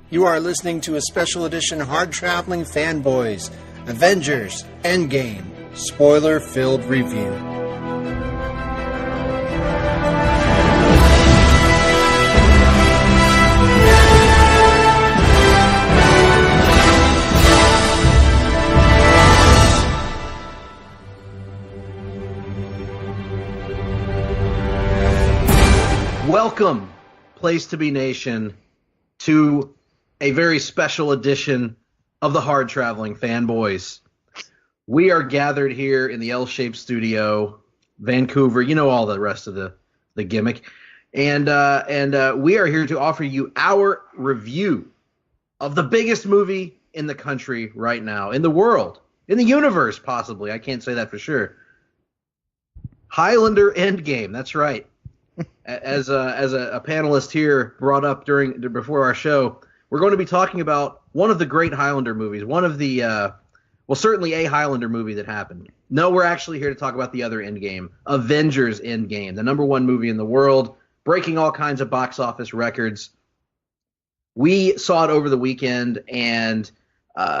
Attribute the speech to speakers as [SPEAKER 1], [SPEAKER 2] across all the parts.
[SPEAKER 1] You are listening to a special edition Hard-Traveling Fanboys, Avengers, Endgame, spoiler-filled review.
[SPEAKER 2] Welcome, Place to Be Nation, to a very special edition of the Hard-Traveling Fanboys. We are gathered here in the L-shaped studio, Vancouver. You know all the rest of the gimmick. And we are here to offer you our review of the biggest movie in the country right now, in the world, in the universe possibly. I can't say that for sure. Highlander Endgame, that's right. As a panelist here brought up before our show, we're going to be talking about one of the great Highlander movies, one of the, certainly a Highlander movie that happened. No, we're actually here to talk about the other Endgame, Avengers Endgame, the #1 movie in the world, breaking all kinds of box office records. We saw it over the weekend, and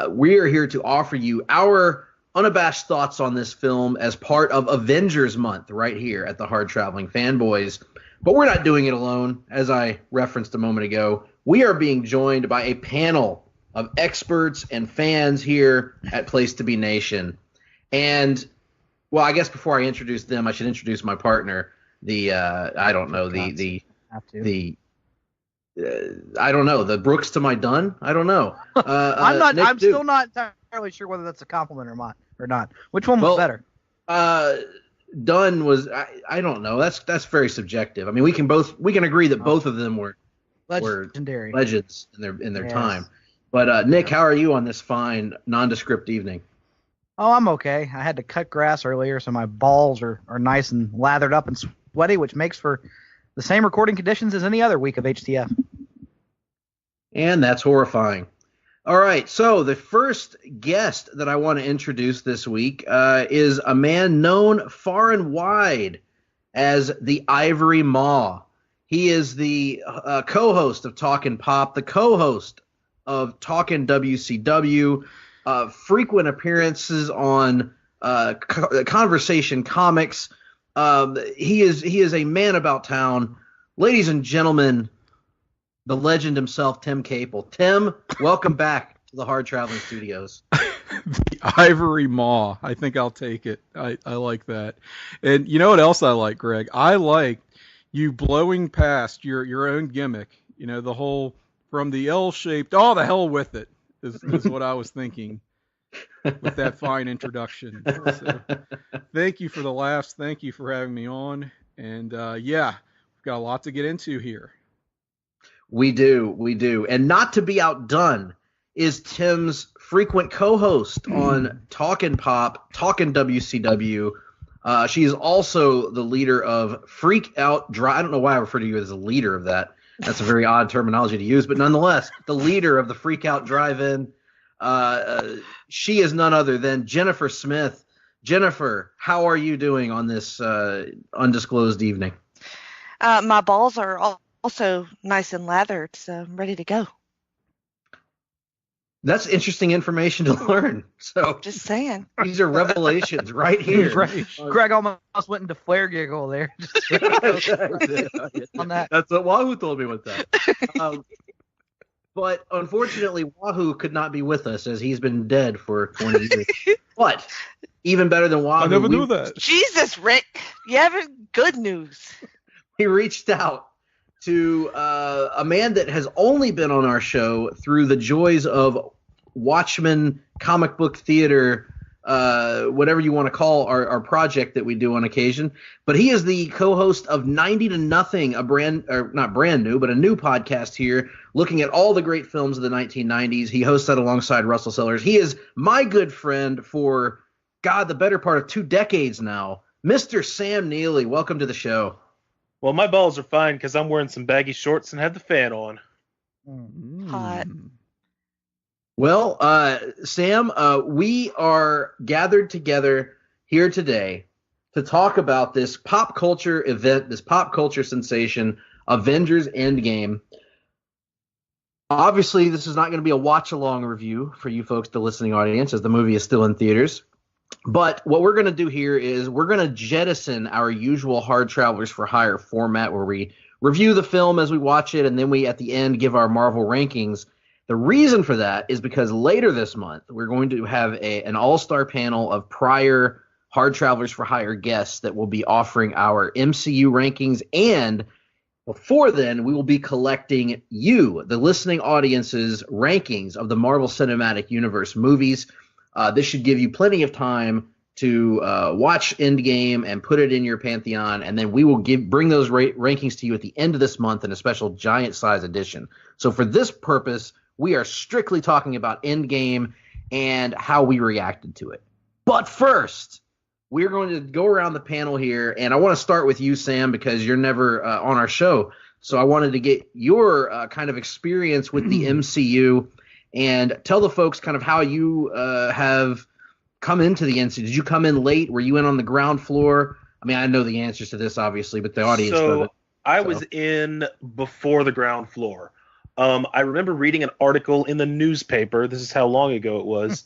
[SPEAKER 2] we are here to offer you our unabashed thoughts on this film as part of Avengers Month right here at the Hard-Traveling Fanboys. But we're not doing it alone, as I referenced a moment ago. We are being joined by a panel of experts and fans here at Place to Be Nation. And, well, I guess before I introduce them, I should introduce my partner, the Brooks to my Dunn? I don't know.
[SPEAKER 3] I'm still not entirely sure whether that's a compliment or not. Which one was better?
[SPEAKER 2] Dunn was, I don't know. That's very subjective. I mean, we can agree that both of them were
[SPEAKER 3] legendary
[SPEAKER 2] legends in their time. But Nick, how are you on this fine nondescript evening?
[SPEAKER 3] Oh, I'm okay. I had to cut grass earlier, so my balls are nice and lathered up and sweaty, which makes for the same recording conditions as any other week of HTF.
[SPEAKER 2] And that's horrifying. All right, so the first guest that I want to introduce this week is a man known far and wide as the Ivory Maw. He is the co-host of Talkin' Pop, the co-host of Talkin' WCW, frequent appearances on Conversation Comics. He is a man about town. Ladies and gentlemen, the legend himself, Tim Capel. Tim, welcome back to the Hard-Traveling Studios.
[SPEAKER 4] The Ivory Maw. I think I'll take it. I like that. And you know what else I like, Greg? I like you blowing past your own gimmick. You know, the whole from the L-shaped, oh, the hell with it, is what I was thinking with that fine introduction. So, thank you for the laughs. Thank you for having me on. And, we've got a lot to get into here.
[SPEAKER 2] We do. And not to be outdone is Tim's frequent co-host on Talkin' Pop, Talkin' WCW. She is also the leader of Freak Out Drive. I don't know why I refer to you as a leader of that. That's a very odd terminology to use, but nonetheless, the leader of the Freak Out Drive-In. She is none other than Jennifer Smith. Jennifer, how are you doing on this undisclosed evening?
[SPEAKER 5] My balls are also nice and lathered, so I'm ready to go.
[SPEAKER 2] That's interesting information to learn. So
[SPEAKER 5] just saying.
[SPEAKER 2] These are revelations right here.
[SPEAKER 3] Right. Greg almost went into flare giggle there. On that.
[SPEAKER 2] That's what Wahoo told me with that. But unfortunately, Wahoo could not be with us as he's been dead for 20 years. But even better than Wahoo.
[SPEAKER 4] I never knew that.
[SPEAKER 5] Jesus, Rick. You have good news.
[SPEAKER 2] He reached out to a man that has only been on our show through the joys of Watchmen comic book theater, whatever you want to call our project that we do on occasion. But he is the co-host of 90 to Nothing, not brand new, but a new podcast here, looking at all the great films of the 1990s. He hosts that alongside Russell Sellers. He is my good friend for, the better part of 2 decades now, Mr. Sam Neely. Welcome to the show.
[SPEAKER 6] Well, my balls are fine because I'm wearing some baggy shorts and have the fan on.
[SPEAKER 5] Hot.
[SPEAKER 2] Well, Sam, we are gathered together here today to talk about this pop culture event, this pop culture sensation, Avengers Endgame. Obviously, this is not going to be a watch-along review for you folks, the listening audience, as the movie is still in theaters. But what we're going to do here is we're going to jettison our usual Hard Travelers for Hire format where we review the film as we watch it, and then we, at the end, give our Marvel rankings. The reason for that is because later this month, we're going to have an all-star panel of prior Hard Travelers for Hire guests that will be offering our MCU rankings, and before then, we will be collecting you, the listening audience's rankings of the Marvel Cinematic Universe movies. This should give you plenty of time to watch Endgame and put it in your pantheon, and then we will bring those rankings to you at the end of this month in a special giant size edition. So for this purpose, we are strictly talking about Endgame and how we reacted to it. But first, we're going to go around the panel here, and I want to start with you, Sam, because you're never on our show. So I wanted to get your kind of experience with the MCU and tell the folks kind of how you have come into the MCU. Did you come in late? Were you in on the ground floor? I mean, I know the answers to this, obviously, but the audience doesn't.
[SPEAKER 6] I was in before the ground floor. I remember reading an article in the newspaper, this is how long ago it was,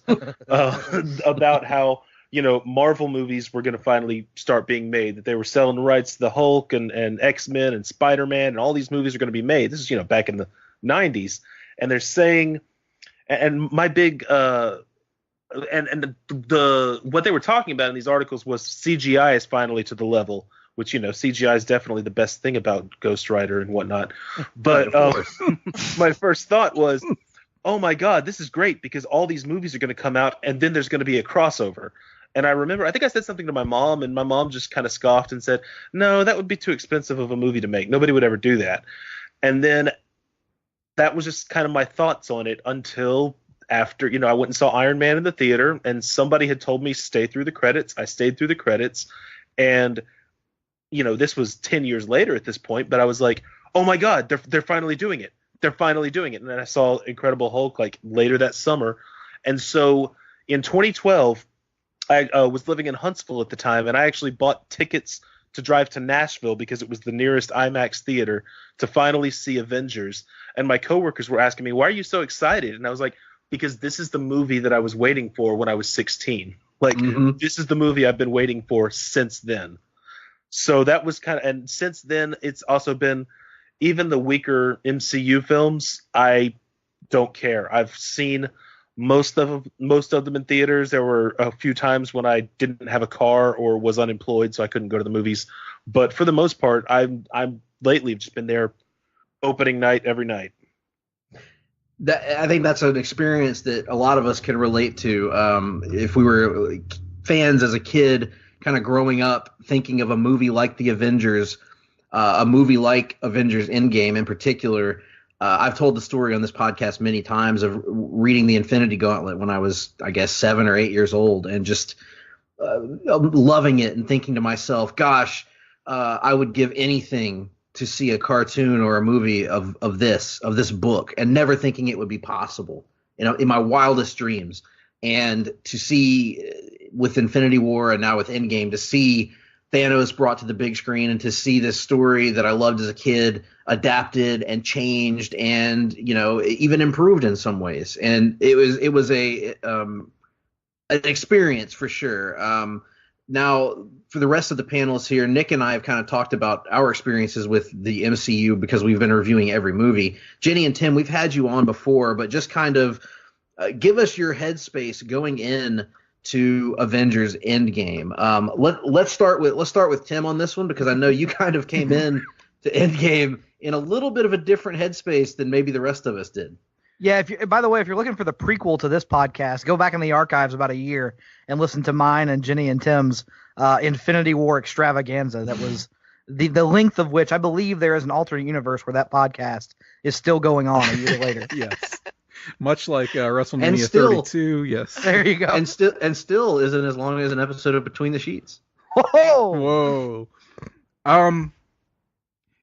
[SPEAKER 6] about how, Marvel movies were going to finally start being made, that they were selling rights to the Hulk and X-Men and Spider-Man, and all these movies are going to be made. This is, back in the 90s. And they're saying, and my big, what they were talking about in these articles was CGI is finally to the level, which, CGI is definitely the best thing about Ghost Rider and whatnot. But my first thought was, oh my God, this is great because all these movies are going to come out and then there's going to be a crossover. And I remember, I think I said something to my mom, and my mom just kind of scoffed and said, no, that would be too expensive of a movie to make. Nobody would ever do that. And then that was just kind of my thoughts on it until after, I went and saw Iron Man in the theater, and somebody had told me stay through the credits. I stayed through the credits, and this was 10 years later at this point, but I was like, oh my God, they're finally doing it. They're finally doing it. And then I saw Incredible Hulk like later that summer. And so in 2012, I was living in Huntsville at the time, and I actually bought tickets to drive to Nashville because it was the nearest IMAX theater to finally see Avengers. And my coworkers were asking me, why are you so excited? And I was like, because this is the movie that I was waiting for when I was 16. Like, This is the movie I've been waiting for since then. So that was and since then, it's also been, even the weaker MCU films, I don't care. I've seen most of them in theaters. There were a few times when I didn't have a car or was unemployed, so I couldn't go to the movies. But for the most part, I'm lately just been there opening night every night.
[SPEAKER 2] I think that's an experience that a lot of us can relate to. If we were fans as a kid, kind of growing up thinking of a movie like The Avengers, a movie like Avengers Endgame in particular. I've told the story on this podcast many times of reading the Infinity Gauntlet when I was, I guess, 7 or 8 years old, and just loving it and thinking to myself, gosh, I would give anything to see a cartoon or a movie of this book, and never thinking it would be possible, in my wildest dreams. And to see with Infinity War and now with Endgame, to see Thanos brought to the big screen, and to see this story that I loved as a kid adapted and changed and, even improved in some ways. And it was an experience for sure. Now, for the rest of the panelists here, Nick and I have kind of talked about our experiences with the MCU because we've been reviewing every movie. Jenny and Tim, we've had you on before, but just kind of give us your headspace going in to Avengers Endgame. Let's start with Tim on this one, because I know you kind of came in to Endgame in a little bit of a different headspace than maybe the rest of us did.
[SPEAKER 3] Yeah, by the way, if you're looking for the prequel to this podcast, go back in the archives about a year and listen to mine and Jenny and Tim's Infinity War extravaganza. That was the length of which I believe there is an alternate universe where that podcast is still going on a year later.
[SPEAKER 4] Yes. Much like WrestleMania 32, yes.
[SPEAKER 3] There you go.
[SPEAKER 2] And still isn't as long as an episode of Between the Sheets.
[SPEAKER 3] Whoa!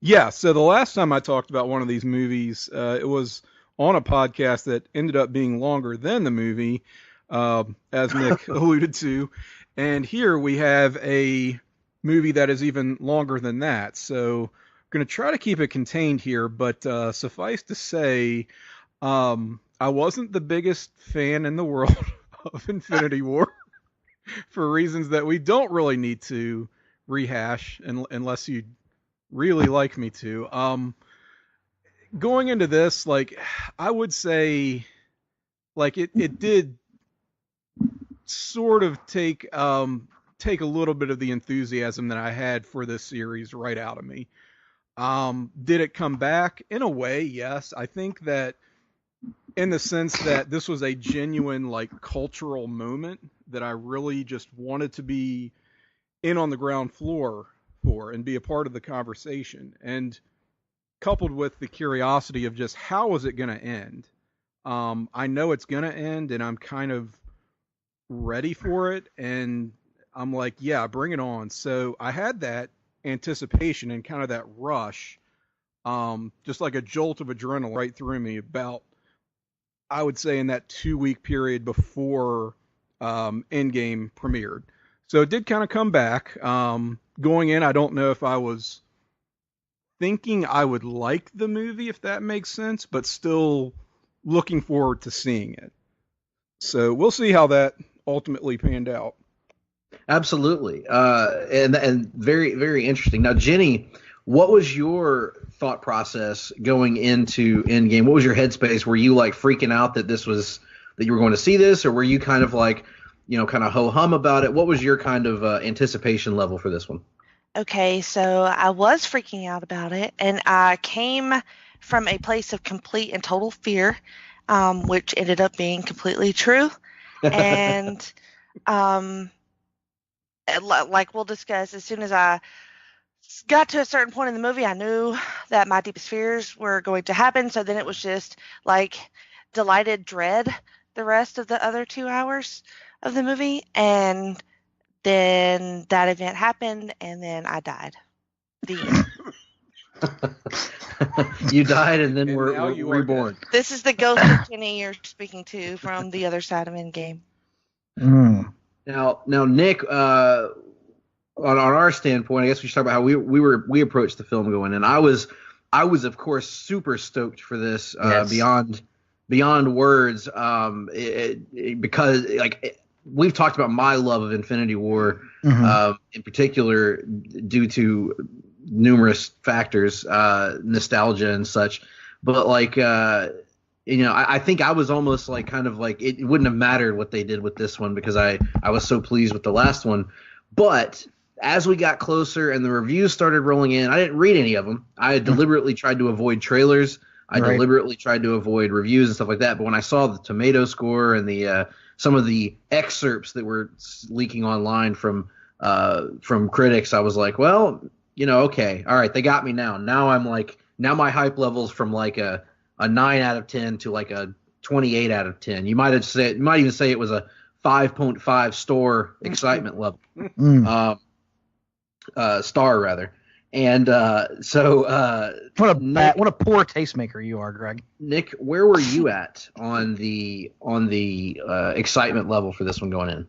[SPEAKER 4] Yeah, so the last time I talked about one of these movies, it was on a podcast that ended up being longer than the movie, as Nick alluded to. And here we have a movie that is even longer than that. So I'm going to try to keep it contained here, but suffice to say, I wasn't the biggest fan in the world of Infinity War for reasons that we don't really need to rehash unless you really like me to. Going into this, like, I would say, like, it did sort of take a little bit of the enthusiasm that I had for this series right out of me. Did it come back? In a way, yes. I think that in the sense that this was a genuine, like, cultural moment that I really just wanted to be in on the ground floor for and be a part of the conversation. And coupled with the curiosity of just how is it going to end? I know it's going to end, and I'm kind of ready for it. And I'm like, yeah, bring it on. So I had that anticipation and kind of that rush, just like a jolt of adrenaline right through me about, I would say, in that 2-week period before Endgame premiered. So it did kind of come back. Going in, I don't know if I was thinking I would like the movie, if that makes sense, but still looking forward to seeing it. So we'll see how that ultimately panned out.
[SPEAKER 2] Absolutely. And very, very interesting. Now, Jenny, what was your thought process going into Endgame? What was your headspace? Were you like freaking out that you were going to see this, or were you kind of like, kind of ho-hum about it? What was your kind of anticipation level for this one?
[SPEAKER 5] Okay, so I was freaking out about it, and I came from a place of complete and total fear, which ended up being completely true. And like we'll discuss, as soon as I got to a certain point in the movie, I knew that my deepest fears were going to happen. So then it was just like delighted dread the rest of the other 2 hours of the movie. And then that event happened, and then I died. The end.
[SPEAKER 2] You died, and then
[SPEAKER 4] And
[SPEAKER 2] we're
[SPEAKER 4] now you are
[SPEAKER 2] reborn.
[SPEAKER 4] dead.
[SPEAKER 5] This is the ghost of Jenny you're speaking to from the other side of Endgame.
[SPEAKER 2] Now, Nick, on our standpoint, I guess we should talk about how we approached the film going in. I was of course super stoked for this,
[SPEAKER 3] Yes.
[SPEAKER 2] beyond words, because we've talked about my love of Infinity War, in particular due to numerous factors, nostalgia and such. But I think I was almost like kind of like it wouldn't have mattered what they did with this one because I was so pleased with the last one. But as we got closer and the reviews started rolling in, I didn't read any of them. I deliberately tried to avoid trailers. I deliberately tried to avoid reviews and stuff like that. But when I saw the tomato score and the some of the excerpts that were leaking online from critics, I was like, well, okay, all right, they got me now. Now my hype level's from like a 9 out of 10 to like a 28 out of 10. You might even say it was a 5.5 store excitement level, star rather. And so
[SPEAKER 3] what a poor tastemaker you are, Greg.
[SPEAKER 2] Nick, where were you at on the excitement level for this one going in?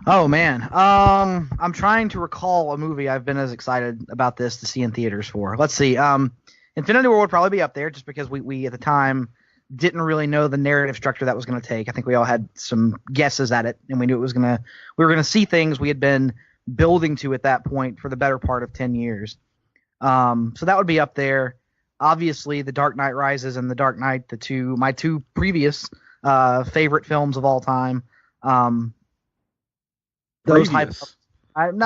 [SPEAKER 3] Oh man, I'm trying to recall a movie I've been as excited about this to see in theaters for. Let's see. Infinity War would probably be up there just because we at the time didn't really know the narrative structure that was going to take. I think we all had some guesses at it, and we knew we were going to see things we had been building to at that point for the better part of 10 years. So that would be up there. Obviously, The Dark Knight Rises and The Dark Knight, my two previous favorite films of all time. Those hype. I don't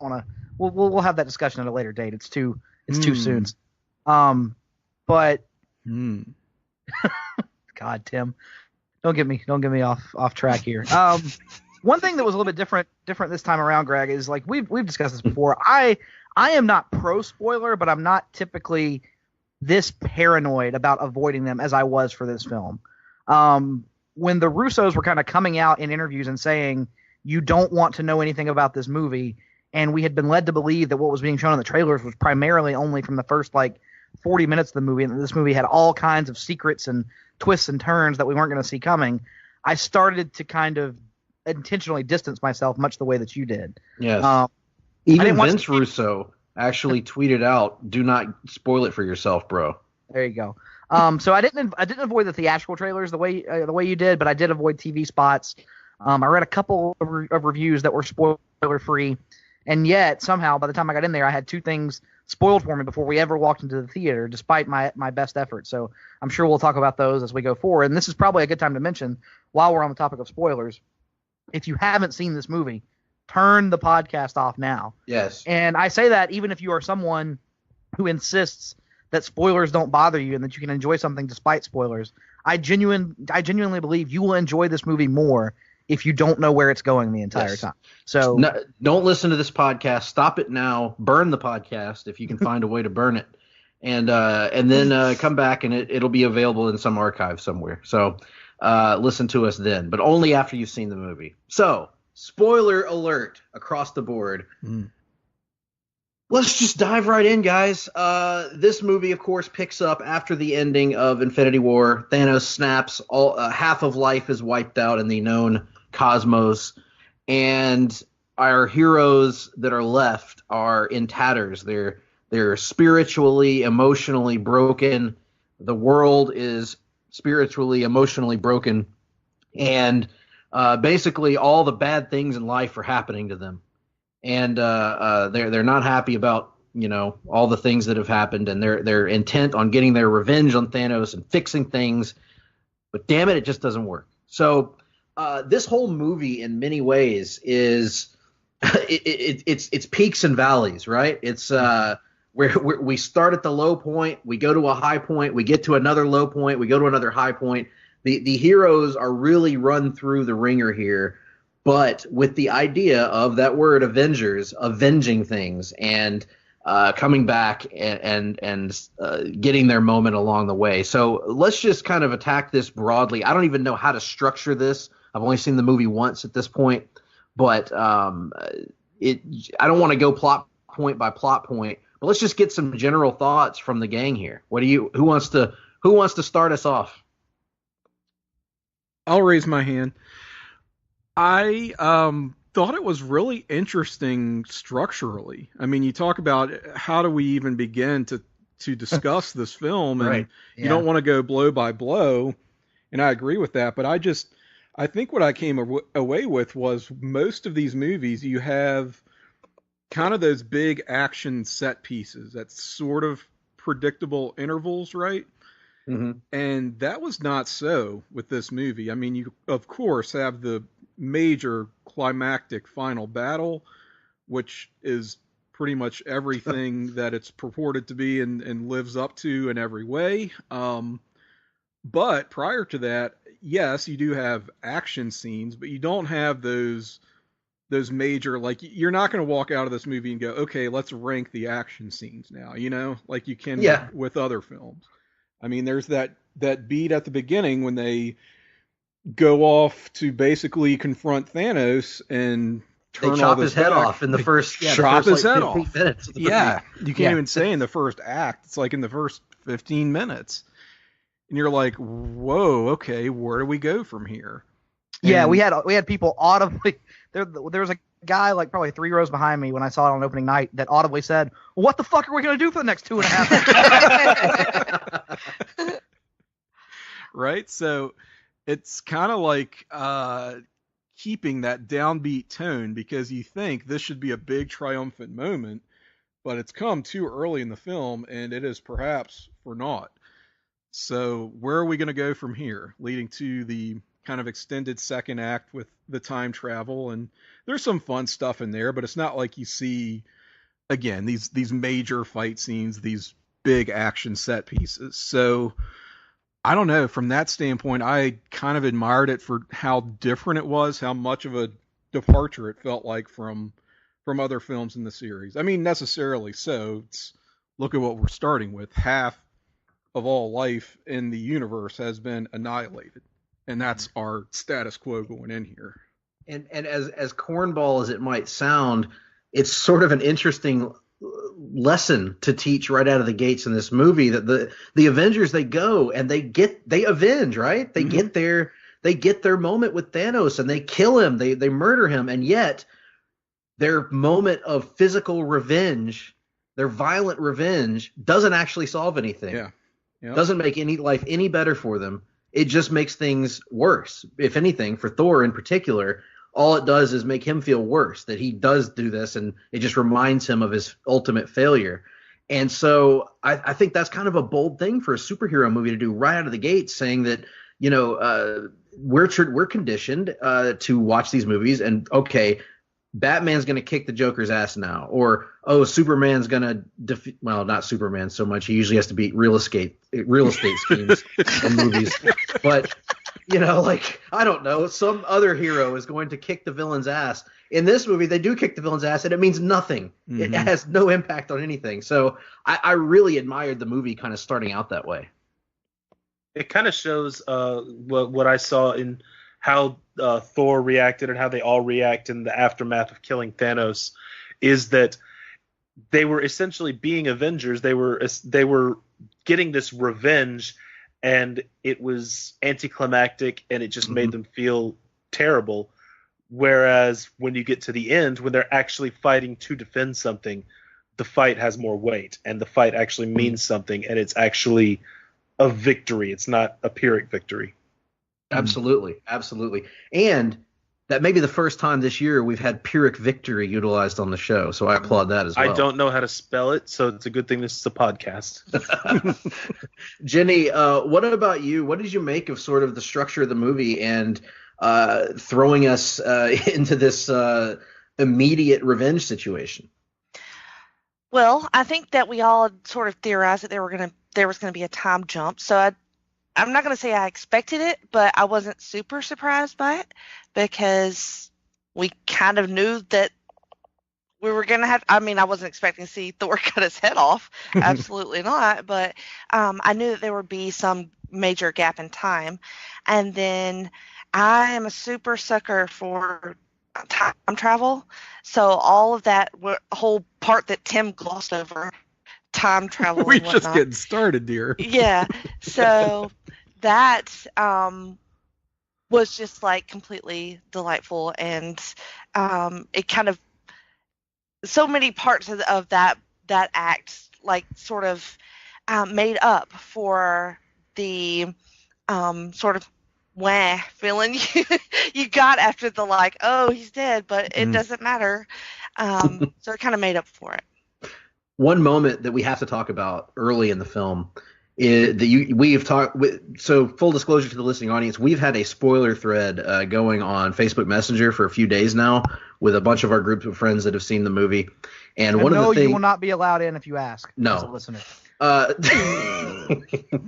[SPEAKER 3] want to. We'll have that discussion at a later date. It's too soon. But God, Tim, don't get me off track here. One thing that was a little bit different this time around, Greg, is like we've discussed this before. I am not pro spoiler, but I'm not typically this paranoid about avoiding them as I was for this film. When the Russos were kind of coming out in interviews and saying you don't want to know anything about this movie, and we had been led to believe that what was being shown in the trailers was primarily only from the first 40 minutes of the movie, and this movie had all kinds of secrets and twists and turns that we weren't going to see coming, I started to kind of intentionally distance myself much the way that you did.
[SPEAKER 2] Yes. Even Vince Russo actually tweeted out, "Do not spoil it for yourself, bro."
[SPEAKER 3] There you go. So I didn't avoid the theatrical trailers the way you did, but I did avoid TV spots. I read a couple of reviews that were spoiler free, and yet somehow by the time I got in there, I had two things spoiled for me before we ever walked into the theater, despite my best effort. So I'm sure we'll talk about those as we go forward. And this is probably a good time to mention, while we're on the topic of spoilers, if you haven't seen this movie, turn the podcast off now.
[SPEAKER 2] Yes.
[SPEAKER 3] And I say that even if you are someone who insists that spoilers don't bother you and that you can enjoy something despite spoilers. I genuinely believe you will enjoy this movie more if you don't know where it's going the entire time. So
[SPEAKER 2] don't listen to this podcast. Stop it now. Burn the podcast if you can find a way to burn it, and then come back and it'll be available in some archive somewhere. So listen to us then, but only after you've seen the movie. So spoiler alert across the board. Let's just dive right in, guys. This movie, of course, picks up after the ending of Infinity War. Thanos snaps. Half of life is wiped out in the known cosmos, and our heroes that are left are in tatters. They're spiritually, emotionally broken. The world is spiritually, emotionally broken, and basically all the bad things in life are happening to them. And they're not happy about, all the things that have happened, and they're intent on getting their revenge on Thanos and fixing things. But damn it just doesn't work. So this whole movie, in many ways, is it's peaks and valleys, right? It's where we start at the low point, we go to a high point, we get to another low point, we go to another high point. The heroes are really run through the ringer here. But with the idea of that word Avengers, avenging things and coming back and getting their moment along the way. So let's just kind of attack this broadly. I don't even know how to structure this. I've only seen the movie once at this point, but I don't want to go plot point by plot point. But let's just get some general thoughts from the gang here. Who wants to start us off?
[SPEAKER 4] I'll raise my hand. I thought it was really interesting structurally. I mean, you talk about how do we even begin to discuss this film, and
[SPEAKER 2] right.
[SPEAKER 4] You don't want to go blow by blow, and I agree with that. But I think what I came away with was most of these movies, you have kind of those big action set pieces that's sort of predictable intervals, right?
[SPEAKER 2] Mm-hmm.
[SPEAKER 4] And that was not so with this movie. I mean, you of course have the major climactic final battle, which is pretty much everything that it's purported to be and lives up to in every way. But prior to that, yes, you do have action scenes, but you don't have those major, like, you're not going to walk out of this movie and go, okay, let's rank the action scenes now, like you can with other films. I mean, there's that beat at the beginning when they go off to basically confront Thanos and
[SPEAKER 2] they chop his head off in the first
[SPEAKER 4] chop his head off.
[SPEAKER 2] Minutes of the
[SPEAKER 4] movie. You can't even say in the first act. It's like in the first 15 minutes. And you're like, whoa, okay, where do we go from here?
[SPEAKER 3] Yeah, we had people audibly there was a guy like probably 3 rows behind me when I saw it on opening night that audibly said, "What the fuck are we going to do for the next 2.5 hours?"
[SPEAKER 4] Right? So it's kind of like keeping that downbeat tone, because you think this should be a big triumphant moment, but it's come too early in the film, and it is perhaps for naught. So where are we going to go from here, leading to the kind of extended second act with the time travel? And there's some fun stuff in there, but it's not like you see, again, these major fight scenes, these big action set pieces. So I don't know, from that standpoint, I kind of admired it for how different it was, how much of a departure it felt like from other films in the series. I mean, necessarily so. Look at what we're starting with. Half of all life in the universe has been annihilated, and that's our status quo going in here.
[SPEAKER 2] And as cornball as it might sound, it's sort of an interesting lesson to teach right out of the gates in this movie, that the Avengers, they go and they avenge, right? They get their moment with Thanos and they kill him, they murder him, and yet their moment of physical revenge, their violent revenge, doesn't actually solve anything.
[SPEAKER 4] Yeah. Yep.
[SPEAKER 2] Doesn't make any life any better for them. It just makes things worse. If anything, for Thor in particular, all it does is make him feel worse that he does do this, and it just reminds him of his ultimate failure. And so I think that's kind of a bold thing for a superhero movie to do right out of the gate, saying that, you know, we're conditioned to watch these movies, and okay, Batman's going to kick the Joker's ass now, or Superman's going to defeat. Well, not Superman so much. He usually has to beat real estate schemes in movies. But you know, like, I don't know, some other hero is going to kick the villain's ass. In this movie, they do kick the villain's ass, and it means nothing. Mm-hmm. It has no impact on anything. So I really admired the movie kind of starting out that way.
[SPEAKER 6] It kind of shows what I saw in how Thor reacted and how they all react in the aftermath of killing Thanos, is that they were essentially being Avengers. They were getting this revenge, and it was anticlimactic, and it just made them feel terrible. Whereas when you get to the end, when they're actually fighting to defend something, the fight has more weight, and the fight actually means something, and it's actually a victory. It's not a Pyrrhic victory.
[SPEAKER 2] Absolutely. And that may be the first time this year we've had Pyrrhic victory utilized on the show, so I applaud that as well.
[SPEAKER 6] I don't know how to spell it, so it's a good thing this is a podcast.
[SPEAKER 2] Jenny, what about you? What did you make of sort of the structure of the movie and throwing us into this immediate revenge situation?
[SPEAKER 5] Well, I think that we all sort of theorized that there was going to be a time jump, so I'm not going to say I expected it, but I wasn't super surprised by it because we kind of knew that we were going to have – I mean, I wasn't expecting to see Thor cut his head off. Absolutely not. But I knew that there would be some major gap in time. And then I am a super sucker for time travel. So all of that whole part that Tim glossed over – time travel.
[SPEAKER 4] We're just getting started, dear.
[SPEAKER 5] Yeah. So that was just like completely delightful, and it kind of so many parts of that act like sort of made up for the sort of wah feeling you got after the like, oh, he's dead, but it doesn't matter. So it kind of made up for it.
[SPEAKER 2] One moment that we have to talk about early in the film is that we have talked. So full disclosure to the listening audience, we've had a spoiler thread going on Facebook Messenger for a few days now with a bunch of our group of friends that have seen the movie. And one of the things,
[SPEAKER 3] you will not be allowed in if you ask.
[SPEAKER 2] No,
[SPEAKER 3] as a listener.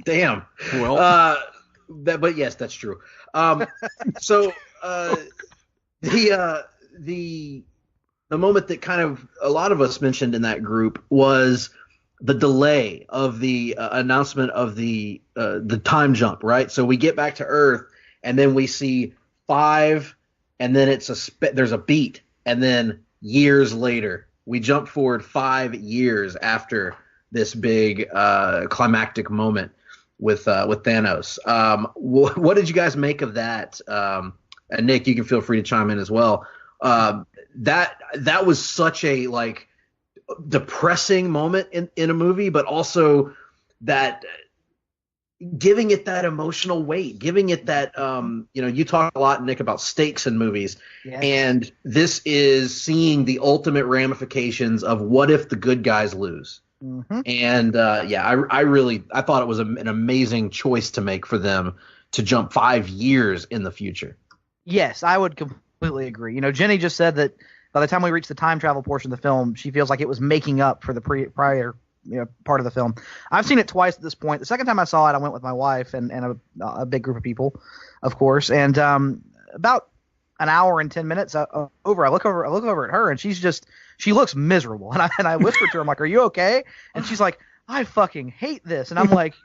[SPEAKER 2] Damn.
[SPEAKER 4] Well,
[SPEAKER 2] but yes, that's true. So the moment that kind of a lot of us mentioned in that group was the delay of the announcement of the time jump, right? So we get back to Earth, and then we see 5, and then there's a beat, and then years later we jump forward 5 years after this big climactic moment with Thanos. What did you guys make of that? And Nick, you can feel free to chime in as well. That was such a like depressing moment in a movie, but also that giving it that emotional weight, giving it that you talk a lot, Nick, about stakes in movies, and this is seeing the ultimate ramifications of what if the good guys lose. Mm-hmm. And I thought it was an amazing choice to make for them to jump 5 years in the future.
[SPEAKER 3] Yes, I would completely agree. You know, Jenny just said that by the time we reached the time travel portion of the film, she feels like it was making up for the prior part of the film. I've seen it twice at this point. The second time I saw it, I went with my wife and a big group of people, of course. And about an hour and 10 minutes over, I look over at her, and she looks miserable. And I whispered to her, I'm like, "Are you okay?" And she's like, "I fucking hate this." And I'm like,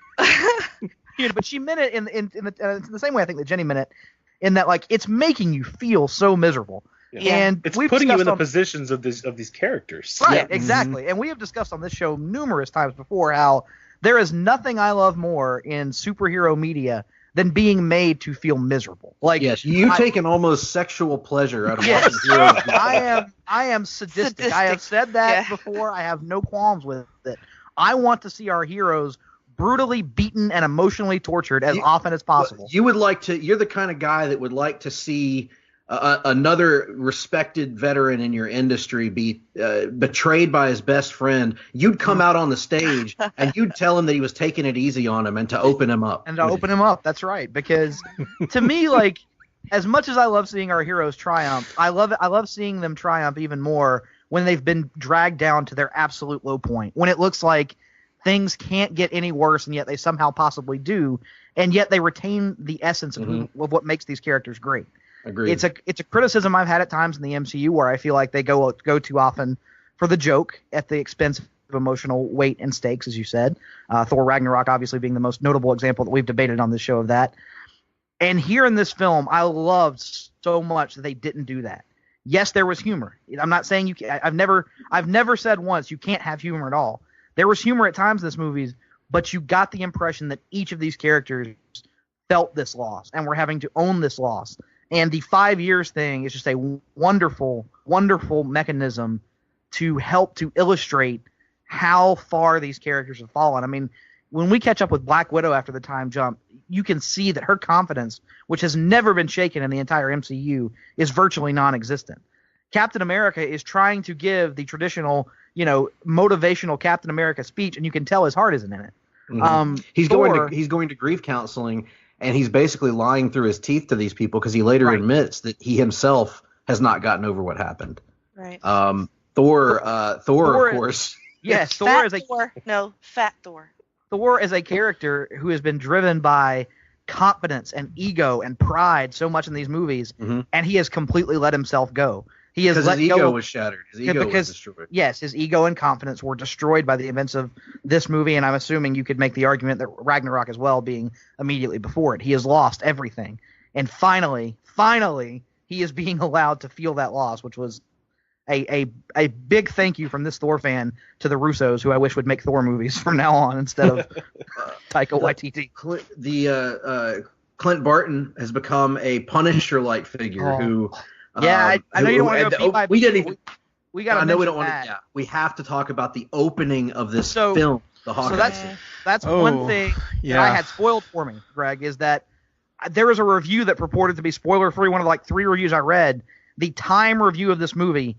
[SPEAKER 3] but she meant it in the same way I think that Jenny meant it, in that like it's making you feel so miserable.
[SPEAKER 6] Yeah.
[SPEAKER 3] And
[SPEAKER 6] it's putting you in the positions of these characters.
[SPEAKER 3] Right,
[SPEAKER 2] Yeah.
[SPEAKER 3] exactly. And we have discussed on this show numerous times before how there is nothing I love more in superhero media than being made to feel miserable. Like,
[SPEAKER 2] yes, you take an almost sexual pleasure out of watching heroes.
[SPEAKER 3] I am sadistic. I have said that before. I have no qualms with it. I want to see our heroes brutally beaten and emotionally tortured as often as possible.
[SPEAKER 2] You're the kind of guy that would like to see another respected veteran in your industry be betrayed by his best friend. You'd come out on the stage and you'd tell him that he was taking it easy on him and to open him up.
[SPEAKER 3] That's right. Because to me, like, as much as I love seeing our heroes triumph, I love seeing them triumph even more when they've been dragged down to their absolute low point. When it looks like things can't get any worse, and yet they somehow possibly do, and yet they retain the essence of what makes these characters great.
[SPEAKER 2] Agreed.
[SPEAKER 3] It's a criticism I've had at times in the MCU where I feel like they go too often for the joke at the expense of emotional weight and stakes, as you said. Thor Ragnarok obviously being the most notable example that we've debated on this show of that. And here in this film, I loved so much that they didn't do that. Yes, there was humor. I'm not saying you can, I've never said once you can't have humor at all. There was humor at times in this movie, but you got the impression that each of these characters felt this loss and were having to own this loss. And the 5 years thing is just a wonderful, wonderful mechanism to help to illustrate how far these characters have fallen. I mean, when we catch up with Black Widow after the time jump, you can see that her confidence, which has never been shaken in the entire MCU, is virtually non-existent. Captain America is trying to give the traditional, motivational Captain America speech, and you can tell his heart isn't in it.
[SPEAKER 2] Mm-hmm. He's going to grief counseling, and he's basically lying through his teeth to these people because he later admits that he himself has not gotten over what happened.
[SPEAKER 5] Right.
[SPEAKER 2] Thor, of course.
[SPEAKER 3] Yes,
[SPEAKER 5] Fat Thor.
[SPEAKER 3] Thor is a character who has been driven by confidence and ego and pride so much in these movies, and he has completely let himself go. He has let
[SPEAKER 2] his
[SPEAKER 3] go.
[SPEAKER 2] Ego was shattered. His ego was destroyed.
[SPEAKER 3] Yes, his ego and confidence were destroyed by the events of this movie, and I'm assuming you could make the argument that Ragnarok as well, being immediately before it. He has lost everything, and finally, he is being allowed to feel that loss, which was a big thank you from this Thor fan to the Russos, who I wish would make Thor movies from now on instead of Taika Waititi.
[SPEAKER 2] Clint Barton has become a Punisher-like figure who.
[SPEAKER 3] Yeah, I know you don't want to go beat by
[SPEAKER 2] we didn't even.
[SPEAKER 3] We got.
[SPEAKER 2] I know we don't want to. Yeah, we have to talk about the opening of this film, the Hawkeye scene.
[SPEAKER 3] That's one thing that I had spoiled for me, Greg, is that there was a review that purported to be spoiler-free. One of the 3 reviews I read, the Time review of this movie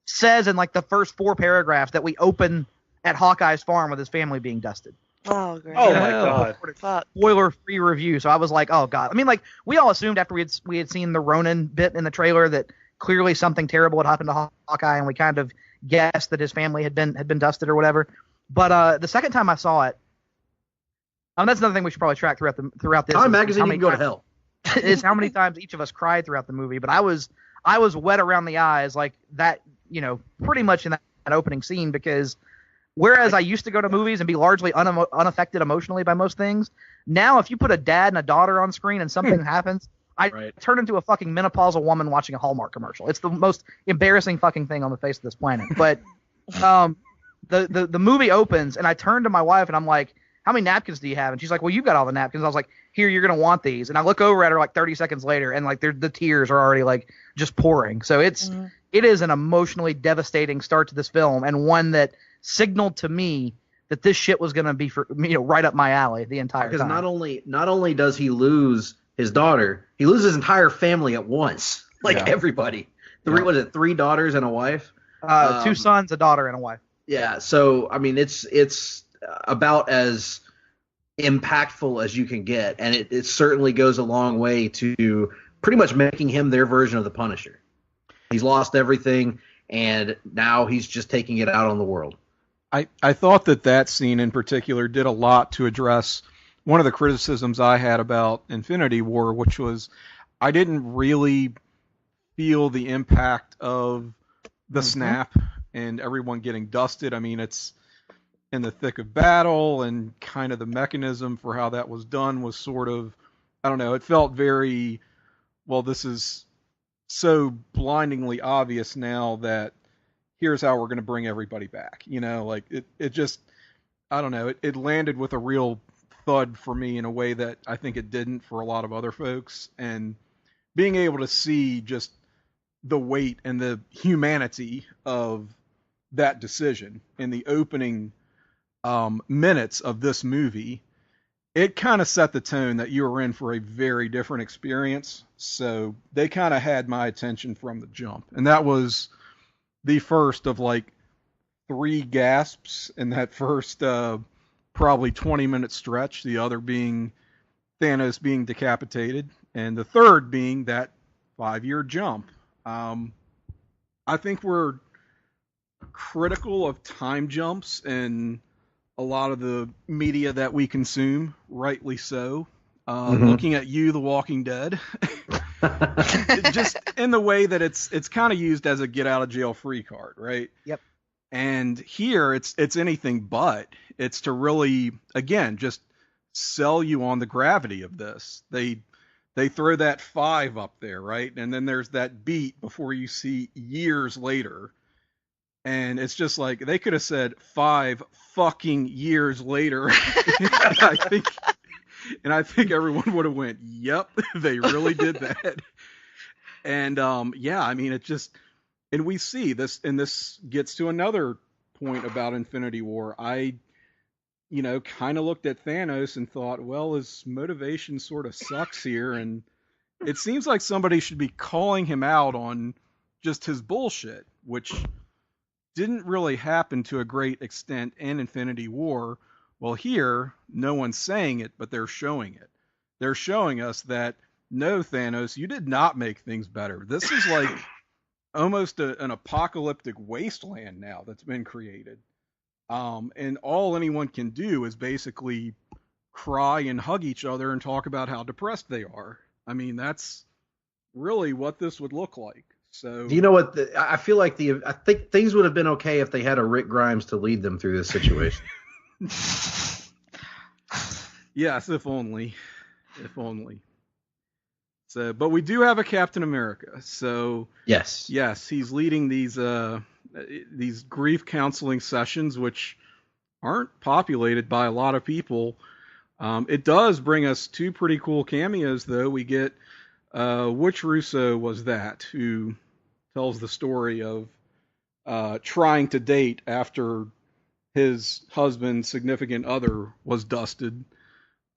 [SPEAKER 3] says in the first 4 paragraphs that we open at Hawkeye's farm with his family being dusted.
[SPEAKER 5] Oh, great.
[SPEAKER 6] Oh my God.
[SPEAKER 3] Spoiler-free review. So I was like, oh God. I mean, we all assumed after we had seen the Ronin bit in the trailer that clearly something terrible had happened to Hawkeye, and we kind of guessed that his family had been dusted or whatever. But the second time I saw it, that's another thing we should probably track throughout this.
[SPEAKER 2] Time magazine can go to hell.
[SPEAKER 3] Is how many times each of us cried throughout the movie. But I was wet around the eyes like that, pretty much in that opening scene, because whereas I used to go to movies and be largely unaffected emotionally by most things, now if you put a dad and a daughter on screen and something happens, I turn into a fucking menopausal woman watching a Hallmark commercial. It's the most embarrassing fucking thing on the face of this planet. But the movie opens, and I turn to my wife and I'm like, how many napkins do you have? And she's like, well, you've got all the napkins. I was like, here, you're going to want these. And I look over at her 30 seconds later, and the tears are already just pouring. So it is an emotionally devastating start to this film, and one that signaled to me that this shit was going to be right up my alley the entire time.
[SPEAKER 2] Because not only does he lose his daughter, he loses his entire family at once. Everybody. Was it 3 daughters and a wife?
[SPEAKER 3] 2 sons, a daughter, and a wife.
[SPEAKER 2] Yeah. So I mean, it's about as impactful as you can get, and it certainly goes a long way to pretty much making him their version of the Punisher. He's lost everything, and now he's just taking it out on the world.
[SPEAKER 4] I thought that scene in particular did a lot to address one of the criticisms I had about Infinity War, which was I didn't really feel the impact of the snap and everyone getting dusted. I mean, it's in the thick of battle, and kind of the mechanism for how that was done was sort of, I don't know, it felt very, well, this is so blindingly obvious now that here's how we're going to bring everybody back. It just, I don't know, it landed with a real thud for me in a way that I think it didn't for a lot of other folks. And being able to see just the weight and the humanity of that decision in the opening minutes of this movie, it kind of set the tone that you were in for a very different experience. So they kind of had my attention from the jump. And that was the first of like 3 gasps in that first probably 20-minute stretch, the other being Thanos being decapitated, and the third being that 5-year jump. I think we're critical of time jumps in a lot of the media that we consume, rightly so. Looking at you, The Walking Dead, just in the way that it's kind of used as a get out of jail free card, right?
[SPEAKER 3] Yep.
[SPEAKER 4] And here it's anything but. It's to really, again, just sell you on the gravity of this. They throw that 5 up there, right? And then there's that beat before you see years later. And it's just like they could have said 5 fucking years later. I think everyone would have went, "Yep, they really did that." And yeah, I mean, it just, and we see this, and this gets to another point about Infinity War. I kind of looked at Thanos and thought, well, his motivation sort of sucks here, and it seems like somebody should be calling him out on just his bullshit, which didn't really happen to a great extent in Infinity War. Well, here, no one's saying it, but they're showing it. They're showing us that, no, Thanos, you did not make things better. This is like almost an apocalyptic wasteland now that's been created. And all anyone can do is basically cry and hug each other and talk about how depressed they are. I mean, that's really what this would look like. So,
[SPEAKER 2] you know what? I feel like I think things would have been okay if they had a Rick Grimes to lead them through this situation.
[SPEAKER 4] Yes, if only. If only. So, but we do have a Captain America. So
[SPEAKER 2] yes,
[SPEAKER 4] he's leading these grief counseling sessions, which aren't populated by a lot of people. It does bring us 2 pretty cool cameos, though. We get which Russo was that who tells the story of trying to date after his husband's significant other was dusted.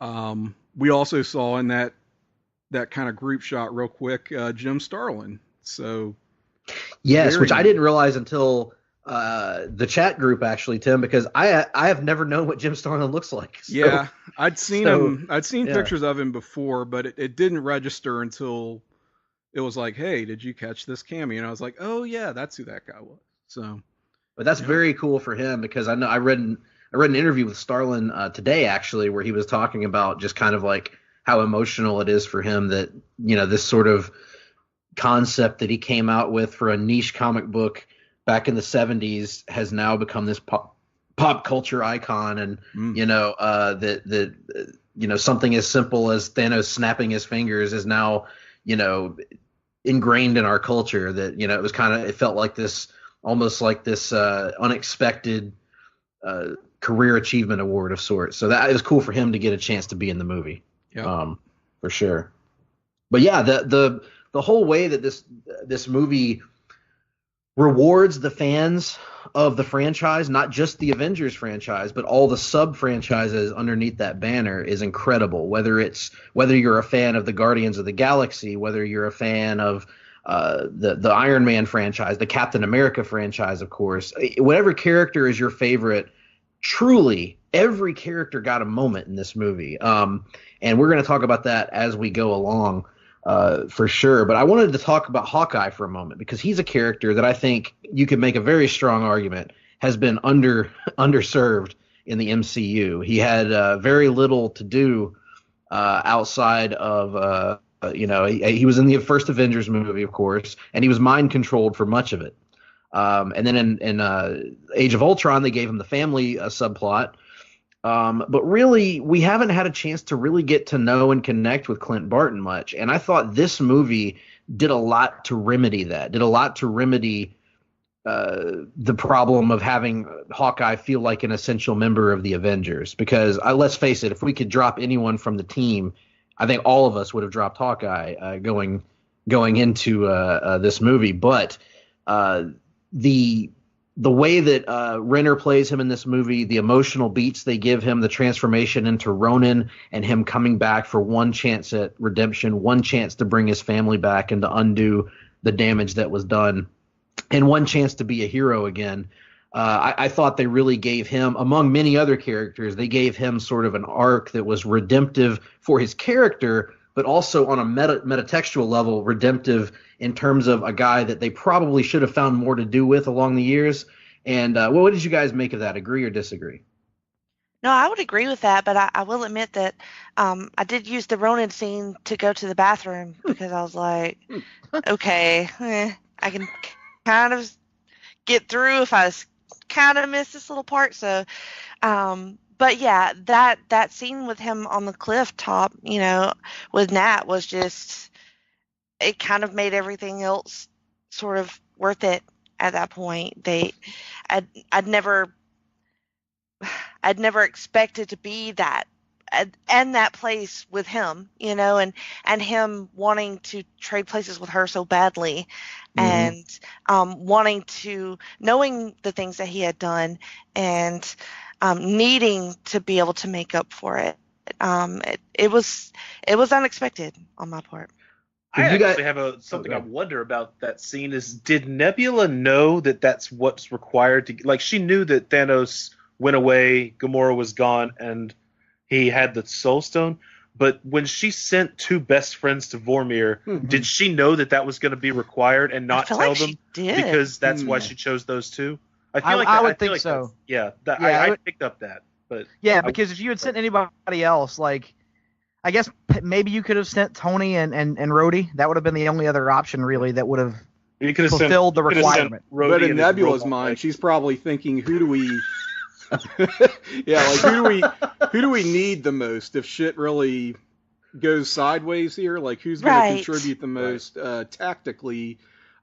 [SPEAKER 4] We also saw in that kind of group shot real quick, Jim Starlin. So
[SPEAKER 2] yes, which I didn't realize until the chat group, actually, Tim, because I have never known what Jim Starlin looks like. So,
[SPEAKER 4] yeah, I'd seen him. I'd seen pictures of him before, but it didn't register until it was like, hey, did you catch this cameo? And I was like, oh yeah, that's who that guy was. So,
[SPEAKER 2] but that's very cool for him, because I know I read an interview with Starlin today, actually, where he was talking about just kind of like how emotional it is for him that, this sort of concept that he came out with for a niche comic book back in the 70s has now become this pop culture icon, and that something as simple as Thanos snapping his fingers is now ingrained in our culture. That it felt like this, almost like this unexpected career achievement award of sorts. So that is cool for him to get a chance to be in the movie.
[SPEAKER 4] Yeah.
[SPEAKER 2] For sure. But yeah, the whole way that this movie rewards the fans of the franchise, not just the Avengers franchise, but all the sub franchises underneath that banner, is incredible. Whether you're a fan of the Guardians of the Galaxy, whether you're a fan of the Iron Man franchise, the Captain America franchise, of course, whatever character is your favorite, truly every character got a moment in this movie. And we're going to talk about that as we go along. For sure. But I wanted to talk about Hawkeye for a moment, because he's a character that I think you could make a very strong argument has been underserved in the MCU. He had very little to do outside of, he was in the first Avengers movie, of course, and he was mind controlled for much of it. And then in Age of Ultron, they gave him the family subplot. But really, we haven't had a chance to really get to know and connect with Clint Barton much. And I thought this movie did a lot to remedy that, the problem of having Hawkeye feel like an essential member of the Avengers. Because let's face it, if we could drop anyone from the team, I think all of us would have dropped Hawkeye going into this movie. But the the way that Renner plays him in this movie, the emotional beats they give him, the transformation into Ronin, and him coming back for one chance at redemption, one chance to bring his family back and to undo the damage that was done, and one chance to be a hero again. I thought they really gave him, among many other characters, they gave him sort of an arc that was redemptive for his character, but also on a metatextual level, redemptive in terms of a guy that they probably should have found more to do with along the years. And what did you guys make of that? Agree or disagree?
[SPEAKER 5] No, I would agree with that, but I will admit that I did use the Ronin scene to go to the bathroom because I was like, okay, I can kind of get through if I kind of miss this little part. So, but yeah, that scene with him on the cliff top, with Nat was just, it kind of made everything else sort of worth it at that point. I'd never expected to be that and that place with him, and him wanting to trade places with her so badly, and wanting to, knowing the things that he had done, and needing to be able to make up for it. It was unexpected on my part.
[SPEAKER 6] I actually have something I wonder about that scene is, did Nebula know that that's what's required to, like, she knew that Thanos went away, Gamora was gone, and he had the Soul Stone, but when she sent two best friends to Vormir, did she know that that was going to be required and not tell them? Because that's why she chose those two?
[SPEAKER 3] I would think so.
[SPEAKER 6] I picked up that. But
[SPEAKER 3] yeah, because if you had sent anybody else, like, I guess maybe you could have sent Tony and Rhodey. That would have been the only other option, really, that would have fulfilled the requirement.
[SPEAKER 4] But in Nebula's mind, she's probably thinking, who do we... yeah, like who do we need the most if shit really goes sideways here? Like, who's going to contribute the most tactically?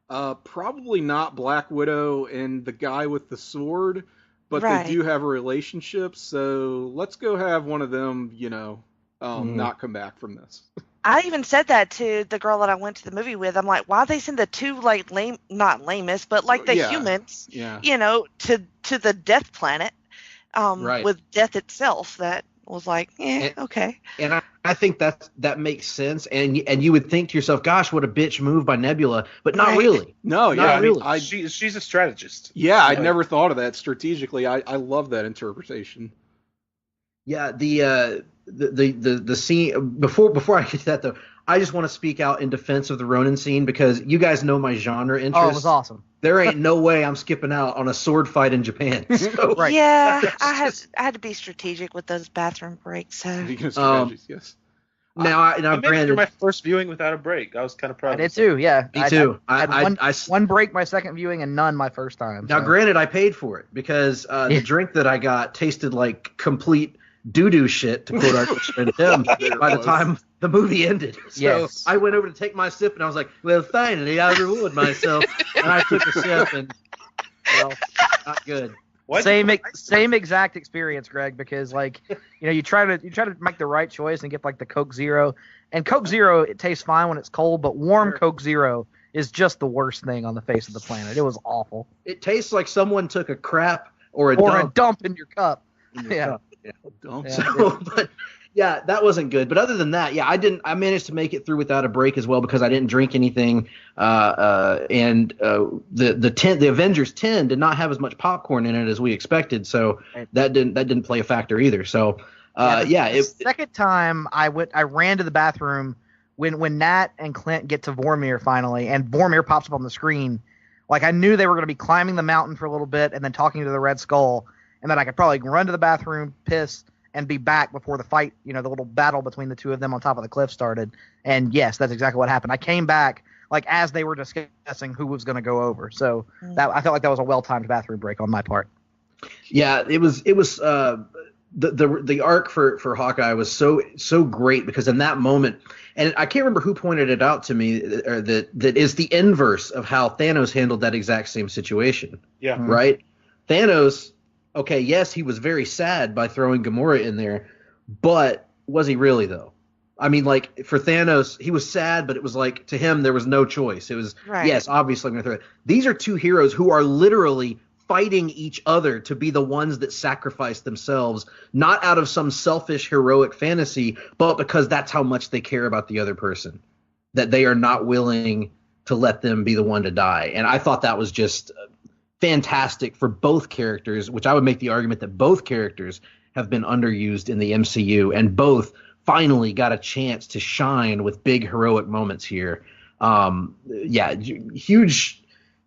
[SPEAKER 4] Probably not Black Widow and the guy with the sword, but they do have a relationship. So let's go have one of them, not come back from this.
[SPEAKER 5] I even said that to the girl that I went to the movie with. I'm like, why they send the two, like, not lamest, but like the humans, to the death planet. With death itself, that was like, okay.
[SPEAKER 2] And I think that makes sense. And you would think to yourself, gosh, what a bitch move by Nebula, but not really.
[SPEAKER 4] No, not really.
[SPEAKER 6] She's a strategist.
[SPEAKER 4] Yeah, I'd never thought of that strategically. I love that interpretation.
[SPEAKER 2] Yeah, the scene before I get to that though, I just want to speak out in defense of the Ronin scene because you guys know my genre interest.
[SPEAKER 3] Oh, it was awesome.
[SPEAKER 2] There ain't no way I'm skipping out on a sword fight in Japan. So.
[SPEAKER 5] Yeah, I had to be strategic with those bathroom breaks. So.
[SPEAKER 6] Yes. Now, I made it through my first viewing without a break. I was kind of proud.
[SPEAKER 3] I did too. Yeah,
[SPEAKER 2] me too.
[SPEAKER 3] I had one break my second viewing and none my first time.
[SPEAKER 2] Now, granted, I paid for it because the drink that I got tasted like complete doo-doo shit, to quote our friend Tim, by the time the movie ended. So I went over to take my sip, and I was like, well, finally, I reward myself. And I took a sip, and, well, not good.
[SPEAKER 3] Same exact experience, Greg, because, like, you try to make the right choice and get, like, the Coke Zero. And Coke Zero, it tastes fine when it's cold, but warm Coke Zero is just the worst thing on the face of the planet. It was awful.
[SPEAKER 2] It tastes like someone took a crap or a
[SPEAKER 3] dump in your cup.
[SPEAKER 2] Cup. But yeah, that wasn't good. But other than that, I managed to make it through without a break as well because I didn't drink anything. And the Avengers 10 did not have as much popcorn in it as we expected, so that didn't play a factor either. So
[SPEAKER 3] second time I ran to the bathroom when Nat and Clint get to Vormir finally, and Vormir pops up on the screen. Like, I knew they were going to be climbing the mountain for a little bit and then talking to the Red Skull. And then I could probably run to the bathroom, piss, and be back before the fight, the little battle between the two of them on top of the cliff started. And yes, that's exactly what happened. I came back like as they were discussing who was going to go over. So that I felt like that was a well-timed bathroom break on my part.
[SPEAKER 2] Yeah, it was. The arc for Hawkeye was so great because in that moment, and I can't remember who pointed it out to me, that is the inverse of how Thanos handled that exact same situation.
[SPEAKER 6] Yeah.
[SPEAKER 2] Right. Thanos. Okay, yes, he was very sad by throwing Gamora in there, but was he really, though? I mean, like, for Thanos, he was sad, but it was like, to him, there was no choice. It was, yes, obviously I'm going to throw it. These are two heroes who are literally fighting each other to be the ones that sacrifice themselves, not out of some selfish heroic fantasy, but because that's how much they care about the other person, that they are not willing to let them be the one to die. And I thought that was just fantastic for both characters, which I would make the argument that both characters have been underused in the MCU, and both finally got a chance to shine with big heroic moments here.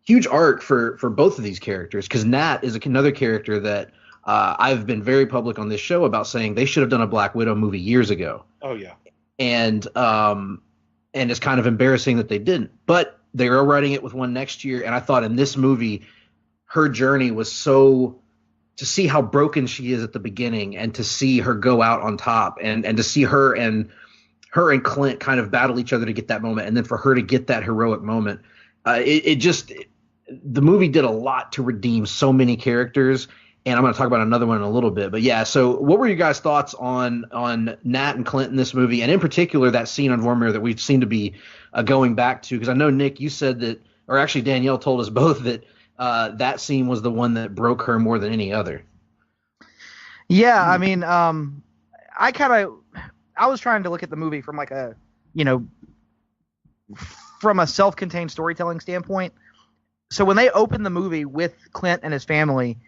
[SPEAKER 2] Huge arc for both of these characters, because Nat is another character that I've been very public on this show about saying they should have done a Black Widow movie years ago.
[SPEAKER 6] Oh yeah.
[SPEAKER 2] And it's kind of embarrassing that they didn't, but they are writing it with one next year. And I thought in this movie, her journey was so, to see how broken she is at the beginning and to see her go out on top, and to see her and Clint kind of battle each other to get that moment. And then for her to get that heroic moment, the movie did a lot to redeem so many characters. And I'm going to talk about another one in a little bit, but yeah. So what were your guys' thoughts on Nat and Clint in this movie? And in particular, that scene on Vormir that we seem to be going back to, because I know, Nick, you said that, or actually Danielle told us both that that scene was the one that broke her more than any other.
[SPEAKER 3] Yeah, I mean, I was trying to look at the movie from like a, from a self-contained storytelling standpoint. So when they open the movie with Clint and his family,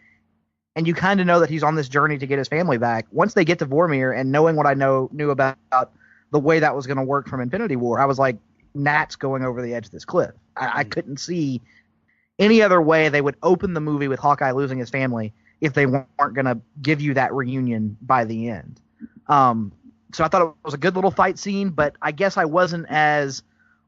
[SPEAKER 3] and you kind of know that he's on this journey to get his family back, once they get to Vormir, and knowing what I knew about the way that was going to work from Infinity War, I was like, Nat's going over the edge of this cliff. I couldn't see any other way they would open the movie with Hawkeye losing his family if they weren't going to give you that reunion by the end. So I thought it was a good little fight scene, but I guess I wasn't as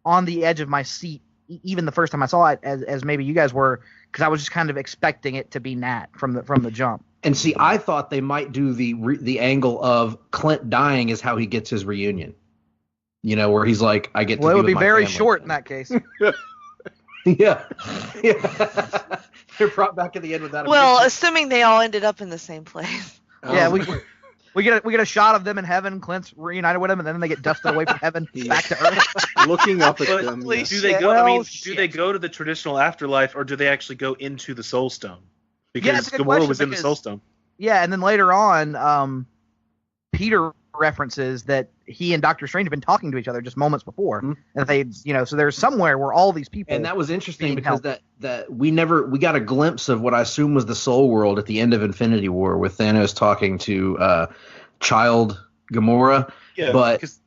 [SPEAKER 3] on the edge of my seat even the first time I saw it as maybe you guys were, because I was just kind of expecting it to be Nat from the jump.
[SPEAKER 2] And see, I thought they might do the angle of Clint dying is how he gets his reunion. Where he's like, I get to be with my family.
[SPEAKER 3] Well, it would be very short in that case.
[SPEAKER 2] Yeah. They're brought back at the end with that.
[SPEAKER 5] Well, assuming they all ended up in the same place.
[SPEAKER 3] Yeah, we get a shot of them in heaven. Clint's reunited with him, and then they get dusted away from heaven back to Earth,
[SPEAKER 4] looking up at them.
[SPEAKER 6] Do they go?
[SPEAKER 3] Well,
[SPEAKER 6] do they go to the traditional afterlife, or do they actually go into the Soul Stone? Because
[SPEAKER 3] that's a good
[SPEAKER 6] Gamora
[SPEAKER 3] question,
[SPEAKER 6] was in the Soul Stone.
[SPEAKER 3] Yeah, and then later on, Peter references that he and Doctor Strange have been talking to each other just moments before, and that they, so there's somewhere where all these people.
[SPEAKER 2] And that was interesting because that we got a glimpse of what I assume was the Soul World at the end of Infinity War, with Thanos talking to child Gamora.
[SPEAKER 6] Yeah,
[SPEAKER 2] but
[SPEAKER 6] because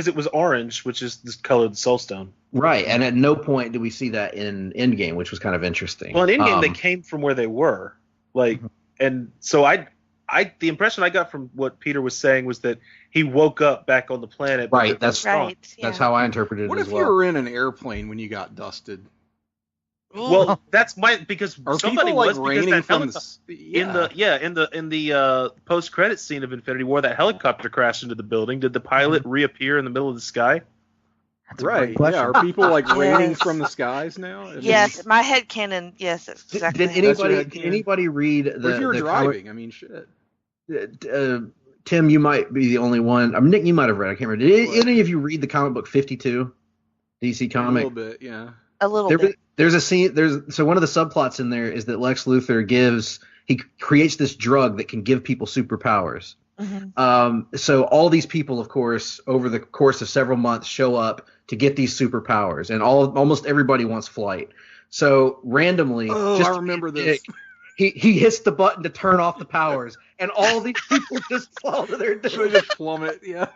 [SPEAKER 6] it was orange, which is the color of the Soul Stone.
[SPEAKER 2] Right, and at no point did we see that in Endgame, which was kind of interesting.
[SPEAKER 6] Well, in Endgame, they came from where they were, and so the impression I got from what Peter was saying was that he woke up back on the planet.
[SPEAKER 2] Right, that's how I interpreted it
[SPEAKER 4] What
[SPEAKER 2] as
[SPEAKER 4] if
[SPEAKER 2] well.
[SPEAKER 4] you were in an airplane when you got dusted?
[SPEAKER 6] Well, that's because
[SPEAKER 4] Are
[SPEAKER 6] somebody
[SPEAKER 4] people,
[SPEAKER 6] was because
[SPEAKER 4] raining
[SPEAKER 6] that
[SPEAKER 4] from
[SPEAKER 6] helicopter in the post credit scene of Infinity War, that helicopter crashed into the building. Did the pilot reappear in the middle of the sky?
[SPEAKER 4] Right. Yeah. Are people raining from the skies now?
[SPEAKER 5] Yes, my headcanon. Yes, that's exactly.
[SPEAKER 2] Did anybody read the?
[SPEAKER 4] If you're driving, I mean, shit.
[SPEAKER 2] Tim, you might be the only one. I mean, Nick, you might have read. I can't remember. Did any of you read the comic book 52? DC comic.
[SPEAKER 4] A little bit, yeah.
[SPEAKER 5] A little bit.
[SPEAKER 2] There's a scene. So one of the subplots in there is that Lex Luthor creates this drug that can give people superpowers.
[SPEAKER 5] Mm-hmm.
[SPEAKER 2] So all these people, of course, over the course of several months, show up to get these superpowers, and almost everybody wants flight. So randomly,
[SPEAKER 4] I remember this.
[SPEAKER 2] He hits the button to turn off the powers, and all these people just fall to their doom.
[SPEAKER 4] They just plummet. Yeah.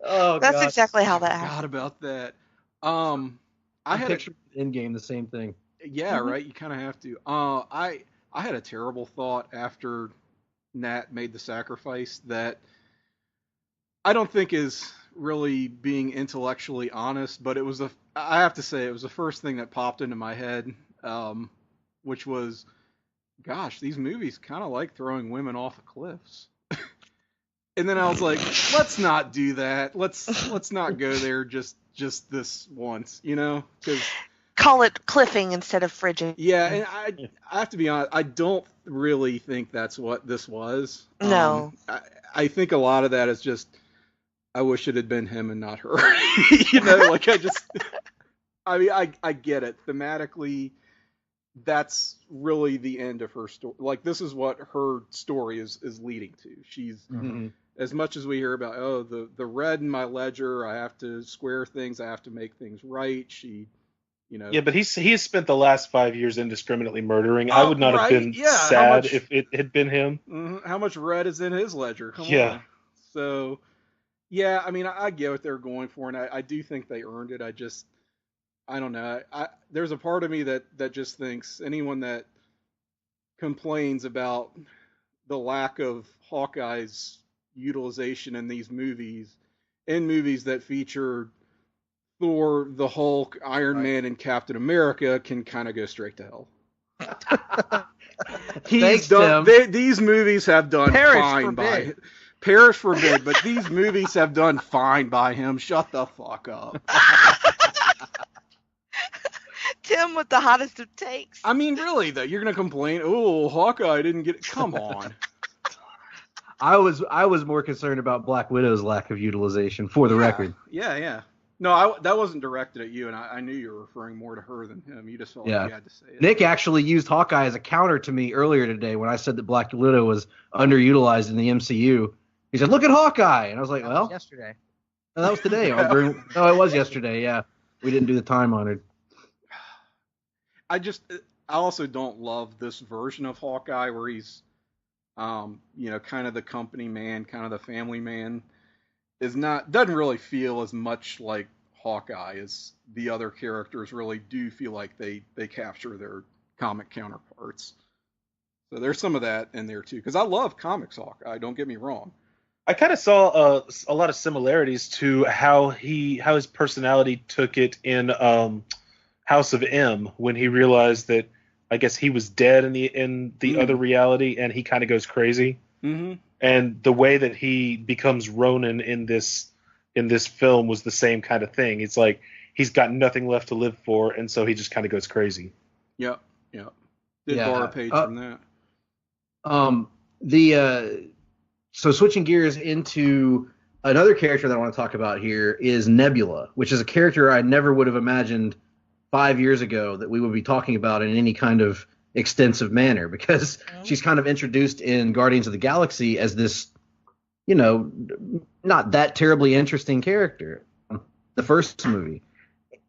[SPEAKER 2] Oh,
[SPEAKER 5] That's
[SPEAKER 2] gosh.
[SPEAKER 5] exactly how that
[SPEAKER 4] I forgot
[SPEAKER 5] happened.
[SPEAKER 4] about that.
[SPEAKER 2] I had picture Endgame, the same thing.
[SPEAKER 4] Yeah, right. You kind of have to. I had a terrible thought after Nat made the sacrifice that I don't think is really being intellectually honest, but I have to say it was the first thing that popped into my head, which was, gosh, these movies kind of like throwing women off of cliffs. And then I was like, let's not do that. Let's not go there just this once, because
[SPEAKER 5] Call it cliffing instead of fridging.
[SPEAKER 4] yeah, and I have to be honest, I don't really think that's what this was.
[SPEAKER 5] No.
[SPEAKER 4] I think a lot of that is just, I wish it had been him and not her. I get it. Thematically, that's really the end of her story. Like, this is what her story is leading to. She's, as much as we hear about, the red in my ledger, I have to square things, I have to make things right. She,
[SPEAKER 6] Yeah, but he has spent the last 5 years indiscriminately murdering. I would not have been sad if it had been him.
[SPEAKER 4] How much red is in his ledger? Come on. So, yeah, I mean, I get what they're going for, and I do think they earned it. I don't know. There's a part of me that just thinks anyone that complains about the lack of Hawkeye's utilization in these movies, in movies that feature Thor, the Hulk, Iron Man, and Captain America, can kind of go straight to hell.
[SPEAKER 2] Thanks, Tim.
[SPEAKER 4] These movies have done fine by him. Perish forbid, but these movies have done fine by him. Shut the fuck up.
[SPEAKER 5] Tim with the hottest of takes.
[SPEAKER 4] I mean, really, though, you're going to complain, oh, Hawkeye didn't get it. Come on.
[SPEAKER 2] I was more concerned about Black Widow's lack of utilization, for the record.
[SPEAKER 4] Yeah. No, that wasn't directed at you, and I knew you were referring more to her than him. You just felt like you had to say it.
[SPEAKER 2] Nick actually used Hawkeye as a counter to me earlier today when I said that Black Widow was underutilized in the MCU. He said, look at Hawkeye. And I was like, well.
[SPEAKER 3] Yesterday.
[SPEAKER 2] No, that was today. No, it was yesterday, yeah. We didn't do the time honored.
[SPEAKER 4] I also don't love this version of Hawkeye where he's, kind of the company man, kind of the family man. Doesn't really feel as much like Hawkeye as the other characters really do feel like they capture their comic counterparts. So there's some of that in there too, because I love comics Hawkeye, don't get me wrong.
[SPEAKER 6] I kind of saw a lot of similarities to how his personality took it in House of M when he realized that I guess he was dead in the other reality, and he kind of goes crazy. Mm-hmm. And the way that he becomes Ronin in this film was the same kind of thing. It's like he's got nothing left to live for, and so he just kind of goes crazy.
[SPEAKER 4] Yep. Did borrow a page from
[SPEAKER 2] that. So switching gears into another character that I want to talk about here is Nebula, which is a character I never would have imagined 5 years ago that we would be talking about in any kind of extensive manner, because she's kind of introduced in Guardians of the Galaxy as this, not that terribly interesting character, the first movie.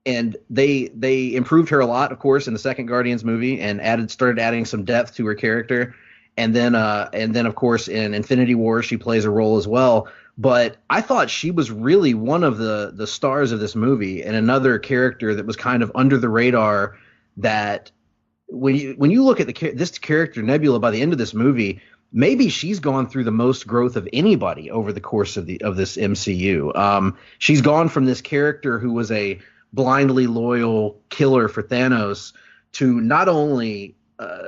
[SPEAKER 2] And they improved her a lot, of course, in the second Guardians movie, and started adding some depth to her character. And then of course in Infinity War she plays a role as well. But I thought she was really one of the stars of this movie, and another character that was kind of under the radar. That when you look at this character Nebula by the end of this movie, maybe she's gone through the most growth of anybody over the course of this MCU. She's gone from this character who was a blindly loyal killer for Thanos to not only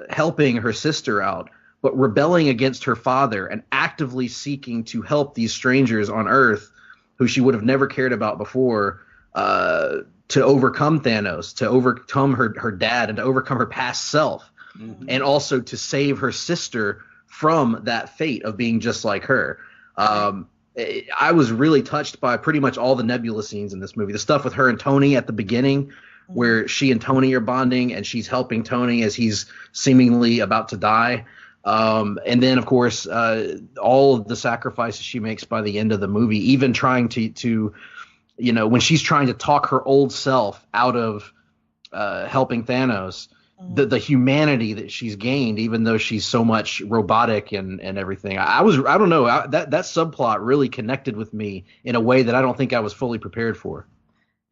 [SPEAKER 2] helping her sister out, but rebelling against her father and actively seeking to help these strangers on Earth who she would have never cared about before, to overcome Thanos, to overcome her dad, and to overcome her past self, and also to save her sister from that fate of being just like her. I was really touched by pretty much all the Nebula scenes in this movie. The stuff with her and Tony at the beginning, where she and Tony are bonding, and she's helping Tony as he's seemingly about to die. And then, of course, all of the sacrifices she makes by the end of the movie, even trying to when she's trying to talk her old self out of helping Thanos, the humanity that she's gained, even though she's so much robotic and everything. I don't know, that subplot really connected with me in a way that I don't think I was fully prepared for.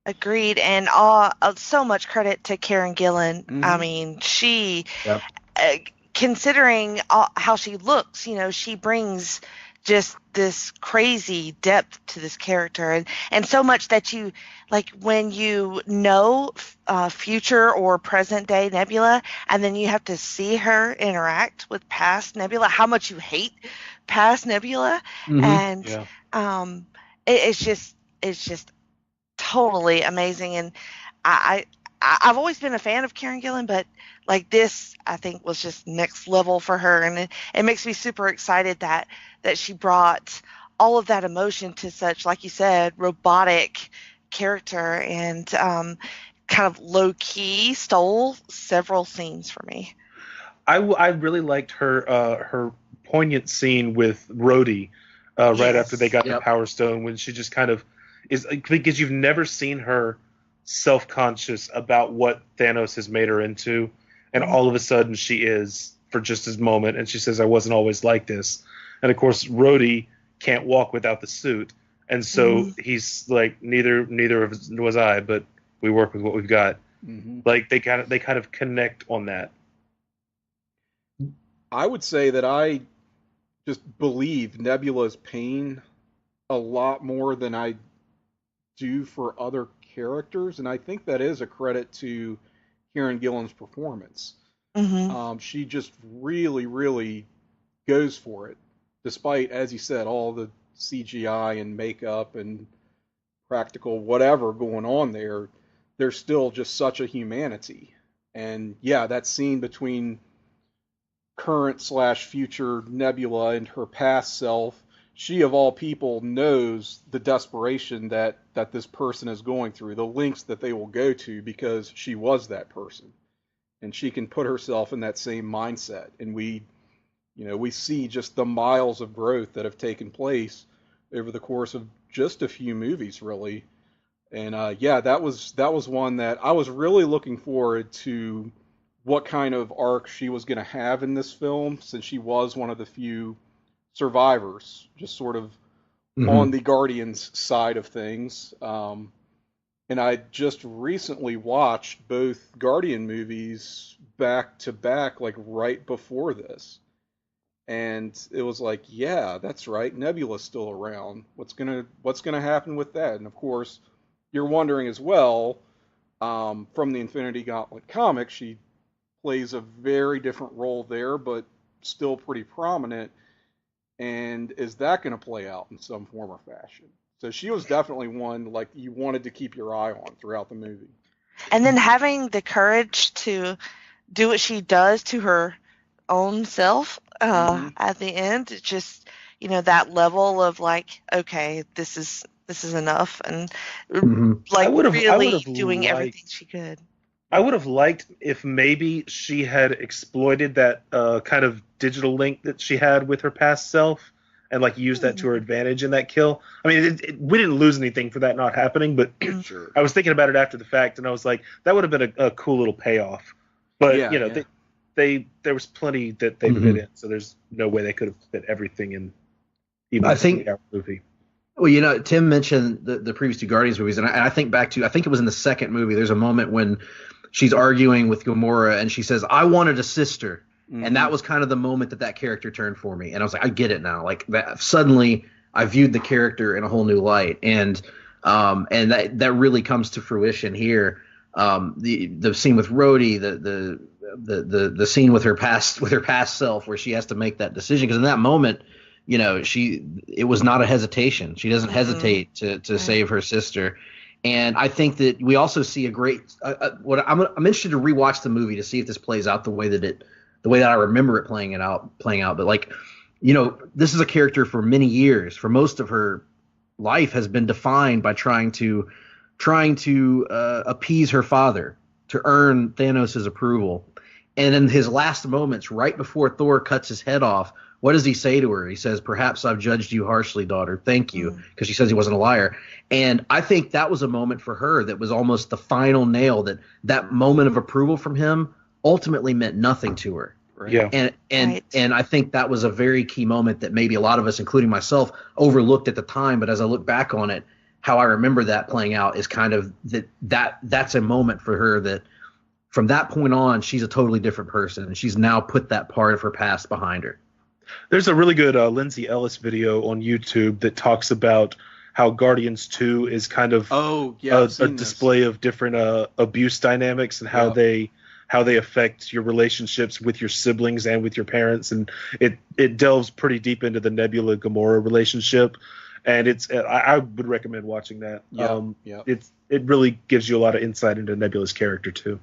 [SPEAKER 5] Agreed, and so much credit to Karen Gillan. I mean, she... Yep. Considering how she looks, she brings just this crazy depth to this character, and so much that you like when you know future or present day Nebula, and then you have to see her interact with past Nebula, how much you hate past Nebula, and it's just totally amazing. And I've always been a fan of Karen Gillan, but like this, I think, was just next level for her, and it makes me super excited that she brought all of that emotion to such, like you said, robotic character, and kind of low key stole several scenes for me.
[SPEAKER 6] I really liked her poignant scene with Rhodey right after they got the Power Stone, when she just kind of is, because you've never seen her self-conscious about what Thanos has made her into, and all of a sudden she is for just this moment, and she says, I wasn't always like this. And of course Rhodey can't walk without the suit, and so he's like, neither of us was I, but we work with what we've got. Like they kind of connect on that.
[SPEAKER 4] I would say that I just believe Nebula's pain a lot more than I do for other characters, and I think that is a credit to Karen Gillan's performance. She just really, really goes for it, despite, as you said, all the CGI and makeup and practical whatever going on there. There's still just such a humanity. And yeah, that scene between current/future Nebula and her past self, she of all people knows the desperation that this person is going through, the lengths that they will go to, because she was that person. And she can put herself in that same mindset. And we see just the miles of growth that have taken place over the course of just a few movies, really. And that was one that I was really looking forward to, what kind of arc she was going to have in this film, since she was one of the few survivors, just sort of on the Guardians side of things. And I just recently watched both Guardian movies back to back, like right before this. And it was like, yeah, that's right, Nebula's still around. What's gonna happen with that? And of course, you're wondering as well, from the Infinity Gauntlet comic, she plays a very different role there, but still pretty prominent. And is that going to play out in some form or fashion? So she was definitely one like you wanted to keep your eye on throughout the movie.
[SPEAKER 5] And then having the courage to do what she does to her own self at the end, it's just, that level of like, okay, this is enough, and like really doing everything she could.
[SPEAKER 6] I would have liked if maybe she had exploited that kind of digital link that she had with her past self, and like used that to her advantage in that kill. I mean, we didn't lose anything for that not happening, but sure. I was thinking about it after the fact, and I was like, that would have been a cool little payoff. But there was plenty that they fit in, so there's no way they could have fit everything in. Even I think movie.
[SPEAKER 2] Well, Tim mentioned the previous two Guardians movies, and I think back to, I think it was in the second movie. There's a moment when she's arguing with Gamora, and she says, "I wanted a sister." And that was kind of the moment that character turned for me. And I was like, I get it now. Like that, suddenly I viewed the character in a whole new light. And that really comes to fruition here. The scene with Rhodey, the scene with her past self, where she has to make that decision. Because in that moment, it was not a hesitation. She doesn't hesitate to save her sister. And I think that we also see a great, I'm interested to rewatch the movie to see if this plays out the way that I remember it playing out. But like, this is a character for many years, for most of her life, has been defined by trying to appease her father, to earn Thanos' approval. And in his last moments, right before Thor cuts his head off, what does he say to her? He says, "Perhaps I've judged you harshly, daughter. Thank you," because she says he wasn't a liar. And I think that was a moment for her that was almost the final nail, that moment of approval from him ultimately meant nothing to her.
[SPEAKER 6] Right? Yeah.
[SPEAKER 2] And I think that was a very key moment that maybe a lot of us, including myself, overlooked at the time. But as I look back on it, how I remember that playing out is kind of that's a moment for her that from that point on, she's a totally different person, and she's now put that part of her past behind her.
[SPEAKER 6] There's a really good Lindsay Ellis video on YouTube that talks about how Guardians 2 is kind of a display of different abuse dynamics and how they affect your relationships with your siblings and with your parents, and it delves pretty deep into the Nebula Gamora relationship, and I would recommend watching that. It really gives you a lot of insight into Nebula's character too.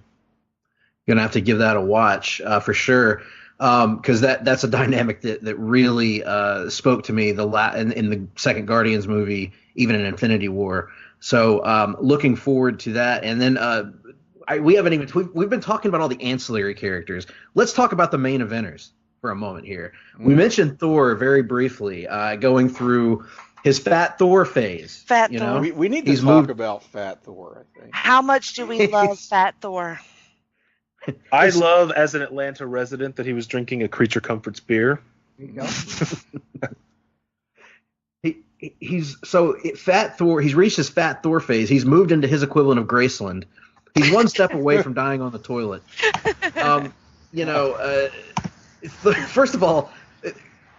[SPEAKER 2] You're gonna have to give that a watch for sure. because that's a dynamic that really spoke to me in the second Guardians movie, even in Infinity War. So looking forward to that. And then we've been talking about all the ancillary characters. Let's talk about the main eventers for a moment here. We mentioned Thor very briefly, going through his Fat Thor phase.
[SPEAKER 5] Thor.
[SPEAKER 4] We need to talk about Fat Thor, I think.
[SPEAKER 5] How much do we love Fat Thor?
[SPEAKER 6] I love, as an Atlanta resident, that he was drinking a Creature Comforts beer.
[SPEAKER 3] There you go.
[SPEAKER 2] Fat Thor. He's reached his Fat Thor phase. He's moved into his equivalent of Graceland. He's one step away from dying on the toilet. First of all,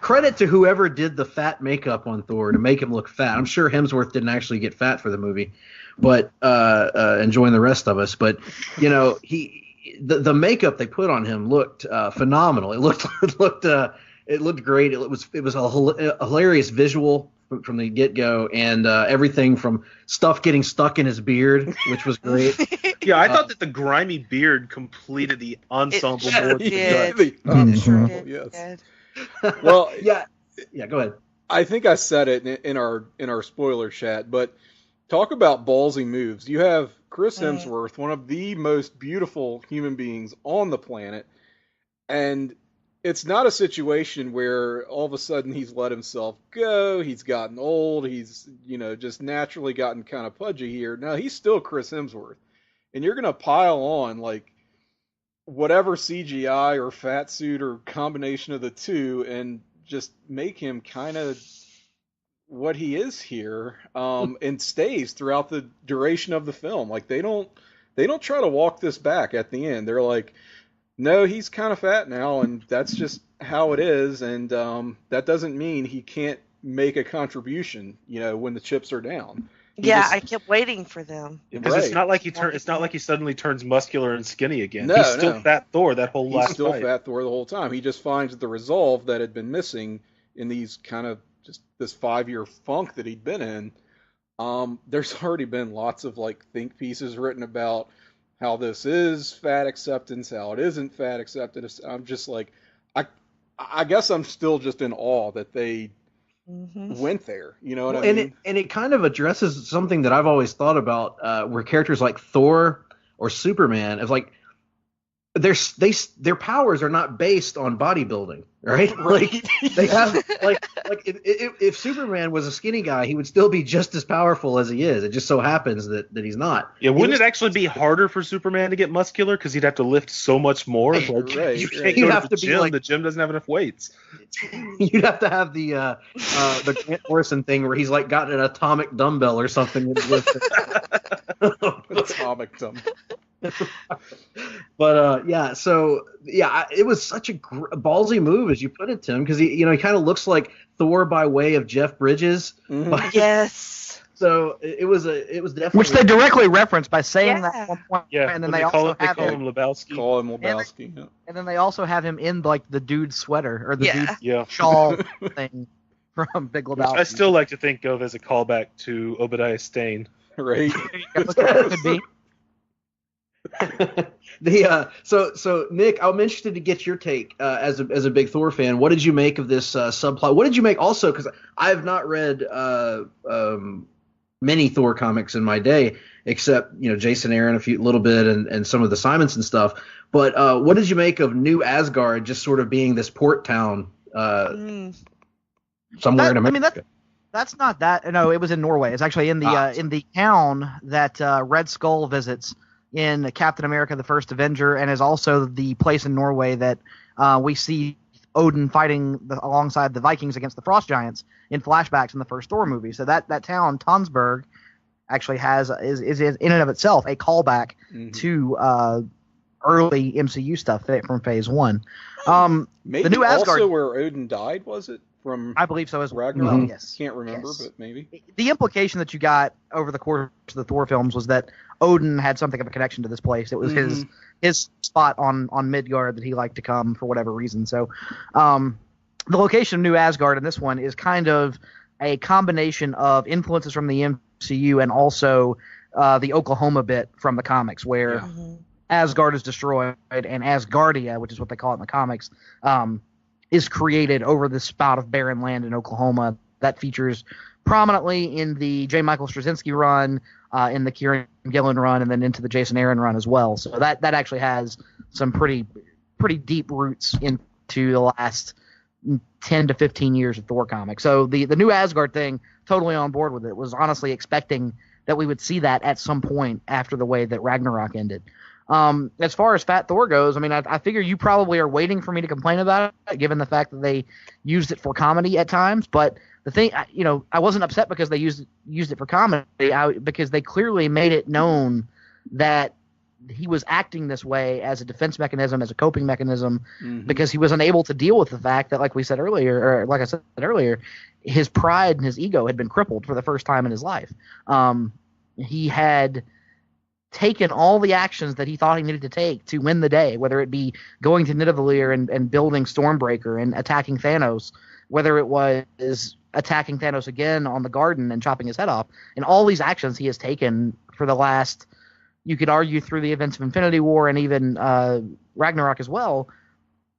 [SPEAKER 2] credit to whoever did the fat makeup on Thor to make him look fat. I'm sure Hemsworth didn't actually get fat for the movie, but enjoying the rest of us. But the makeup they put on him looked phenomenal. It looked great. It was a hilarious visual from the get-go, and everything from stuff getting stuck in his beard, which was great.
[SPEAKER 6] Yeah, I thought that the grimy beard completed the ensemble more than
[SPEAKER 5] did.
[SPEAKER 4] Yes. Well,
[SPEAKER 2] yeah, go ahead.
[SPEAKER 4] I think I said it in our spoiler chat, but talk about ballsy moves. You have Chris Hemsworth, one of the most beautiful human beings on the planet, and it's not a situation where all of a sudden he's let himself go, he's gotten old, he's, just naturally gotten kind of pudgy here. No, he's still Chris Hemsworth. And you're going to pile on, like, whatever CGI or fat suit or combination of the two and just make him kind of what he is here, and stays throughout the duration of the film. Like, they don't try to walk this back at the end. They're like, no, he's kind of fat now, and that's just how it is, and that doesn't mean he can't make a contribution, when the chips are down.
[SPEAKER 5] I kept waiting for them.
[SPEAKER 6] Because it's not like he suddenly turns muscular and skinny again.
[SPEAKER 4] No,
[SPEAKER 6] he's still Fat Thor that whole last
[SPEAKER 4] He's still
[SPEAKER 6] fight.
[SPEAKER 4] Fat Thor the whole time. He just finds the resolve that had been missing in these kind of just this 5-year funk that he'd been in. There's already been lots of think pieces written about how this is fat acceptance, how it isn't fat acceptance. I'm just I guess I'm still just in awe that they went there. You know what I mean?
[SPEAKER 2] And it kind of addresses something that I've always thought about, where characters like Thor or Superman is their powers are not based on bodybuilding, right? Like they have if Superman was a skinny guy, he would still be just as powerful as he is. It just so happens that he's not.
[SPEAKER 6] Yeah, wouldn't it actually be harder for Superman to get muscular because he'd have to lift so much more? You can't go to the gym. The gym doesn't have enough weights.
[SPEAKER 2] You'd have to have the Grant Morrison thing where he's got an atomic dumbbell or something.
[SPEAKER 4] Atomic dumbbell.
[SPEAKER 2] But it was such a ballsy move, as you put it, Tim, because he kind of looks like Thor by way of Jeff Bridges.
[SPEAKER 5] Mm-hmm. Yes.
[SPEAKER 2] So it was definitely,
[SPEAKER 3] which they directly referenced by saying that at one point.
[SPEAKER 6] Yeah,
[SPEAKER 3] and then they also have
[SPEAKER 6] him Lebowski.
[SPEAKER 4] Call him Lebowski.
[SPEAKER 3] And then they also have him in the dude sweater or the
[SPEAKER 5] dude
[SPEAKER 3] shawl thing from Big Lebowski.
[SPEAKER 6] I still like to think of as a callback to Obadiah Stane.
[SPEAKER 4] Right.
[SPEAKER 3] Could be.
[SPEAKER 2] So Nick, I'm interested to get your take as a big Thor fan. What did you make of this subplot? What did you make also, because I have not read many Thor comics in my day, except Jason Aaron a little bit and some of the Simonson stuff. But what did you make of New Asgard just sort of being this port town somewhere in America?
[SPEAKER 3] I mean, that's not that. No, it was in Norway. It's actually in the town that Red Skull visits in Captain America: The First Avenger, and is also the place in Norway that we see Odin fighting alongside the Vikings against the Frost Giants in flashbacks in the first Thor movie. So that town, Tonsberg, actually is in and of itself a callback to early MCU stuff from Phase 1.
[SPEAKER 4] Maybe
[SPEAKER 3] the New Asgard,
[SPEAKER 4] also where Odin died, was it? From
[SPEAKER 3] I believe so as well.
[SPEAKER 4] Ragnarok?
[SPEAKER 3] Yes.
[SPEAKER 4] Can't remember, but maybe.
[SPEAKER 3] The implication that you got over the course of the Thor films was that Odin had something of a connection to this place. It was his spot on Midgard that he liked to come for whatever reason. So the location of New Asgard in this one is kind of a combination of influences from the MCU and also the Oklahoma bit from the comics, where Asgard is destroyed, and Asgardia, which is what they call it in the comics, is created over this spout of barren land in Oklahoma that features prominently in the J. Michael Straczynski run, in the Kieran Gillen run, and then into the Jason Aaron run as well. So that actually has some pretty deep roots into the last 10 to 15 years of Thor comics. So the new Asgard thing, totally on board with it. Was honestly expecting that we would see that at some point after the way that Ragnarok ended. As far as Fat Thor goes, I mean, I figure you probably are waiting for me to complain about it, given the fact that they used it for comedy at times. But the thing, I wasn't upset because they used it for comedy, because they clearly made it known that he was acting this way as a defense mechanism, as a coping mechanism, because he was unable to deal with the fact that, like I said earlier, his pride and his ego had been crippled for the first time in his life. He had taken all the actions that he thought he needed to take to win the day, whether it be going to Nidavellir and building Stormbreaker and attacking Thanos, whether it was attacking Thanos again on the garden and chopping his head off. And all these actions he has taken for the last, you could argue, through the events of Infinity War and even Ragnarok as well,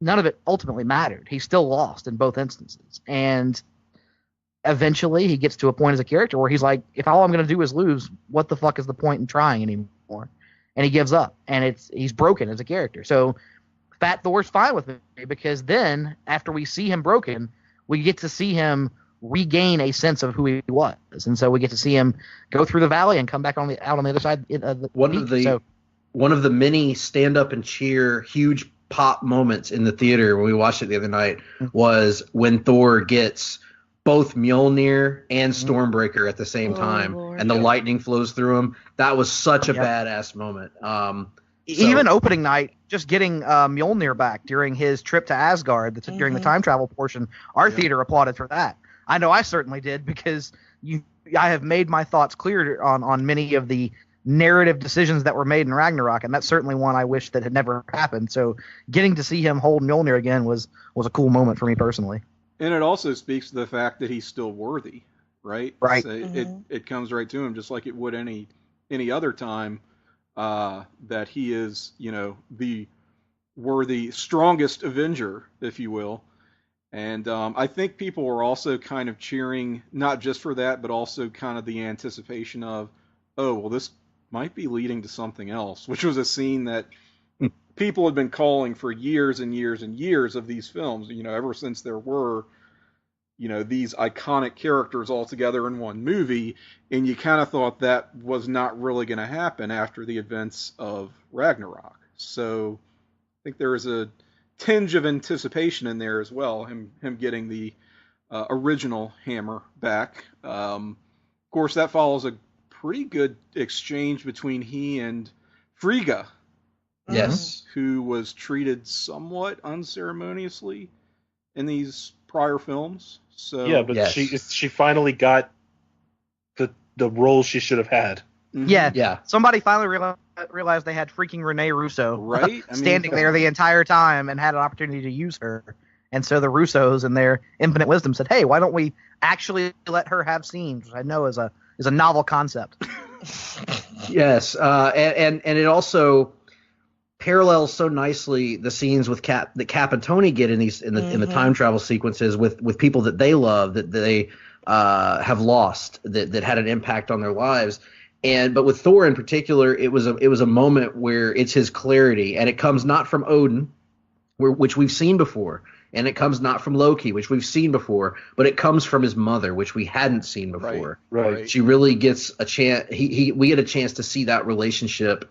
[SPEAKER 3] none of it ultimately mattered. He still lost in both instances. And eventually he gets to a point as a character where he's like, if all I'm going to do is lose, what the fuck is the point in trying anymore? And he gives up, and he's broken as a character. So Fat Thor's fine with me, because then after we see him broken, we get to see him regain a sense of who he was, and so we get to see him go through the valley and come back out on the other side of the
[SPEAKER 2] one of the many stand up and cheer huge pop moments in the theater when we watched it the other night was when Thor gets both Mjolnir and Stormbreaker at the same time, Lord, and the lightning flows through him. That was such a badass moment.
[SPEAKER 3] Even opening night, just getting Mjolnir back during his trip to Asgard, during the time travel portion, our theater applauded for that. I know I certainly did, because I have made my thoughts clear on many of the narrative decisions that were made in Ragnarok, and that's certainly one I wish that had never happened. So getting to see him hold Mjolnir again was a cool moment for me personally.
[SPEAKER 4] And it also speaks to the fact that he's still worthy, right?
[SPEAKER 3] Right.
[SPEAKER 4] So it comes right to him, just like it would any other time, that he is, the worthy, strongest Avenger, if you will. And I think people were also kind of cheering, not just for that, but also kind of the anticipation of, oh, well, this might be leading to something else, which was a scene that people had been calling for years and years and years of these films, ever since there were, these iconic characters all together in one movie, and you kind of thought that was not really going to happen after the events of Ragnarok. So I think there is a tinge of anticipation in there as well, him getting the original hammer back. Of course, that follows a pretty good exchange between he and Frigga.
[SPEAKER 2] Yes.
[SPEAKER 4] Who was treated somewhat unceremoniously in these prior films. So
[SPEAKER 6] yeah, but she finally got the role she should have had.
[SPEAKER 3] Yeah. Somebody finally realized they had freaking Renee Russo standing there the entire time and had an opportunity to use her. And so the Russos, in their infinite wisdom, said, "Hey, why don't we actually let her have scenes?" Which I know is a novel concept.
[SPEAKER 2] Yes, and it also parallels so nicely the scenes with Cap and Tony get in the time travel sequences with people that they love, that they have lost, that had an impact on their lives. But with Thor in particular, it was a moment where it's his clarity, and it comes not from Odin, which we've seen before, and it comes not from Loki, which we've seen before, but it comes from his mother, which we hadn't seen before.
[SPEAKER 6] Right.
[SPEAKER 2] She really gets a chance. We get a chance to see that relationship.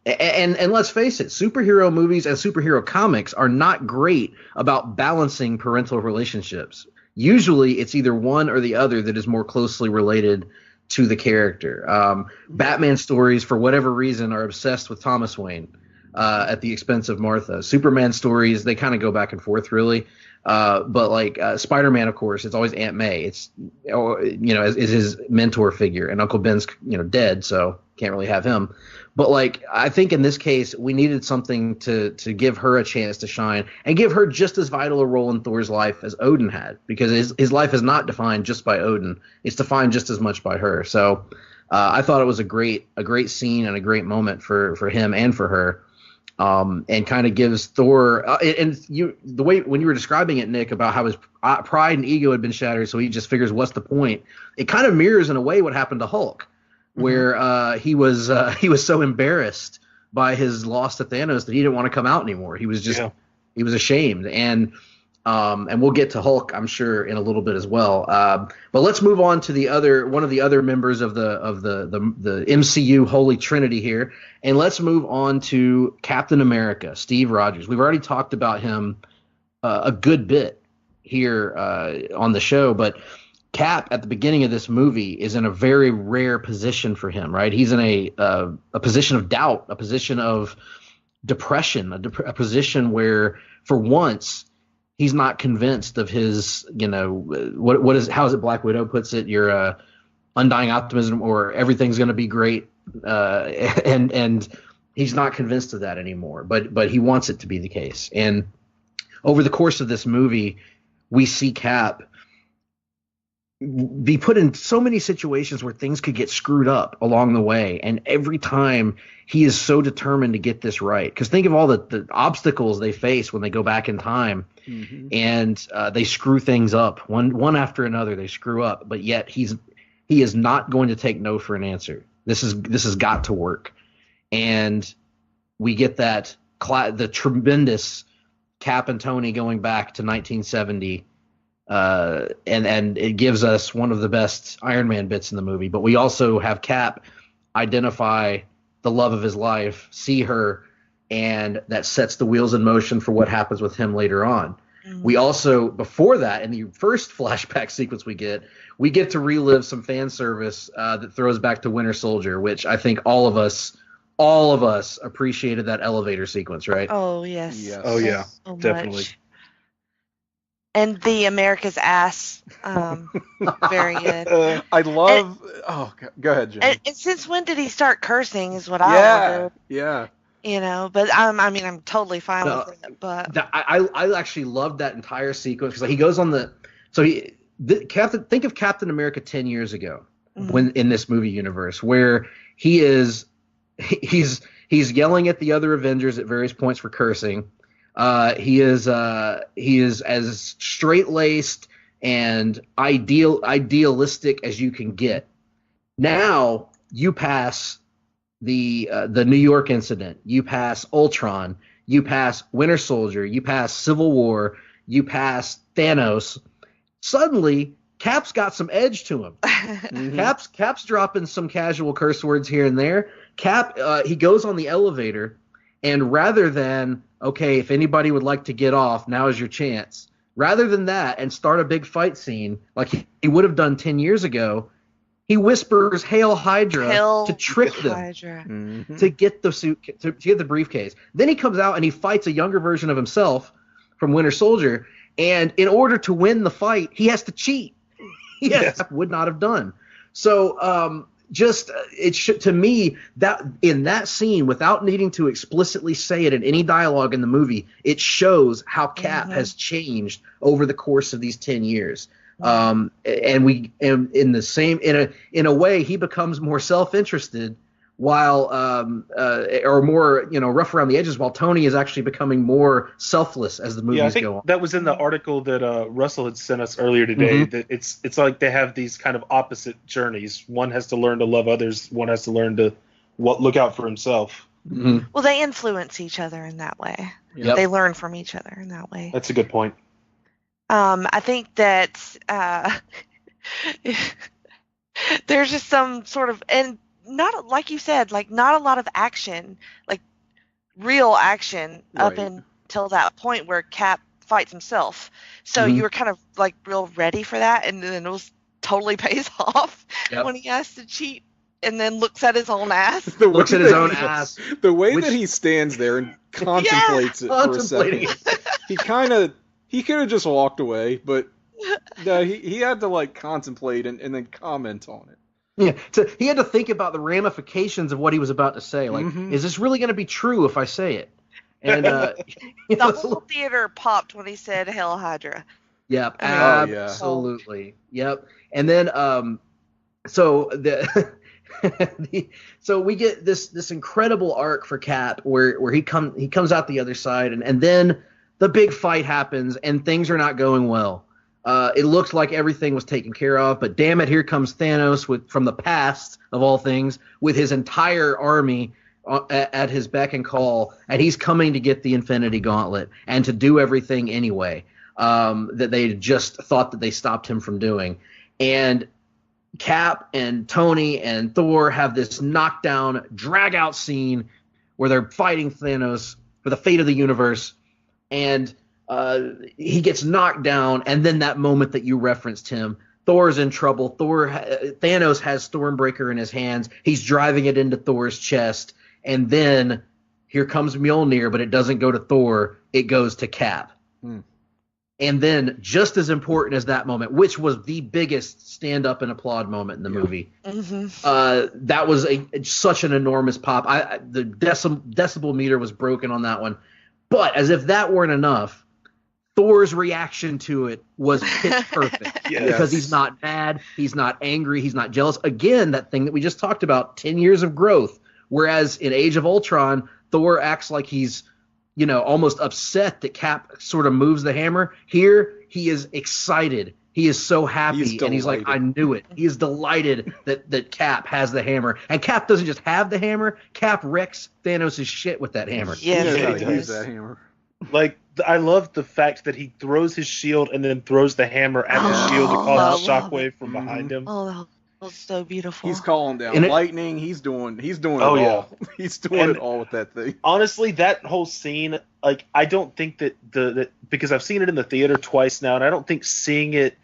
[SPEAKER 2] And let's face it, superhero movies and superhero comics are not great about balancing parental relationships. Usually it's either one or the other that is more closely related to the character. Batman stories, for whatever reason, are obsessed with Thomas Wayne at the expense of Martha. Superman stories, they kind of go back and forth, really. But like Spider-Man, of course, it's always Aunt May. It's is his mentor figure, and Uncle Ben's dead, so can't really have him. But like I think in this case, we needed something to give her a chance to shine and give her just as vital a role in Thor's life as Odin had, because his life is not defined just by Odin; it's defined just as much by her. So I thought it was a great scene and a great moment for him and for her. And kind of gives Thor the way when you were describing it, Nick, about how his pride and ego had been shattered, so he just figures, what's the point? It kind of mirrors in a way what happened to Hulk, where he was so embarrassed by his loss to Thanos that he didn't want to come out anymore. He was he was ashamed, and we'll get to Hulk, I'm sure, in a little bit as well. But let's move on to one of the other members of the MCU Holy Trinity here, and let's move on to Captain America, Steve Rogers. We've already talked about him a good bit here on the show, but Cap at the beginning of this movie is in a very rare position for him, right? He's in a position of doubt, a position of depression, a position where for once he's not convinced of his, how is it Black Widow puts it, your undying optimism, or everything's going to be great, and he's not convinced of that anymore, but he wants it to be the case. And over the course of this movie, we see Cap be put in so many situations where things could get screwed up along the way, and every time he is so determined to get this right. Because think of all the obstacles they face when they go back in time, and they screw things up one after another. They screw up, but yet he is not going to take no for an answer. This has got to work, and we get that the tremendous Cap and Tony going back to 1970. And it gives us one of the best Iron Man bits in the movie. But we also have Cap identify the love of his life, see her, and that sets the wheels in motion for what happens with him later on. We also, before that, in the first flashback sequence we get to relive some fan service that throws back to Winter Soldier, which I think all of us appreciated that elevator sequence, right?
[SPEAKER 5] Oh, yes.
[SPEAKER 6] Oh, yeah,
[SPEAKER 5] So
[SPEAKER 6] definitely.
[SPEAKER 5] much. And the America's ass, very good.
[SPEAKER 4] I love. Go ahead, Jim.
[SPEAKER 5] And since when did he start cursing? Is what I wondered.
[SPEAKER 4] Yeah.
[SPEAKER 5] But I'm totally fine with it. But
[SPEAKER 2] I actually loved that entire sequence because he goes on think of Captain America 10 years ago when in this movie universe where he's yelling at the other Avengers at various points for cursing. He is as straight-laced and idealistic as you can get. Now you pass the New York incident, you pass Ultron, you pass Winter Soldier, you pass Civil War, you pass Thanos. Suddenly, Cap's got some edge to him. Cap's dropping some casual curse words here and there. Cap, he goes on the elevator, and rather than, okay, if anybody would like to get off, now is your chance. Rather than that and start a big fight scene like he would have done 10 years ago, he whispers "Hail Hydra" to trick them to get the suit, to get the briefcase. Then he comes out and he fights a younger version of himself from Winter Soldier, and in order to win the fight, he has to cheat. Would not have done. So to me, that in that scene, without needing to explicitly say it in any dialogue in the movie, it shows how Cap has changed over the course of these 10 years. In a way, he becomes more self-interested while or more rough around the edges, while Tony is actually becoming more selfless as the movies go on.
[SPEAKER 6] That was in the article that Russell had sent us earlier today. That it's like they have these kind of opposite journeys. One has to learn to love others. One has to learn to look out for himself.
[SPEAKER 5] Well, they influence each other in that way.
[SPEAKER 2] Yep.
[SPEAKER 5] They learn from each other in that way.
[SPEAKER 6] That's a good point.
[SPEAKER 5] I think that there's just some sort of, and not like you said, like not a lot of action, like real action up until that point where Cap fights himself. So you were kind of like real ready for that, and then it was totally pays off when he has to cheat and then looks at his own ass.
[SPEAKER 2] Looks at his own ass.
[SPEAKER 4] The way that he stands there and contemplates it for a second. He could have just walked away, but no, he had to like contemplate and then comment on it.
[SPEAKER 2] Yeah, he had to think about the ramifications of what he was about to say. Like, is this really going to be true if I say it? And
[SPEAKER 5] the whole theater popped when he said "Hail Hydra."
[SPEAKER 2] Yep, absolutely. Yep. And then, so So we get this incredible arc for Cap where he comes out the other side, and then the big fight happens and things are not going well. It looks like everything was taken care of, but damn it, here comes Thanos from the past of all things with his entire army at his beck and call, and he's coming to get the Infinity Gauntlet and to do everything anyway that they just thought that they stopped him from doing. And Cap and Tony and Thor have this knockdown, drag-out scene where they're fighting Thanos for the fate of the universe, and he gets knocked down, and then that moment that you referenced, Tim, Thor's in trouble. Thanos has Stormbreaker in his hands. He's driving it into Thor's chest, and then here comes Mjolnir, but it doesn't go to Thor. It goes to Cap. And then, just as important as that moment, which was the biggest stand-up and applaud moment in the movie, that was such an enormous pop. The decibel meter was broken on that one. But as if that weren't enough, Thor's reaction to it was pitch perfect. Because he's not mad, he's not angry, he's not jealous. Again, that thing that we just talked about, 10 years of growth. Whereas in Age of Ultron, Thor acts like he's almost upset that Cap sort of moves the hammer. Here, he is excited. He is so happy, and he's like, I knew it. He is delighted that Cap has the hammer. And Cap doesn't just have the hammer. Cap wrecks Thanos' shit with that hammer.
[SPEAKER 5] Yeah,
[SPEAKER 4] He knows how
[SPEAKER 6] he
[SPEAKER 4] to
[SPEAKER 6] does.
[SPEAKER 4] use that hammer.
[SPEAKER 6] Like, I love the fact that he throws his shield and then throws the hammer at the shield to cause a shockwave from behind him.
[SPEAKER 5] Oh, that was so beautiful.
[SPEAKER 4] He's calling down lightning. He's doing it all. He's doing it all with that thing.
[SPEAKER 6] Honestly, that whole scene, like, I don't think that because I've seen it in the theater twice now, and I don't think seeing it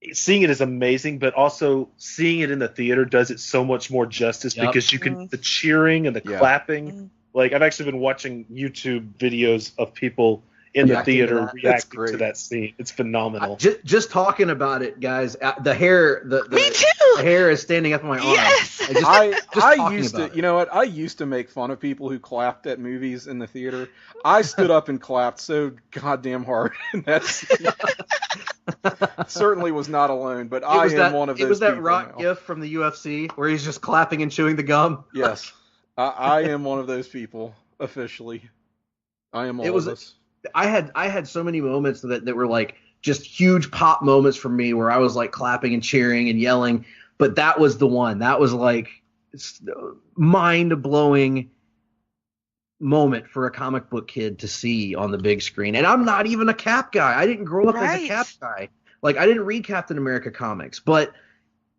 [SPEAKER 6] is amazing, but also seeing it in the theater does it so much more justice because you can the cheering and the clapping. Like, I've actually been watching YouTube videos of people in the theater reacting to that scene. It's phenomenal.
[SPEAKER 2] Just talking about it, guys. The hair,
[SPEAKER 5] Me too.
[SPEAKER 2] The hair is standing up on my arm.
[SPEAKER 5] Yes.
[SPEAKER 4] I used to, you know what? I used to make fun of people who clapped at movies in the theater. I stood up and clapped so goddamn hard. And that's certainly was not alone, but I am one of those.
[SPEAKER 2] It was that
[SPEAKER 4] people
[SPEAKER 2] Rock
[SPEAKER 4] now.
[SPEAKER 2] gif from the UFC where he's just clapping and chewing the gum.
[SPEAKER 4] Yes, I am one of those people officially. I am all of us.
[SPEAKER 2] I had so many moments that were like just huge pop moments for me where I was like clapping and cheering and yelling, but that was the one. That was like mind-blowing moment for a comic book kid to see on the big screen. And I'm not even a Cap guy. I didn't grow up as a Cap guy. Like, I didn't read Captain America comics, but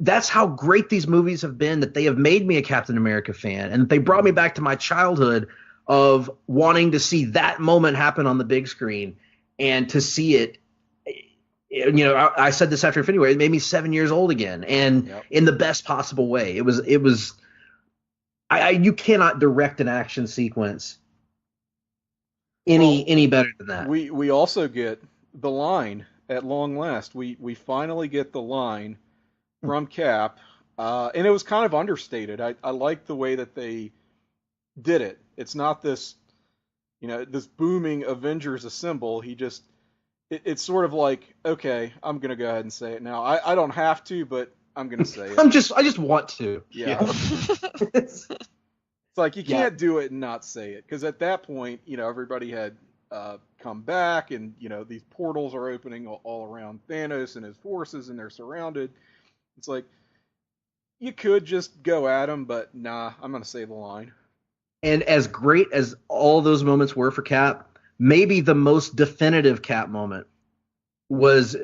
[SPEAKER 2] that's how great these movies have been, that they have made me a Captain America fan, and they brought me back to my childhood of wanting to see that moment happen on the big screen and to see it. I said this after Infinity War, it made me 7 years old again, and in the best possible way. It was you cannot direct an action sequence any better than that.
[SPEAKER 4] We also get the line at long last. We finally get the line from Cap, and it was kind of understated. I like the way that they did it. It's not this, this booming Avengers assemble. He just, it's sort of like, okay, I'm gonna go ahead and say it now. I don't have to, but I'm gonna say it.
[SPEAKER 2] I just want to.
[SPEAKER 4] Yeah. It's like you can't do it and not say it, because at that point, everybody had come back, and these portals are opening all around Thanos and his forces, and they're surrounded. It's like you could just go at him, but nah, I'm gonna say the line.
[SPEAKER 2] And as great as all those moments were for Cap, maybe the most definitive Cap moment was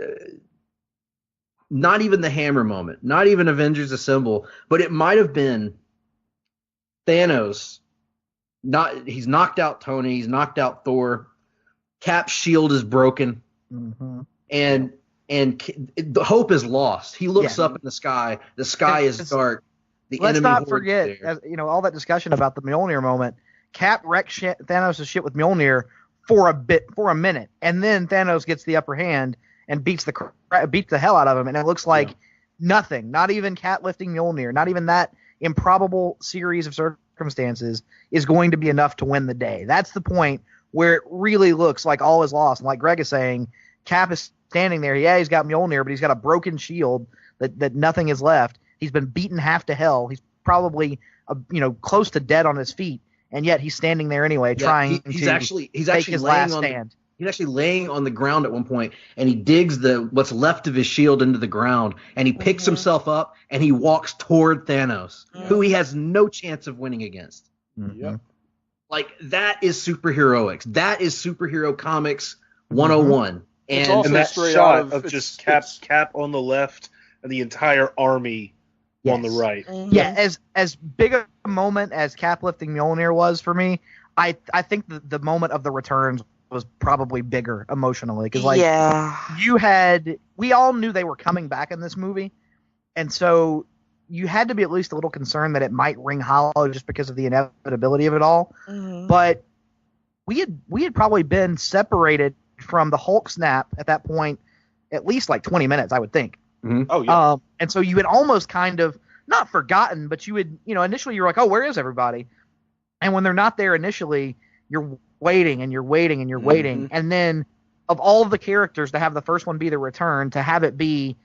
[SPEAKER 2] not even the hammer moment, not even Avengers Assemble, but it might have been Thanos. He's knocked out Tony, he's knocked out Thor. Cap's shield is broken, and the hope is lost. He looks up in the sky. The sky is dark.
[SPEAKER 3] Let's not forget, all that discussion about the Mjolnir moment. Cap wrecks Thanos' shit with Mjolnir for a minute, and then Thanos gets the upper hand and beats the hell out of him, and it looks like nothing. Not even Cap lifting Mjolnir, not even that improbable series of circumstances is going to be enough to win the day. That's the point where it really looks like all is lost. And like Greg is saying, Cap is standing there. Yeah, he's got Mjolnir, but he's got a broken shield that nothing is left. He's been beaten half to hell. He's probably close to dead on his feet, and yet he's standing there anyway, trying to take his last stand.
[SPEAKER 2] He's actually laying on the ground at one point, and he digs what's left of his shield into the ground, and he picks himself up, and he walks toward Thanos, who he has no chance of winning against.
[SPEAKER 4] Yep.
[SPEAKER 2] Like, that is superheroics. That is superhero comics 101.
[SPEAKER 6] And that shot of just Cap on the left and the entire army on the right.
[SPEAKER 3] Yeah, as big a moment as Cap lifting Mjolnir was for me, I think the moment of the returns was probably bigger emotionally, because we all knew they were coming back in this movie, and so you had to be at least a little concerned that it might ring hollow just because of the inevitability of it all. But we had probably been separated from the Hulk snap at that point at least like 20 minutes, I would think.
[SPEAKER 6] Oh yeah.
[SPEAKER 3] And so you had almost kind of not forgotten, but you would, initially you're like, oh, where is everybody? And when they're not there initially, you're waiting and you're waiting and you're waiting. And then of all of the characters, to have the first one be the return, to have it be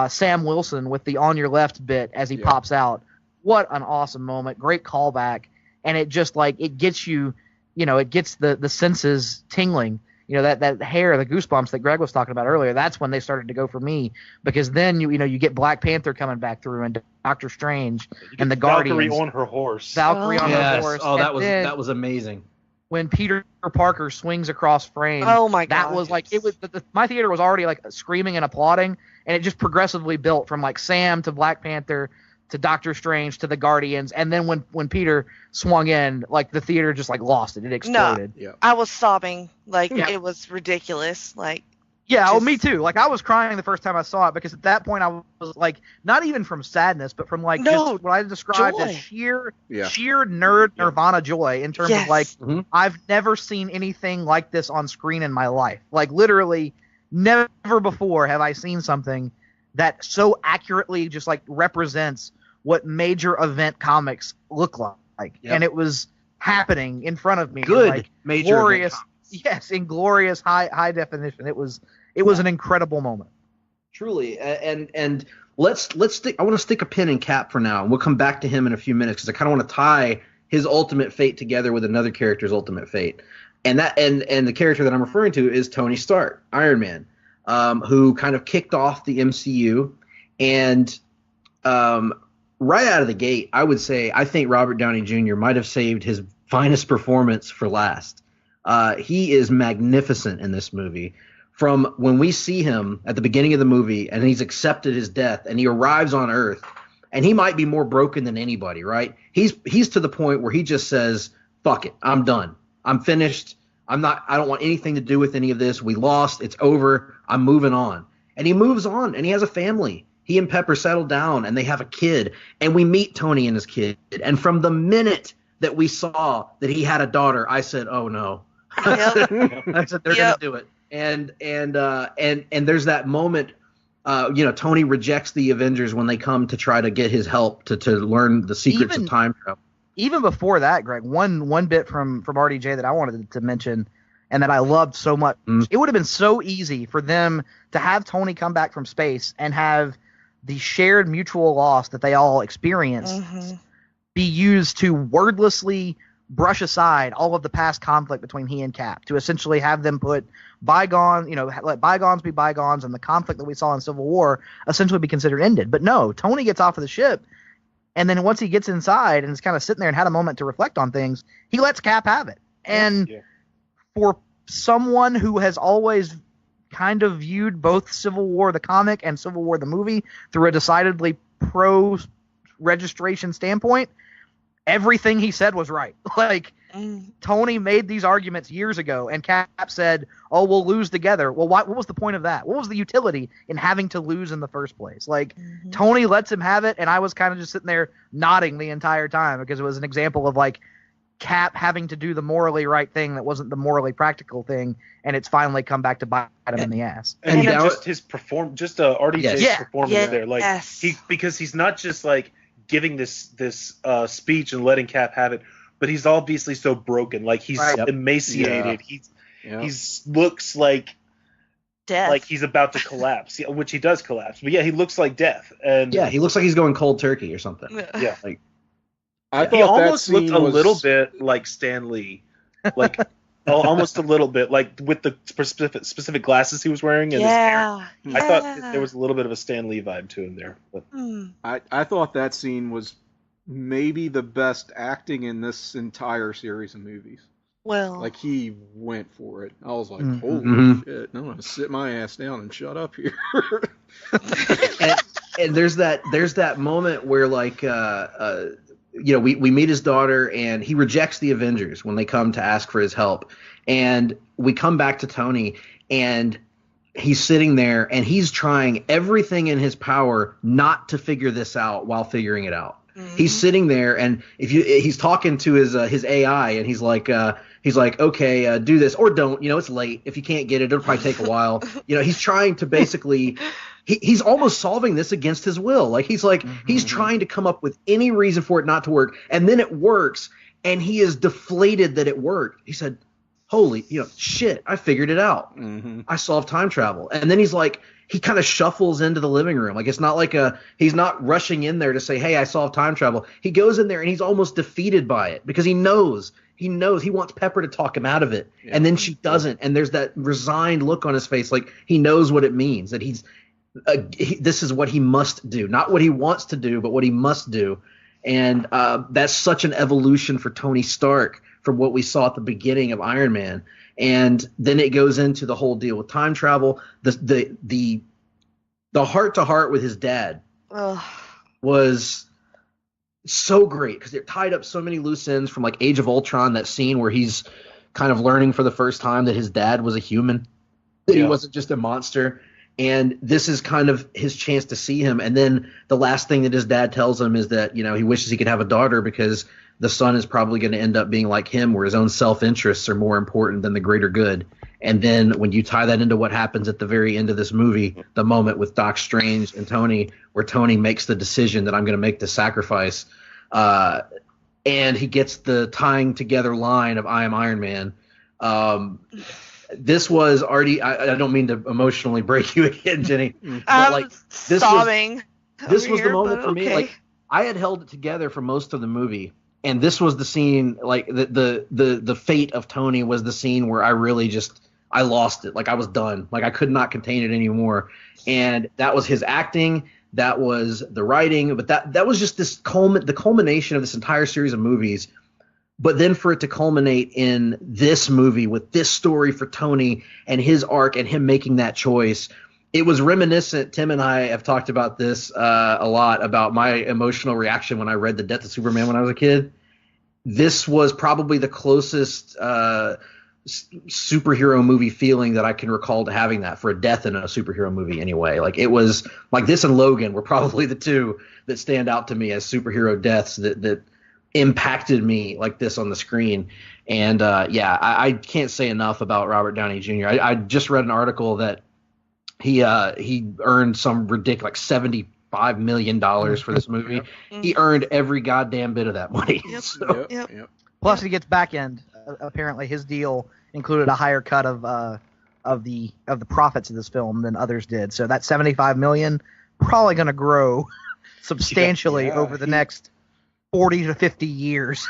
[SPEAKER 3] Sam Wilson with the on your left bit as he pops out. What an awesome moment. Great callback. And it just it gets you, it gets the senses tingling. That hair, the goosebumps that Greg was talking about earlier, that's when they started to go for me, because then you get Black Panther coming back through, and Doctor Strange, and the Guardians.
[SPEAKER 6] Valkyrie on her horse.
[SPEAKER 3] Her horse.
[SPEAKER 2] Oh, that was amazing.
[SPEAKER 3] When Peter Parker swings across frame.
[SPEAKER 5] Oh my god.
[SPEAKER 3] That was my theater was already screaming and applauding, and it just progressively built from Sam to Black Panther to Doctor Strange to the Guardians, and then when Peter swung in, the theater just lost it. It exploded.
[SPEAKER 5] No, I was sobbing. It was ridiculous.
[SPEAKER 3] Me too. I was crying the first time I saw it, because at that point I was not even from sadness, but from just what I described
[SPEAKER 5] joy.
[SPEAKER 3] as sheer nerd Nirvana joy, in terms of I've never seen anything like this on screen in my life. Literally never before have I seen something that so accurately just represents what major event comics look like. And it was happening in front of me.
[SPEAKER 2] Good major
[SPEAKER 3] glorious,
[SPEAKER 2] event
[SPEAKER 3] yes, in glorious high definition. It was an incredible moment.
[SPEAKER 2] Truly. And let's stick. I want to stick a pin in Cap for now, and we'll come back to him in a few minutes, because I kind of want to tie his ultimate fate together with another character's ultimate fate. And the character that I'm referring to is Tony Stark, Iron Man, who kind of kicked off the MCU, and right out of the gate, I would say I think Robert Downey Jr. might have saved his finest performance for last. He is magnificent in this movie. From when we see him at the beginning of the movie, and he's accepted his death, and he arrives on Earth, and he might be more broken than anybody, right? He's to the point where he just says, "Fuck it, I'm done. I'm finished. I don't want anything to do with any of this. We lost. It's over. I'm moving on." And he moves on, and he has a family. He and Pepper settle down, and they have a kid. And we meet Tony and his kid. And from the minute that we saw that he had a daughter, I said, "Oh no." I said, "They're gonna do it." And there's that moment. Tony rejects the Avengers when they come to try to get his help to learn the secrets of time travel.
[SPEAKER 3] Even before that, Greg, one bit from RDJ that I wanted to mention, and that I loved so much. It would have been so easy for them to have Tony come back from space and have the shared mutual loss that they all experienced be used to wordlessly brush aside all of the past conflict between he and Cap, to essentially have them put let bygones be bygones, and the conflict that we saw in Civil War essentially be considered ended. But no, Tony gets off of the ship, and then once he gets inside and is kind of sitting there and had a moment to reflect on things, he lets Cap have it. And for someone who has always kind of viewed both Civil War the comic and Civil War the movie through a decidedly pro-registration standpoint, everything he said was right. Tony made these arguments years ago, and Cap said, "Oh, we'll lose together." Well, what was the point of that? What was the utility in having to lose in the first place? Tony lets him have it, and I was kind of just sitting there nodding the entire time, because it was an example of Cap having to do the morally right thing that wasn't the morally practical thing, and it's finally come back to bite him in the ass.
[SPEAKER 6] And just his RDJ's performance there, because he's not just giving this speech and letting Cap have it, but he's obviously so broken. He's emaciated. He's looks like
[SPEAKER 5] Death.
[SPEAKER 6] like he's about to collapse, which he does collapse. But yeah, he looks like death, and
[SPEAKER 2] Yeah, he looks like he's going cold turkey or something.
[SPEAKER 6] yeah,
[SPEAKER 2] Like
[SPEAKER 4] I
[SPEAKER 6] he
[SPEAKER 4] thought
[SPEAKER 6] almost
[SPEAKER 4] that
[SPEAKER 6] looked
[SPEAKER 4] scene
[SPEAKER 6] a
[SPEAKER 4] was
[SPEAKER 6] little bit like Stan Lee, like almost a little bit, like with the specific glasses he was wearing and his hair.
[SPEAKER 5] yeah.
[SPEAKER 6] I thought that there was a little bit of a Stan Lee vibe to him there. But
[SPEAKER 4] I thought that scene was maybe the best acting in this entire series of movies.
[SPEAKER 5] Well,
[SPEAKER 4] Like he went for it. I was like,
[SPEAKER 3] Mhm.
[SPEAKER 4] holy shit! I'm gonna sit my ass down and shut up here.
[SPEAKER 2] and there's that moment where like we meet his daughter and he rejects the Avengers when they come to ask for his help, and we come back to Tony and he's sitting there and he's trying everything in his power not to figure this out while figuring it out. He's sitting there and he's talking to his AI and he's like okay, do this or don't, it's late. If you can't get it, it'll probably take a while. He's trying to basically he's almost solving this against his will. Like he's trying to come up with any reason for it not to work, and then it works and he is deflated that it worked. He said, holy, shit, I figured it out. I solved time travel. And then he kind of shuffles into the living room. Like, it's not like he's not rushing in there to say, hey, I solved time travel. He goes in there and he's almost defeated by it because he knows he wants Pepper to talk him out of it. Yeah. And then she doesn't. And there's that resigned look on his face. Like he knows what it means, that this is what he must do, not what he wants to do, but what he must do. And that's such an evolution for Tony Stark from what we saw at the beginning of Iron Man. And then it goes into the whole deal with time travel. The heart to heart with his dad was so great because it tied up so many loose ends from like Age of Ultron, that scene where he's kind of learning for the first time that his dad was a human, that he wasn't just a monster. And this is kind of his chance to see him. And then the last thing that his dad tells him is that, he wishes he could have a daughter because the son is probably going to end up being like him, where his own self-interests are more important than the greater good. And then when you tie that into what happens at the very end of this movie, the moment with Doc Strange and Tony, where Tony makes the decision that I'm going to make the sacrifice, and he gets the tying together line of I am Iron Man. This was already, I don't mean to emotionally break you again, Jenny, but this
[SPEAKER 5] sobbing.
[SPEAKER 2] This was the
[SPEAKER 5] here,
[SPEAKER 2] moment for me.
[SPEAKER 5] okay.
[SPEAKER 2] Like, I had held it together for most of the movie, and this was the scene. Like the fate of Tony was the scene where I really I lost it. Like I was done. Like I could not contain it anymore. And that was his acting. That was the writing. But that was just the culmination of this entire series of movies. But then for it to culminate in this movie with this story for Tony and his arc and him making that choice, it was reminiscent. Tim and I have talked about this a lot, about my emotional reaction when I read The Death of Superman when I was a kid. This was probably the closest superhero movie feeling that I can recall to having that, for a death in a superhero movie anyway. Like it was like this and Logan were probably the two that stand out to me as superhero deaths that impacted me like this on the screen. And I can't say enough about Robert Downey Jr. I just read an article that he earned some ridiculous, like $75 million for this movie. He earned every goddamn bit of that money.
[SPEAKER 3] Yep. Yep. Plus he gets back end. Apparently his deal included a higher cut of the profits of this film than others did. So that $75 million probably going to grow substantially over the next 40 to 50 years.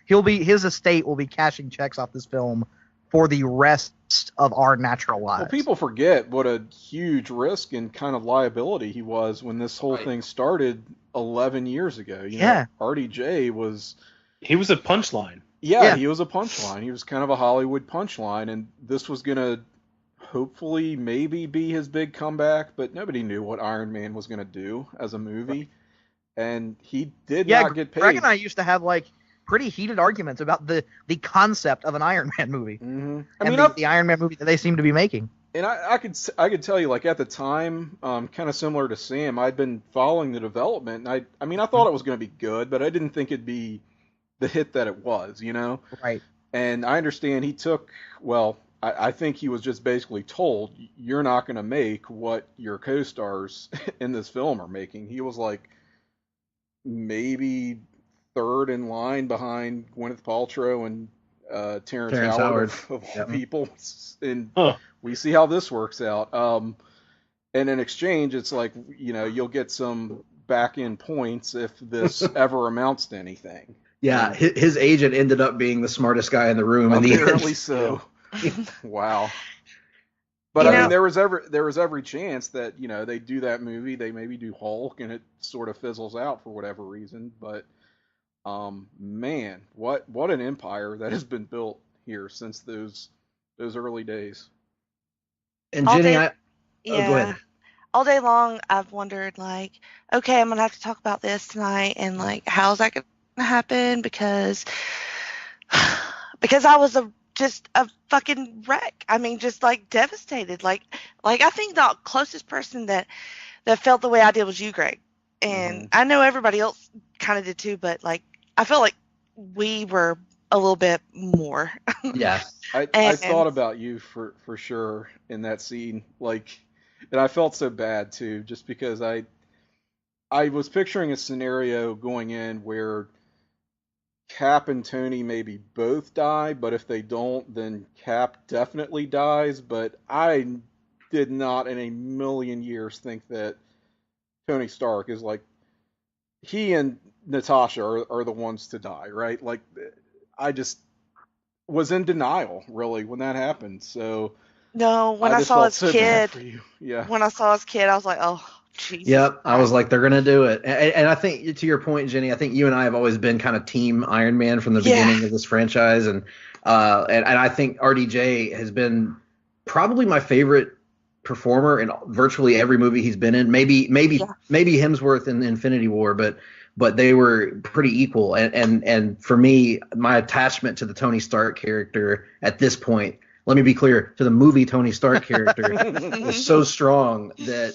[SPEAKER 3] His estate will be cashing checks off this film for the rest of our natural lives.
[SPEAKER 4] Well, people forget what a huge risk and kind of liability he was when this whole thing started 11 years ago. You know, RDJ was...
[SPEAKER 6] He was a punchline.
[SPEAKER 4] Yeah, he was a punchline. He was kind of a Hollywood punchline, and this was going to hopefully maybe be his big comeback, but nobody knew what Iron Man was going to do as a movie, and he did not get paid.
[SPEAKER 3] Greg and I used to have like pretty heated arguments about the concept of an Iron Man movie.
[SPEAKER 4] Mm-hmm.
[SPEAKER 3] The Iron Man movie that they seem to be making.
[SPEAKER 4] And I could tell you, like, at the time, kind of similar to Sam, I'd been following the development, and I thought it was going to be good, but I didn't think it'd be the hit that it was, you know?
[SPEAKER 3] Right.
[SPEAKER 4] And I understand he took, I think he was just basically told, you're not going to make what your co-stars in this film are making. He was like maybe third in line behind Gwyneth Paltrow Terrence
[SPEAKER 2] Terrence
[SPEAKER 4] Howard
[SPEAKER 2] Howard.
[SPEAKER 4] of all
[SPEAKER 2] Yep.
[SPEAKER 4] people, and
[SPEAKER 6] Huh.
[SPEAKER 4] we see how this works out. And in exchange, it's like, you'll get some back end points if this ever amounts to anything.
[SPEAKER 2] Yeah, his agent ended up being the smartest guy in the room in the
[SPEAKER 4] Apparently
[SPEAKER 2] end.
[SPEAKER 4] so. Wow. But I mean, there was every chance that they do that movie, they maybe do Hulk, and it sort of fizzles out for whatever reason. But man, what an empire that has been built here since those early days.
[SPEAKER 2] And
[SPEAKER 5] All
[SPEAKER 2] Jenny,
[SPEAKER 5] day-
[SPEAKER 2] go ahead.
[SPEAKER 5] All day long, I've wondered, like, okay, I'm going to have to talk about this tonight, and, like, how's that going to happen? Because I was just a fucking wreck. I mean, just, like, devastated. Like I think the closest person that felt the way I did was you, Greg. And I know everybody else kind of did too, but, like, I felt like we were a little bit more.
[SPEAKER 2] Yeah.
[SPEAKER 4] I thought about you for sure in that scene, like, and I felt so bad too, just because I was picturing a scenario going in where Cap and Tony maybe both die, but if they don't, then Cap definitely dies. But I did not in a million years think that Tony Stark is like, he and Natasha are the ones to die, right? Like, I just was in denial really when that happened. So
[SPEAKER 5] No, when I
[SPEAKER 4] just
[SPEAKER 5] saw
[SPEAKER 4] felt
[SPEAKER 5] his
[SPEAKER 4] so bad
[SPEAKER 5] kid,
[SPEAKER 4] for you. Yeah.
[SPEAKER 5] when I saw his kid, I was like, oh, Jesus.
[SPEAKER 2] Yep, I was like, they're gonna do it, and I think to your point, Jenny, I think you and I have always been kind of team Iron Man from the beginning of this franchise, and I think RDJ has been probably my favorite performer in virtually every movie he's been in. Maybe Hemsworth in Infinity War, but they were pretty equal, and for me, my attachment to the Tony Stark character at this point. Let me be clear, to the movie Tony Stark character was so strong that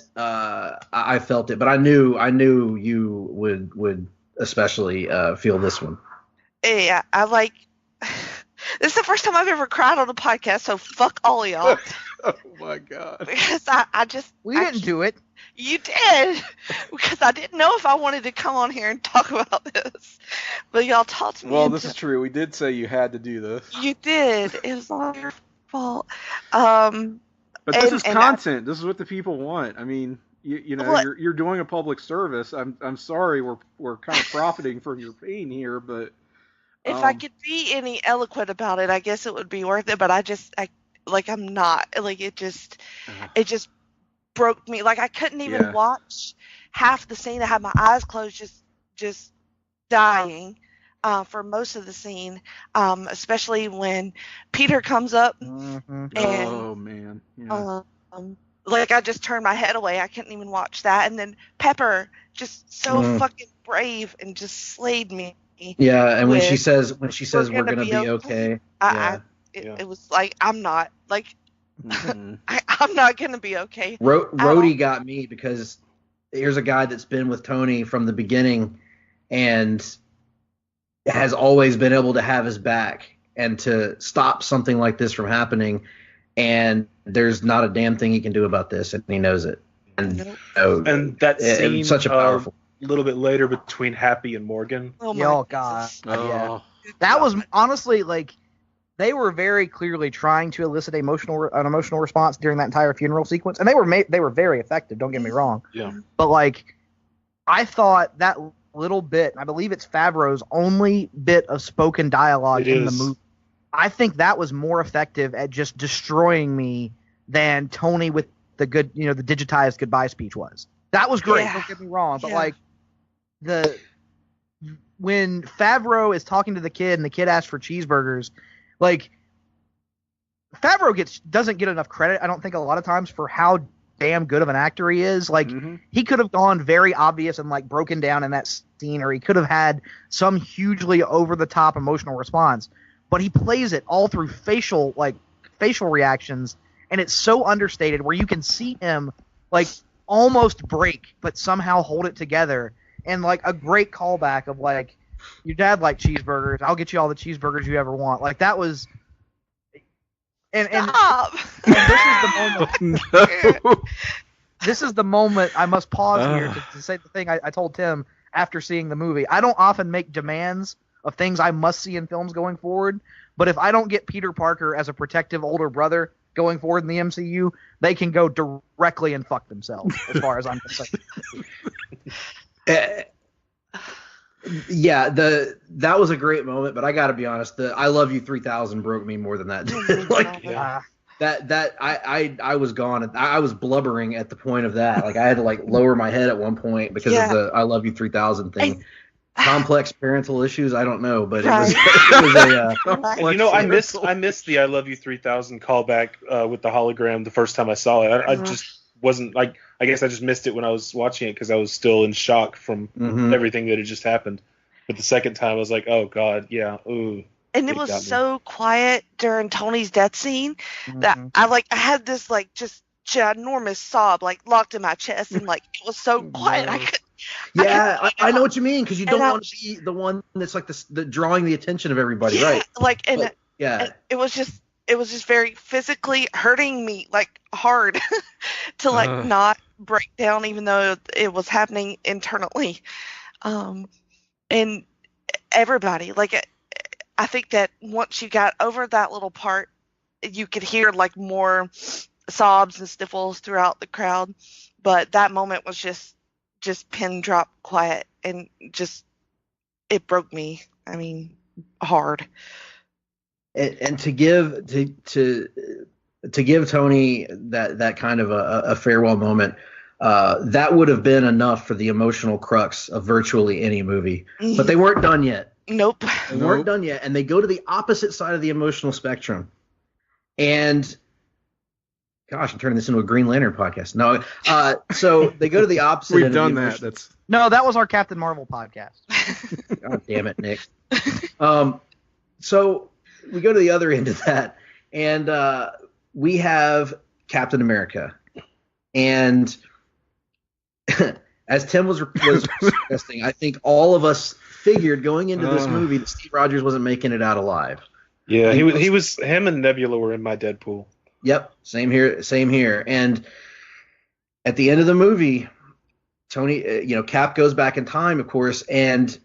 [SPEAKER 2] I felt it. But I knew you would especially feel this one.
[SPEAKER 5] Yeah, I like. This is the first time I've ever cried on a podcast, so fuck all of y'all.
[SPEAKER 4] Oh my God.
[SPEAKER 5] Because I just.
[SPEAKER 3] We didn't do it.
[SPEAKER 5] You did, because I didn't know if I wanted to come on here and talk about this, but y'all talked me.
[SPEAKER 4] Well, this is true. We did say you had to do this.
[SPEAKER 5] You did. It was all your fault.
[SPEAKER 4] But this is
[SPEAKER 5] and
[SPEAKER 4] content. This is what the people want. I mean, you're doing a public service. I'm sorry, we're kind of profiting from your pain here, but
[SPEAKER 5] if I could be any eloquent about it, I guess it would be worth it. But I'm not. Like it just broke me. Like I couldn't even watch half the scene. I had my eyes closed, just dying. For most of the scene, especially when Peter comes up, and
[SPEAKER 4] oh man, yeah.
[SPEAKER 5] Like I just turned my head away. I couldn't even watch that. And then Pepper, just so fucking brave and just slayed me.
[SPEAKER 2] Yeah, and when she says we're gonna be okay.
[SPEAKER 5] It was like I'm not like I'm not gonna be okay.
[SPEAKER 2] Rhodey got me because here's a guy that's been with Tony from the beginning, and has always been able to have his back and to stop something like this from happening, and there's not a damn thing he can do about this, and he knows it. And
[SPEAKER 6] that scene,
[SPEAKER 2] such a powerful.
[SPEAKER 6] A little bit later between Happy and Morgan.
[SPEAKER 3] Oh God!
[SPEAKER 4] Oh.
[SPEAKER 3] Yeah. That was honestly like they were very clearly trying to elicit an emotional response during that entire funeral sequence, and they were very effective. Don't get me wrong.
[SPEAKER 6] Yeah.
[SPEAKER 3] But like, I thought that little bit, I believe it's Favreau's only bit of spoken dialogue in the movie. I think that was more effective at just destroying me than Tony with the good, the digitized goodbye speech was. That was great. Don't get me wrong, but like when Favreau is talking to the kid and the kid asks for cheeseburgers, like Favreau doesn't get enough credit, I don't think, a lot of times for how damn good of an actor he is. Like he could have gone very obvious and like broken down in that scene, or he could have had some hugely over the top emotional response, but he plays it all through facial reactions, and it's so understated where you can see him like almost break but somehow hold it together, and like a great callback of like, your dad liked cheeseburgers, I'll get you all the cheeseburgers you ever want. Like that was And this is the moment. This is the moment I must pause here to say the thing I told Tim after seeing the movie. I don't often make demands of things I must see in films going forward. But if I don't get Peter Parker as a protective older brother going forward in the MCU, they can go directly and fuck themselves, as far as I'm concerned.
[SPEAKER 2] Yeah, that was a great moment, but I got to be honest, the "I Love You 3000" broke me more than that did. Like,
[SPEAKER 6] Yeah.
[SPEAKER 2] I was gone. I was blubbering at the point of that. Like, I had to like lower my head at one point because of the "I Love You 3000" thing. Complex parental issues, I don't know, but it was
[SPEAKER 6] I missed the "I Love You 3000" callback with the hologram the first time I saw it. I just wasn't like. I guess I just missed it when I was watching it because I was still in shock from everything that had just happened. But the second time, I was like, "Oh God, yeah, ooh."
[SPEAKER 5] And it was so quiet during Tony's death scene that I had this like just ginormous sob like locked in my chest, and like it was so quiet.
[SPEAKER 2] I know what you mean, because you don't want to be the one that's like the drawing the attention of everybody, right?
[SPEAKER 5] Like, and it was just very physically hurting me, like hard, to like not break down, even though it was happening internally. And everybody, like, I think that once you got over that little part, you could hear like more sobs and sniffles throughout the crowd. But that moment was just pin drop quiet, and just it broke me. I mean, hard.
[SPEAKER 2] And to give Tony that kind of a farewell moment, that would have been enough for the emotional crux of virtually any movie. But they weren't done yet.
[SPEAKER 5] Nope.
[SPEAKER 2] They weren't done yet, and they go to the opposite side of the emotional spectrum. And gosh, I'm turning this into a Green Lantern podcast. No, so they go to the opposite.
[SPEAKER 4] We've done that.
[SPEAKER 3] That was our Captain Marvel podcast.
[SPEAKER 2] God damn it, Nick. So we go to the other end of that, and we have Captain America. And as Tim was suggesting, I think all of us figured going into this movie that Steve Rogers wasn't making it out alive.
[SPEAKER 6] Yeah, him and Nebula were in my Deadpool.
[SPEAKER 2] Yep, same here. And at the end of the movie, Tony, Cap goes back in time, of course, and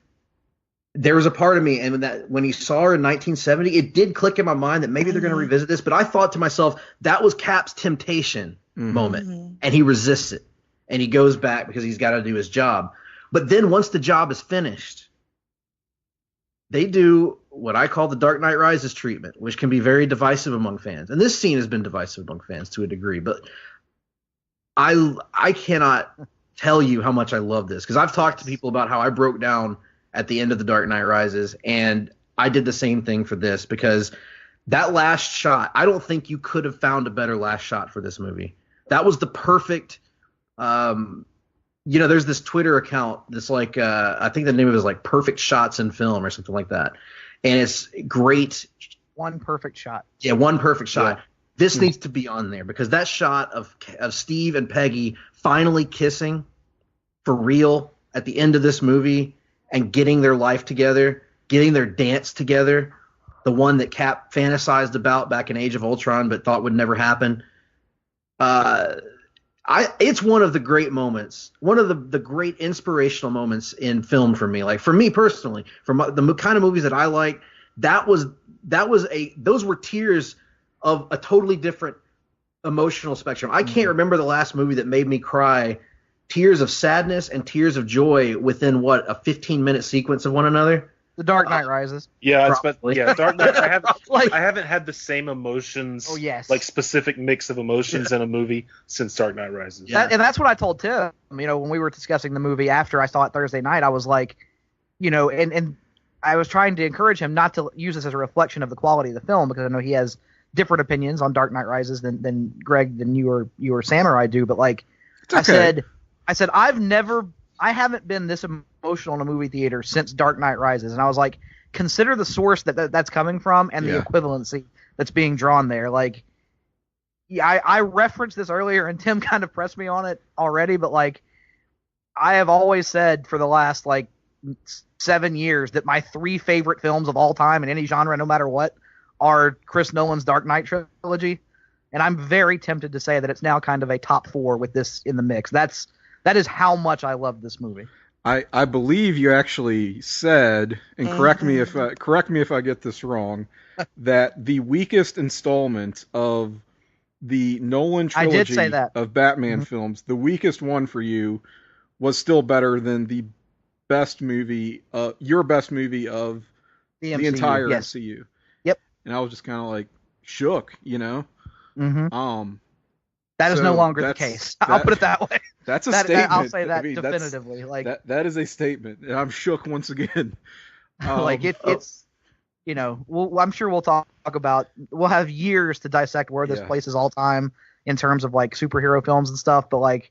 [SPEAKER 2] there was a part of me, and when he saw her in 1970, it did click in my mind that maybe they're going to revisit this, but I thought to myself, that was Cap's temptation moment, and he resists it, and he goes back because he's got to do his job. But then once the job is finished, they do what I call the Dark Knight Rises treatment, which can be very divisive among fans. And this scene has been divisive among fans to a degree, but I cannot tell you how much I love this, because I've talked to people about how I broke down at the end of the Dark Knight Rises, and I did the same thing for this, because that last shot, I don't think you could have found a better last shot for this movie. That was the perfect there's this Twitter account that's like I think the name of it is like Perfect Shots in Film or something like that. And it's great.
[SPEAKER 3] One perfect shot.
[SPEAKER 2] Yeah, one perfect shot. Yeah. This needs to be on there, because that shot of Steve and Peggy finally kissing for real at the end of this movie and getting their life together, getting their dance together, the one that Cap fantasized about back in Age of Ultron but thought would never happen. It's one of the great moments, one of the great inspirational moments in film for me. Like, for me personally, for the kind of movies that I like, those were tears of a totally different emotional spectrum. I can't remember the last movie that made me cry tears of sadness and tears of joy within a 15-minute sequence of one another.
[SPEAKER 3] The Dark Knight Rises.
[SPEAKER 6] Yeah, Dark Knight. I haven't had the same emotions.
[SPEAKER 3] Oh yes.
[SPEAKER 6] Like specific mix of emotions in a movie since Dark Knight Rises.
[SPEAKER 3] Yeah. And that's what I told Tim. When we were discussing the movie after I saw it Thursday night, I was like, and I was trying to encourage him not to use this as a reflection of the quality of the film, because I know he has different opinions on Dark Knight Rises than Greg, than you or Sam or I do. But like, okay. I said I haven't been this emotional in a movie theater since Dark Knight Rises, and I was like, consider the source that's coming from and the equivalency that's being drawn there. Like, I referenced this earlier, and Tim kind of pressed me on it already, but like, I have always said for the last like 7 years that my 3 favorite films of all time in any genre, no matter what, are Chris Nolan's Dark Knight trilogy, and I'm very tempted to say that it's now kind of a top 4 with this in the mix. That is how much I love this movie.
[SPEAKER 4] I believe you actually said, and correct me if I get this wrong, that the weakest installment of the Nolan
[SPEAKER 3] I did say
[SPEAKER 4] trilogy
[SPEAKER 3] that.
[SPEAKER 4] of Batman films, the weakest one for you, was still better than the best movie, your best movie of
[SPEAKER 3] The
[SPEAKER 4] the
[SPEAKER 3] MCU,
[SPEAKER 4] entire
[SPEAKER 3] yes.
[SPEAKER 4] MCU.
[SPEAKER 3] Yep.
[SPEAKER 4] And I was just kind of like shook, you know.
[SPEAKER 3] That is
[SPEAKER 4] So
[SPEAKER 3] no longer the case. I'll put it that way.
[SPEAKER 4] That's a statement.
[SPEAKER 3] I'll say that
[SPEAKER 4] I mean,
[SPEAKER 3] definitively.
[SPEAKER 4] that is a statement, and I'm shook once again.
[SPEAKER 3] It's you know, I'm sure we'll talk about. We'll have years to dissect where this places all time in terms of like superhero films and stuff. But like,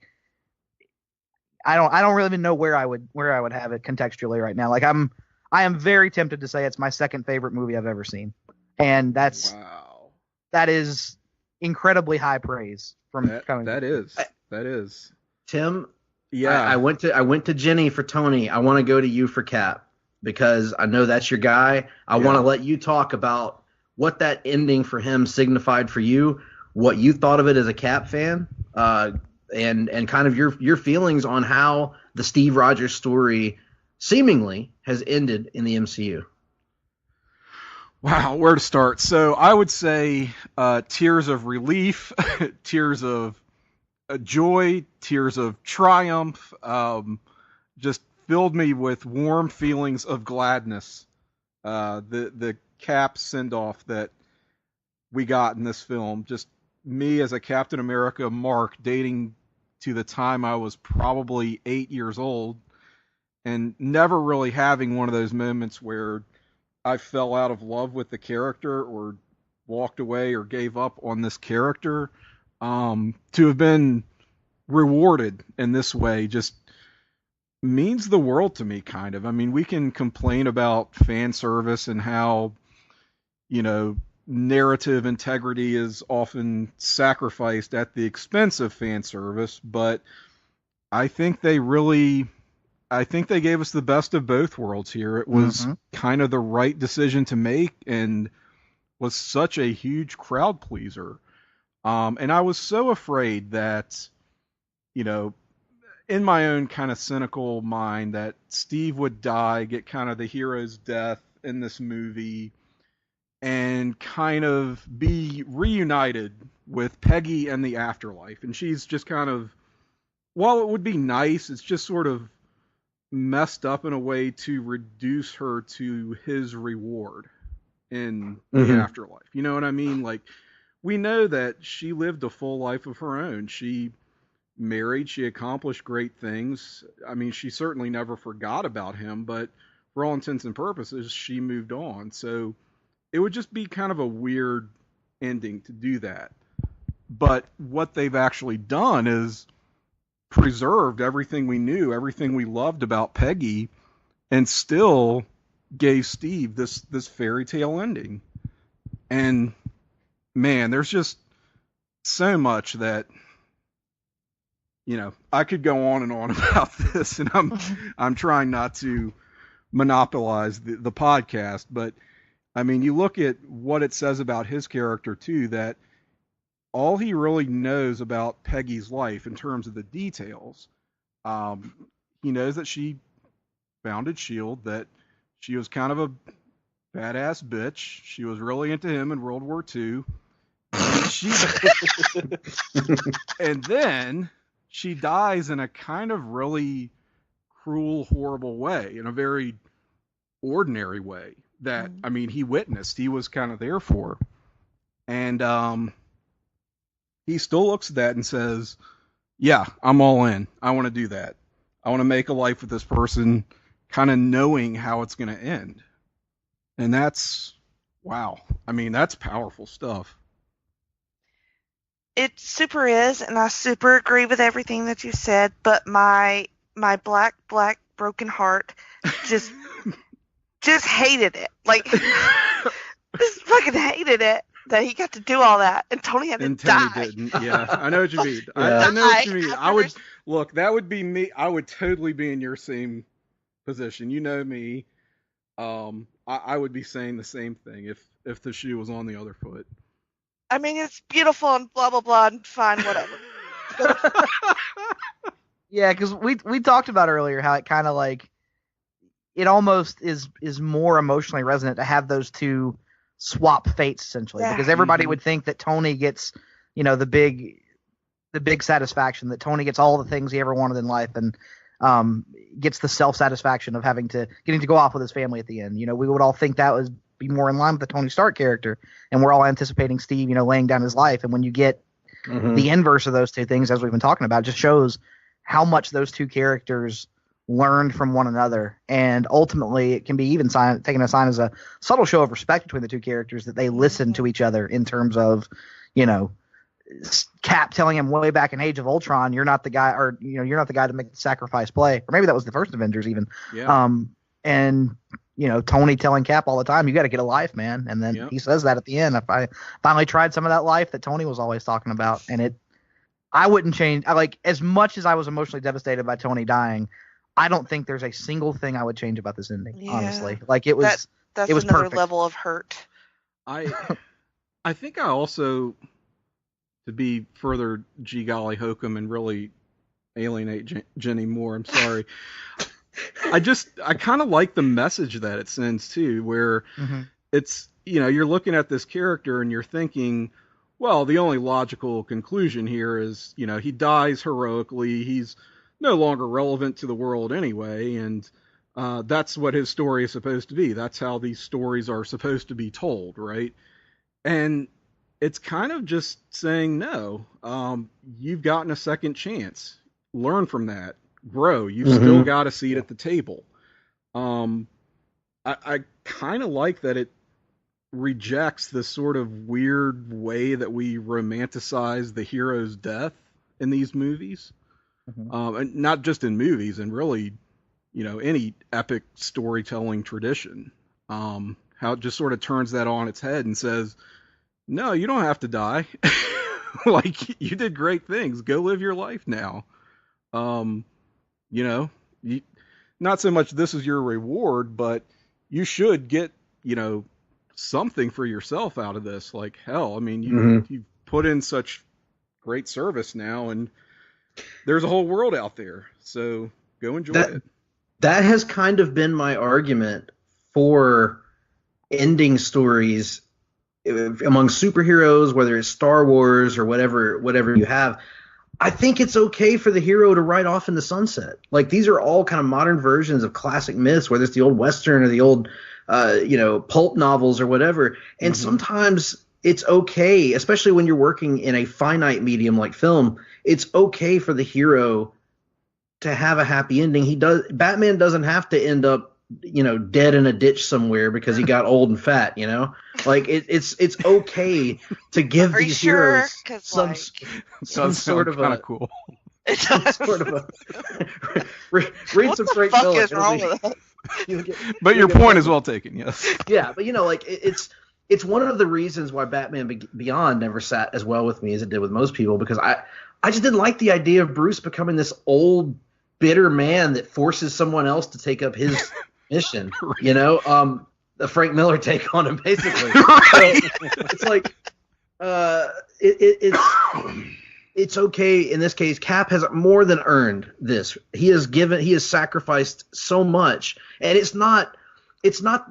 [SPEAKER 3] I don't really even know where I would have it contextually right now. Like I am very tempted to say it's my second favorite movie I've ever seen, and that is incredibly high praise from coming.
[SPEAKER 4] That is.
[SPEAKER 2] Tim,
[SPEAKER 4] yeah.
[SPEAKER 2] I went to Jenny for Tony. I want to go to you for Cap because I know that's your guy. I want to let you talk about what that ending for him signified for you, what you thought of it as a Cap fan, and kind of your feelings on how the Steve Rogers story seemingly has ended in the MCU.
[SPEAKER 4] Wow, where to start? So I would say tears of relief, tears of joy, tears of triumph, just filled me with warm feelings of gladness. The Cap send-off that we got in this film, just me as a Captain America mark dating to the time I was probably 8 years old, and never really having one of those moments where I fell out of love with the character or walked away or gave up on this character. To have been rewarded in this way just means the world to me, kind of. I mean, we can complain about fan service and how, you know, narrative integrity is often sacrificed at the expense of fan service, but I think they gave us the best of both worlds here. It was kind of the right decision to make and was such a huge crowd pleaser. And I was so afraid that, you know, in my own kind of cynical mind, that Steve would die, get kind of the hero's death in this movie, and kind of be reunited with Peggy and the afterlife. And she's just kind of, while it would be nice, it's just sort of messed up in a way to reduce her to his reward in the afterlife. You know what I mean? Like, we know that she lived a full life of her own. She married, she accomplished great things. I mean, she certainly never forgot about him, but for all intents and purposes, she moved on. So it would just be kind of a weird ending to do that. But what they've actually done is preserved everything we knew, everything we loved about Peggy, and still gave Steve this fairy tale ending. And man, there's just so much that, you know, I could go on and on about this, and I'm trying not to monopolize the podcast, but I mean, you look at what it says about his character too, that all he really knows about Peggy's life in terms of the details, he knows that she founded S.H.I.E.L.D., that she was kind of a badass bitch. She was really into him in World War II. And then she dies in a kind of really cruel, horrible way, in a very ordinary way that, I mean, he witnessed, he was kind of there for. And he still looks at that and says, yeah, I'm all in. I want to do that. I want to make a life with this person, kind of knowing how it's going to end. And that's, wow. I mean, that's powerful stuff.
[SPEAKER 5] It super is, and I super agree with everything that you said, but my black broken heart just hated it. Like, just fucking hated it that he got to do all that, and Tony had to die.
[SPEAKER 4] Tony didn't. Yeah, I know what you mean. I know what you mean. I would look. That would be me. I would totally be in your same position. You know me. I would be saying the same thing if the shoe was on the other foot.
[SPEAKER 5] I mean, it's beautiful and blah blah blah and fine, whatever.
[SPEAKER 3] Yeah, because we talked about earlier how it kind of like it almost is more emotionally resonant to have those two swap fates essentially, because everybody would think that Tony gets, the big satisfaction, that Tony gets all the things he ever wanted in life, and gets the self satisfaction of getting to go off with his family at the end. We would all think that would be more in line with the Tony Stark character, and we're all anticipating Steve, laying down his life. And when you get the inverse of those two things, as we've been talking about, it just shows how much those two characters learned from one another. And ultimately, it can be even taken a sign as a subtle show of respect between the two characters, that they listen to each other in terms of, Cap telling him way back in Age of Ultron, you're not the guy, or you're not the guy to make the sacrifice play, or maybe that was the first Avengers even.
[SPEAKER 4] Yeah.
[SPEAKER 3] And Tony telling Cap all the time, you got to get a life, man. And then he says that at the end. If I finally tried some of that life that Tony was always talking about, and I wouldn't change. As much as I was emotionally devastated by Tony dying, I don't think there's a single thing I would change about this ending. Honestly, it was
[SPEAKER 5] that's
[SPEAKER 3] it was
[SPEAKER 5] another
[SPEAKER 3] perfect.
[SPEAKER 5] level of hurt.
[SPEAKER 4] I think I also, to be further gee golly hokum and really alienate Jenny more, I'm sorry. I kind of like the message that it sends too, where it's, you're looking at this character and you're thinking, well, the only logical conclusion here is, he dies heroically. He's no longer relevant to the world anyway. And that's what his story is supposed to be. That's how these stories are supposed to be told, right? And it's kind of just saying, no, you've gotten a second chance. Learn from that. Grow. You've still got a seat at the table. I kind of like that it rejects this sort of weird way that we romanticize the hero's death in these movies. And not just in movies, and really, any epic storytelling tradition. How it just sort of turns that on its head and says, no, you don't have to die. You did great things. Go live your life now. Not so much this is your reward, but you should get, something for yourself out of this. Like, hell, I mean, you've put in such great service now, and there's a whole world out there. So go enjoy it.
[SPEAKER 2] That has kind of been my argument for ending stories among superheroes, whether it's Star Wars or whatever you have. I think it's okay for the hero to ride off in the sunset. These are all kind of modern versions of classic myths, whether it's the old Western or the old, pulp novels or whatever. And sometimes it's okay, especially when you're working in a finite medium like film, it's okay for the hero to have a happy ending. Batman doesn't have to end up, dead in a ditch somewhere because he got old and fat, it's okay to give these heroes some sort of a
[SPEAKER 4] cool.
[SPEAKER 2] Some sort of a read some Frank Miller.
[SPEAKER 5] What the fuck is wrong with that?
[SPEAKER 4] But your point is well taken, yes.
[SPEAKER 2] Yeah, but it's one of the reasons why Batman Beyond never sat as well with me as it did with most people, because I just didn't like the idea of Bruce becoming this old bitter man that forces someone else to take up his mission, the Frank Miller take on him, basically.
[SPEAKER 4] Right.
[SPEAKER 2] So it's okay in this case. Cap has more than earned this. He has sacrificed so much, and it's not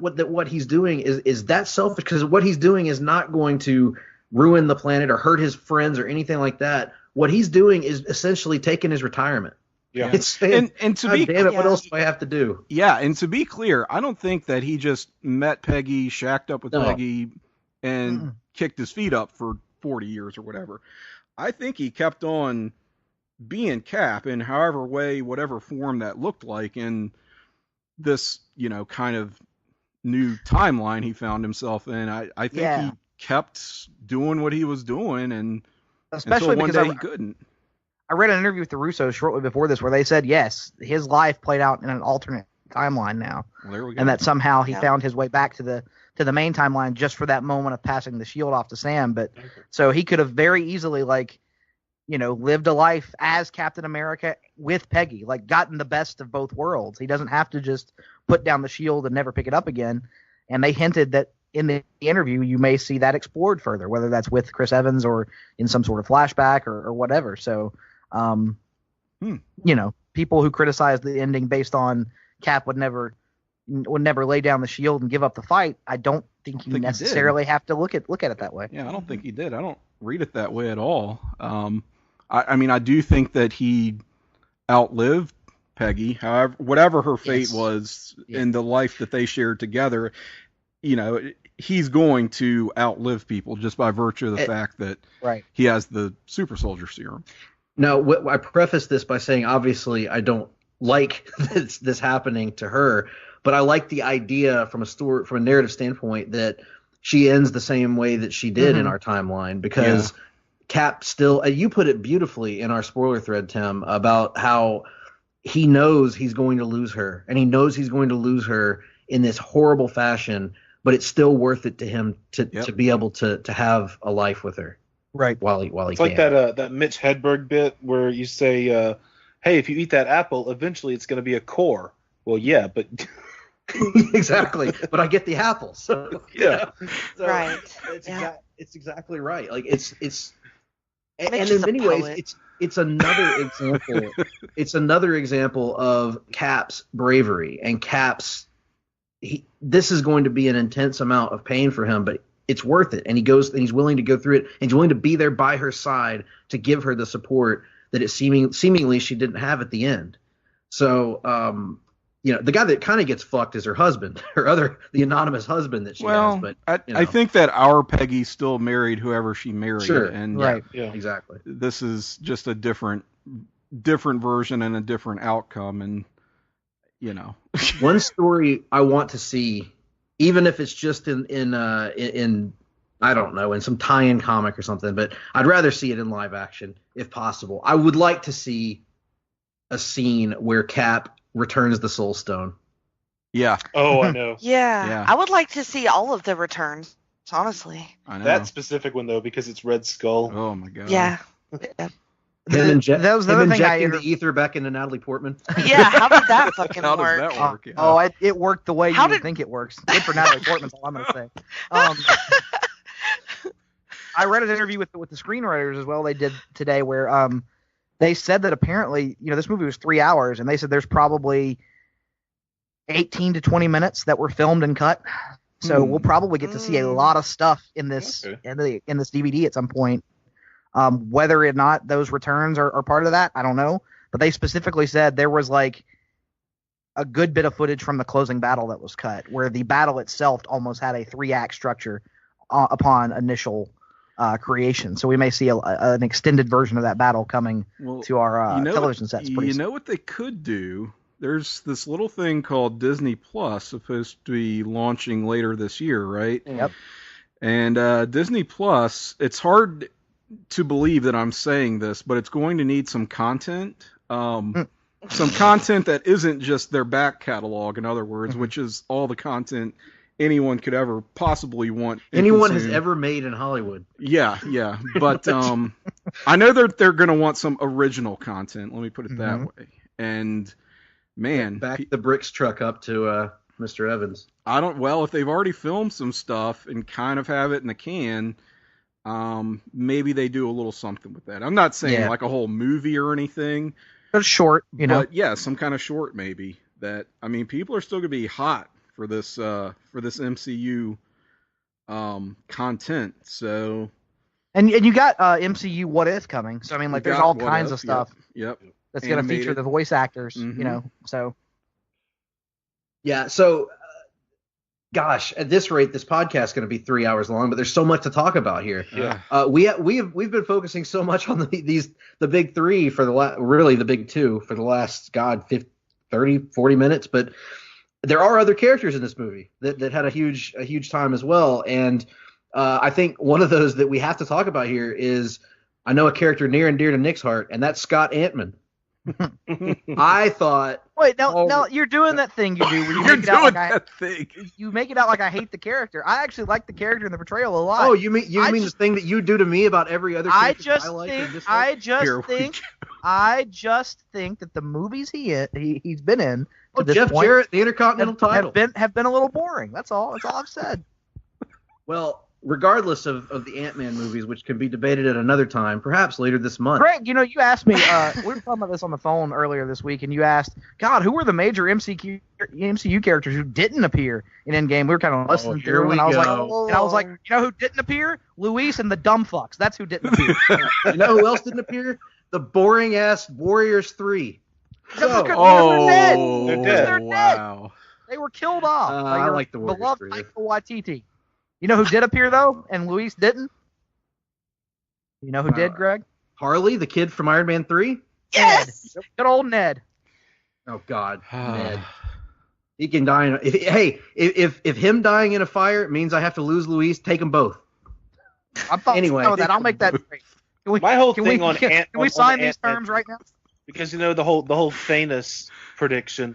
[SPEAKER 2] what he's doing is that selfish, because what he's doing is not going to ruin the planet or hurt his friends or anything like that. What he's doing is essentially taking his retirement.
[SPEAKER 6] Yeah.
[SPEAKER 2] And to be damn it, what else do I have to do?
[SPEAKER 4] Yeah, and to be clear, I don't think that he just met Peggy, shacked up with Peggy, and kicked his feet up for 40 years or whatever. I think he kept on being Cap in whatever form that looked like in this, kind of new timeline he found himself in. I think he kept doing what he was doing, and
[SPEAKER 3] especially
[SPEAKER 4] until one
[SPEAKER 3] because
[SPEAKER 4] day he couldn't.
[SPEAKER 3] I read an interview with the Russos shortly before this where they said, yes, his life played out in an alternate timeline now.
[SPEAKER 4] Well, there we go.
[SPEAKER 3] And that somehow he found his way back to the main timeline just for that moment of passing the shield off to Sam. But so he could have very easily, lived a life as Captain America with Peggy, gotten the best of both worlds. He doesn't have to just put down the shield and never pick it up again. And they hinted that in the interview, you may see that explored further, whether that's with Chris Evans or in some sort of flashback or whatever. So, You know, people who criticize the ending based on Cap would never lay down the shield and give up the fight. I don't think you necessarily have to look at it that way.
[SPEAKER 4] Yeah, I don't think he did. I don't read it that way at all. I mean, I do think that he outlived Peggy. However, whatever her fate was in the life that they shared together, you know, he's going to outlive people just by virtue of the fact that he has the super soldier serum.
[SPEAKER 2] Now, I preface this by saying, obviously, I don't like this happening to her, but I like the idea from a narrative standpoint that she ends the same way that she did in our timeline, because Cap still, you put it beautifully in our spoiler thread, Tim, about how he knows he's going to lose her, and he knows he's going to lose her in this horrible fashion, but it's still worth it to him to be able to have a life with her.
[SPEAKER 3] Right.
[SPEAKER 2] While he
[SPEAKER 6] it's
[SPEAKER 2] can.
[SPEAKER 6] like that Mitch Hedberg bit where you say, hey, if you eat that apple, eventually it's going to be a core. Well, yeah, but
[SPEAKER 2] exactly. But I get the apple. So
[SPEAKER 6] yeah.
[SPEAKER 2] So
[SPEAKER 5] right.
[SPEAKER 2] It's exactly right. Like it's and in many ways it's another example. It's another example of Cap's bravery and Cap's. This is going to be an intense amount of pain for him, but it's worth it, and he's willing to go through it, and he's willing to be there by her side to give her the support that it seemingly she didn't have at the end. So, you know, the guy that kind of gets fucked is her husband, the anonymous husband that she has. But
[SPEAKER 4] I think that our Peggy still married whoever she married.
[SPEAKER 2] Sure,
[SPEAKER 4] and
[SPEAKER 2] exactly.
[SPEAKER 4] This is just a different version and a different outcome, and you know,
[SPEAKER 2] one story I want to see. Even if it's just in I don't know, in some tie-in comic or something, but I'd rather see it in live action if possible. I would like to see a scene where Cap returns the Soul Stone.
[SPEAKER 4] Yeah.
[SPEAKER 6] Oh, I know.
[SPEAKER 5] Yeah. I would like to see all of the returns, honestly.
[SPEAKER 4] I know.
[SPEAKER 6] That specific one, though, because it's Red Skull.
[SPEAKER 4] Oh, my God.
[SPEAKER 5] Yeah.
[SPEAKER 2] Him injecting
[SPEAKER 3] the
[SPEAKER 2] ether back into Natalie Portman.
[SPEAKER 5] Yeah, how did that fucking
[SPEAKER 4] How
[SPEAKER 5] work?
[SPEAKER 4] does that work? Yeah.
[SPEAKER 3] It worked the way you would think it works. Good for Natalie Portman's all I'm going to say. I read an interview with the screenwriters as well they did today where they said that apparently, you know, this movie was 3 hours, and they said there's probably 18 to 20 minutes that were filmed and cut. So we'll probably get to see a lot of stuff in this in this DVD at some point. Whether or not those returns are part of that, I don't know. But they specifically said there was like a good bit of footage from the closing battle that was cut, where the battle itself almost had a 3-act structure upon initial creation. So we may see an extended version of that battle coming to our television sets.
[SPEAKER 4] You know what they could do? There's this little thing called Disney Plus supposed to be launching later this year, right?
[SPEAKER 3] Yep.
[SPEAKER 4] And Disney Plus, it's hard to believe that I'm saying this, but it's going to need some content. Some content that isn't just their back catalog, in other words, which is all the content anyone could ever possibly want.
[SPEAKER 2] Anyone has ever made in Hollywood.
[SPEAKER 4] Yeah. But I know they're going to want some original content. Let me put it that way. And man,
[SPEAKER 2] back the bricks truck up to Mr. Evans.
[SPEAKER 4] If they've already filmed some stuff and kind of have it in the can, maybe they do a little something with that. I'm not saying like a whole movie or anything.
[SPEAKER 3] But short, you know.
[SPEAKER 4] But yeah, some kind of short maybe. That, I mean, people are still gonna be hot for this MCU content. So
[SPEAKER 3] and you got MCU What If coming. So I mean, like, there's all kinds of stuff.
[SPEAKER 4] Yep.
[SPEAKER 3] That's gonna feature the voice actors. You know. So
[SPEAKER 2] yeah. So. Gosh, at this rate, this podcast is going to be 3 hours long, but there's so much to talk about here.
[SPEAKER 4] Yeah.
[SPEAKER 2] We've been focusing so much on the big three for really the big two for the last 30, 40 minutes, but there are other characters in this movie that had a huge time as well. And I think one of those that we have to talk about here is, I know a character near and dear to Nick's heart, and that's Scott Antman. I thought.
[SPEAKER 3] Wait, now you're doing that thing you do. Where you make it out like you make it out like I hate the character. I actually like the character and the portrayal a lot.
[SPEAKER 2] Oh, you mean the thing that you do to me about every other character
[SPEAKER 3] I just think that the movies he's been in to this
[SPEAKER 2] Jeff
[SPEAKER 3] point
[SPEAKER 2] Jarrett, the Intercontinental title,
[SPEAKER 3] have been a little boring. That's all. That's all I've said.
[SPEAKER 2] Well, regardless of the Ant-Man movies, which can be debated at another time, perhaps later this month.
[SPEAKER 3] Greg, you asked me, we were talking about this on the phone earlier this week, and you asked, God, who were the major MCU characters who didn't appear in Endgame? We were kind of listening through, and I was like, who didn't appear? Luis and the dumb fucks. That's who didn't appear.
[SPEAKER 2] You know who else didn't appear? The boring-ass Warriors 3.
[SPEAKER 3] They're dead.
[SPEAKER 4] Wow.
[SPEAKER 3] They were killed off.
[SPEAKER 2] I like the Warriors
[SPEAKER 3] beloved
[SPEAKER 2] 3.
[SPEAKER 3] Taika Waititi. You know who did appear, though, and Luis didn't? You know who did, Greg?
[SPEAKER 2] Harley, the kid from Iron Man 3?
[SPEAKER 3] Yes! Good old Ned.
[SPEAKER 2] Oh, God. Ned. He can die if him dying in a fire means I have to lose Luis, take them both.
[SPEAKER 3] Anyway, I'll make that straight. Can we sign these terms right now?
[SPEAKER 6] Because the whole Thanos prediction.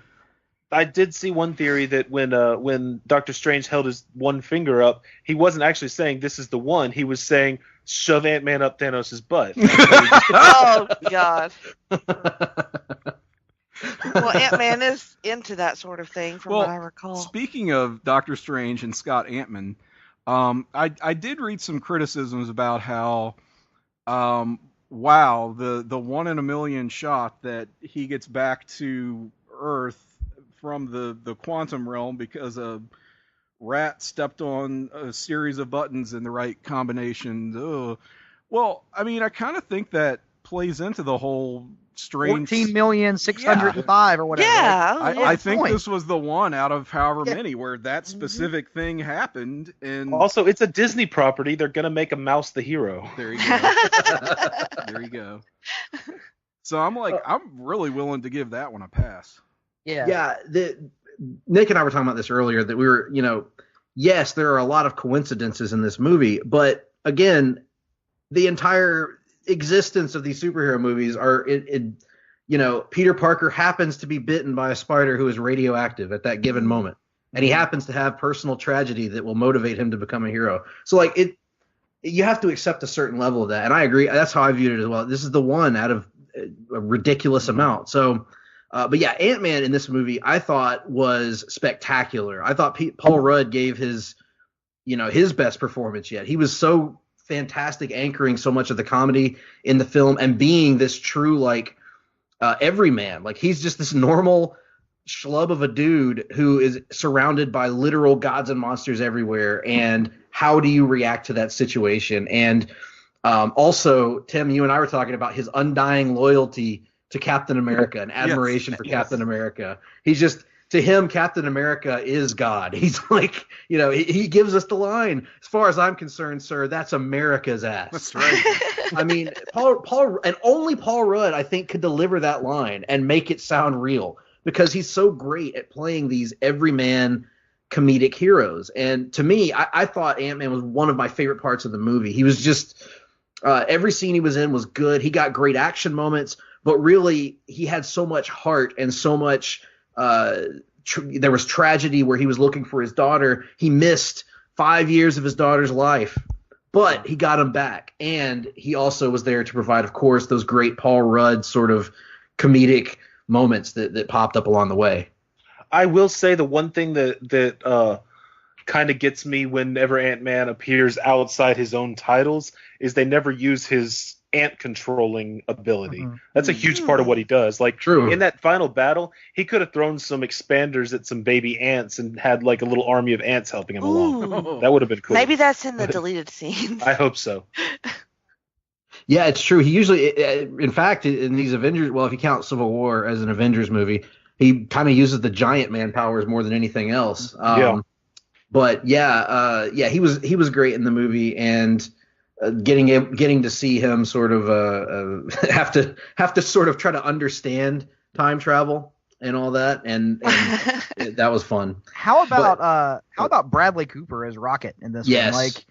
[SPEAKER 6] I did see one theory that when Doctor Strange held his one finger up, he wasn't actually saying this is the one. He was saying shove Ant-Man up Thanos' butt.
[SPEAKER 5] Oh God. Well, Ant-Man is into that sort of thing, from what I recall.
[SPEAKER 4] Speaking of Doctor Strange and Scott Ant-Man, I did read some criticisms about how, the 1 in a million shot that he gets back to Earth from the quantum realm because a rat stepped on a series of buttons in the right combination. Ugh. Well, I mean, I kind of think that plays into the whole strange
[SPEAKER 3] 14,605,000 or whatever.
[SPEAKER 5] Yeah,
[SPEAKER 4] I think this was the one out of however many where that specific thing happened. And
[SPEAKER 6] also, it's a Disney property. They're gonna make a mouse the hero.
[SPEAKER 4] There you go. There you go. So I'm really willing to give that one a pass.
[SPEAKER 2] Yeah. Nick and I were talking about this earlier, that we were, yes, there are a lot of coincidences in this movie, but again, the entire existence of these superhero movies are, Peter Parker happens to be bitten by a spider who is radioactive at that given moment, and he happens to have personal tragedy that will motivate him to become a hero. So you have to accept a certain level of that, and I agree. That's how I viewed it as well. This is the one out of a ridiculous amount. So. But yeah, Ant-Man in this movie I thought was spectacular. I thought Paul Rudd gave his best performance yet. He was so fantastic, anchoring so much of the comedy in the film and being this true everyman. Like, he's just this normal schlub of a dude who is surrounded by literal gods and monsters everywhere. And how do you react to that situation? And also, Tim, you and I were talking about his undying loyalty to Captain America and admiration for Captain America. He's just, to him, Captain America is God. He's like, he gives us the line, as far as I'm concerned, sir, that's America's ass.
[SPEAKER 4] That's right.
[SPEAKER 2] I mean, Paul, and only Paul Rudd, I think, could deliver that line and make it sound real, because he's so great at playing these everyman comedic heroes. And to me, I thought Ant-Man was one of my favorite parts of the movie. He was just, every scene he was in was good. He got great action moments. But really, he had so much heart and so much there was tragedy where he was looking for his daughter. He missed 5 years of his daughter's life, but he got him back. And he also was there to provide, of course, those great Paul Rudd sort of comedic moments that popped up along the way.
[SPEAKER 6] I will say the one thing that kind of gets me whenever Ant-Man appears outside his own titles is they never use his ant controlling ability. That's a huge part of what he does. Like,
[SPEAKER 2] true,
[SPEAKER 6] in that final battle, he could have thrown some expanders at some baby ants and had like a little army of ants helping him along. That would have been cool.
[SPEAKER 5] Maybe that's in the deleted scenes.
[SPEAKER 6] I hope so.
[SPEAKER 2] Yeah, it's true. He usually, in fact, in these Avengers, well, if you count Civil War as an Avengers movie, he kind of uses the giant man powers more than anything else. But he was great in the movie, and getting to see him sort of have to sort of try to understand time travel and all that, and that was fun.
[SPEAKER 3] How about Bradley Cooper as Rocket in this one? Like,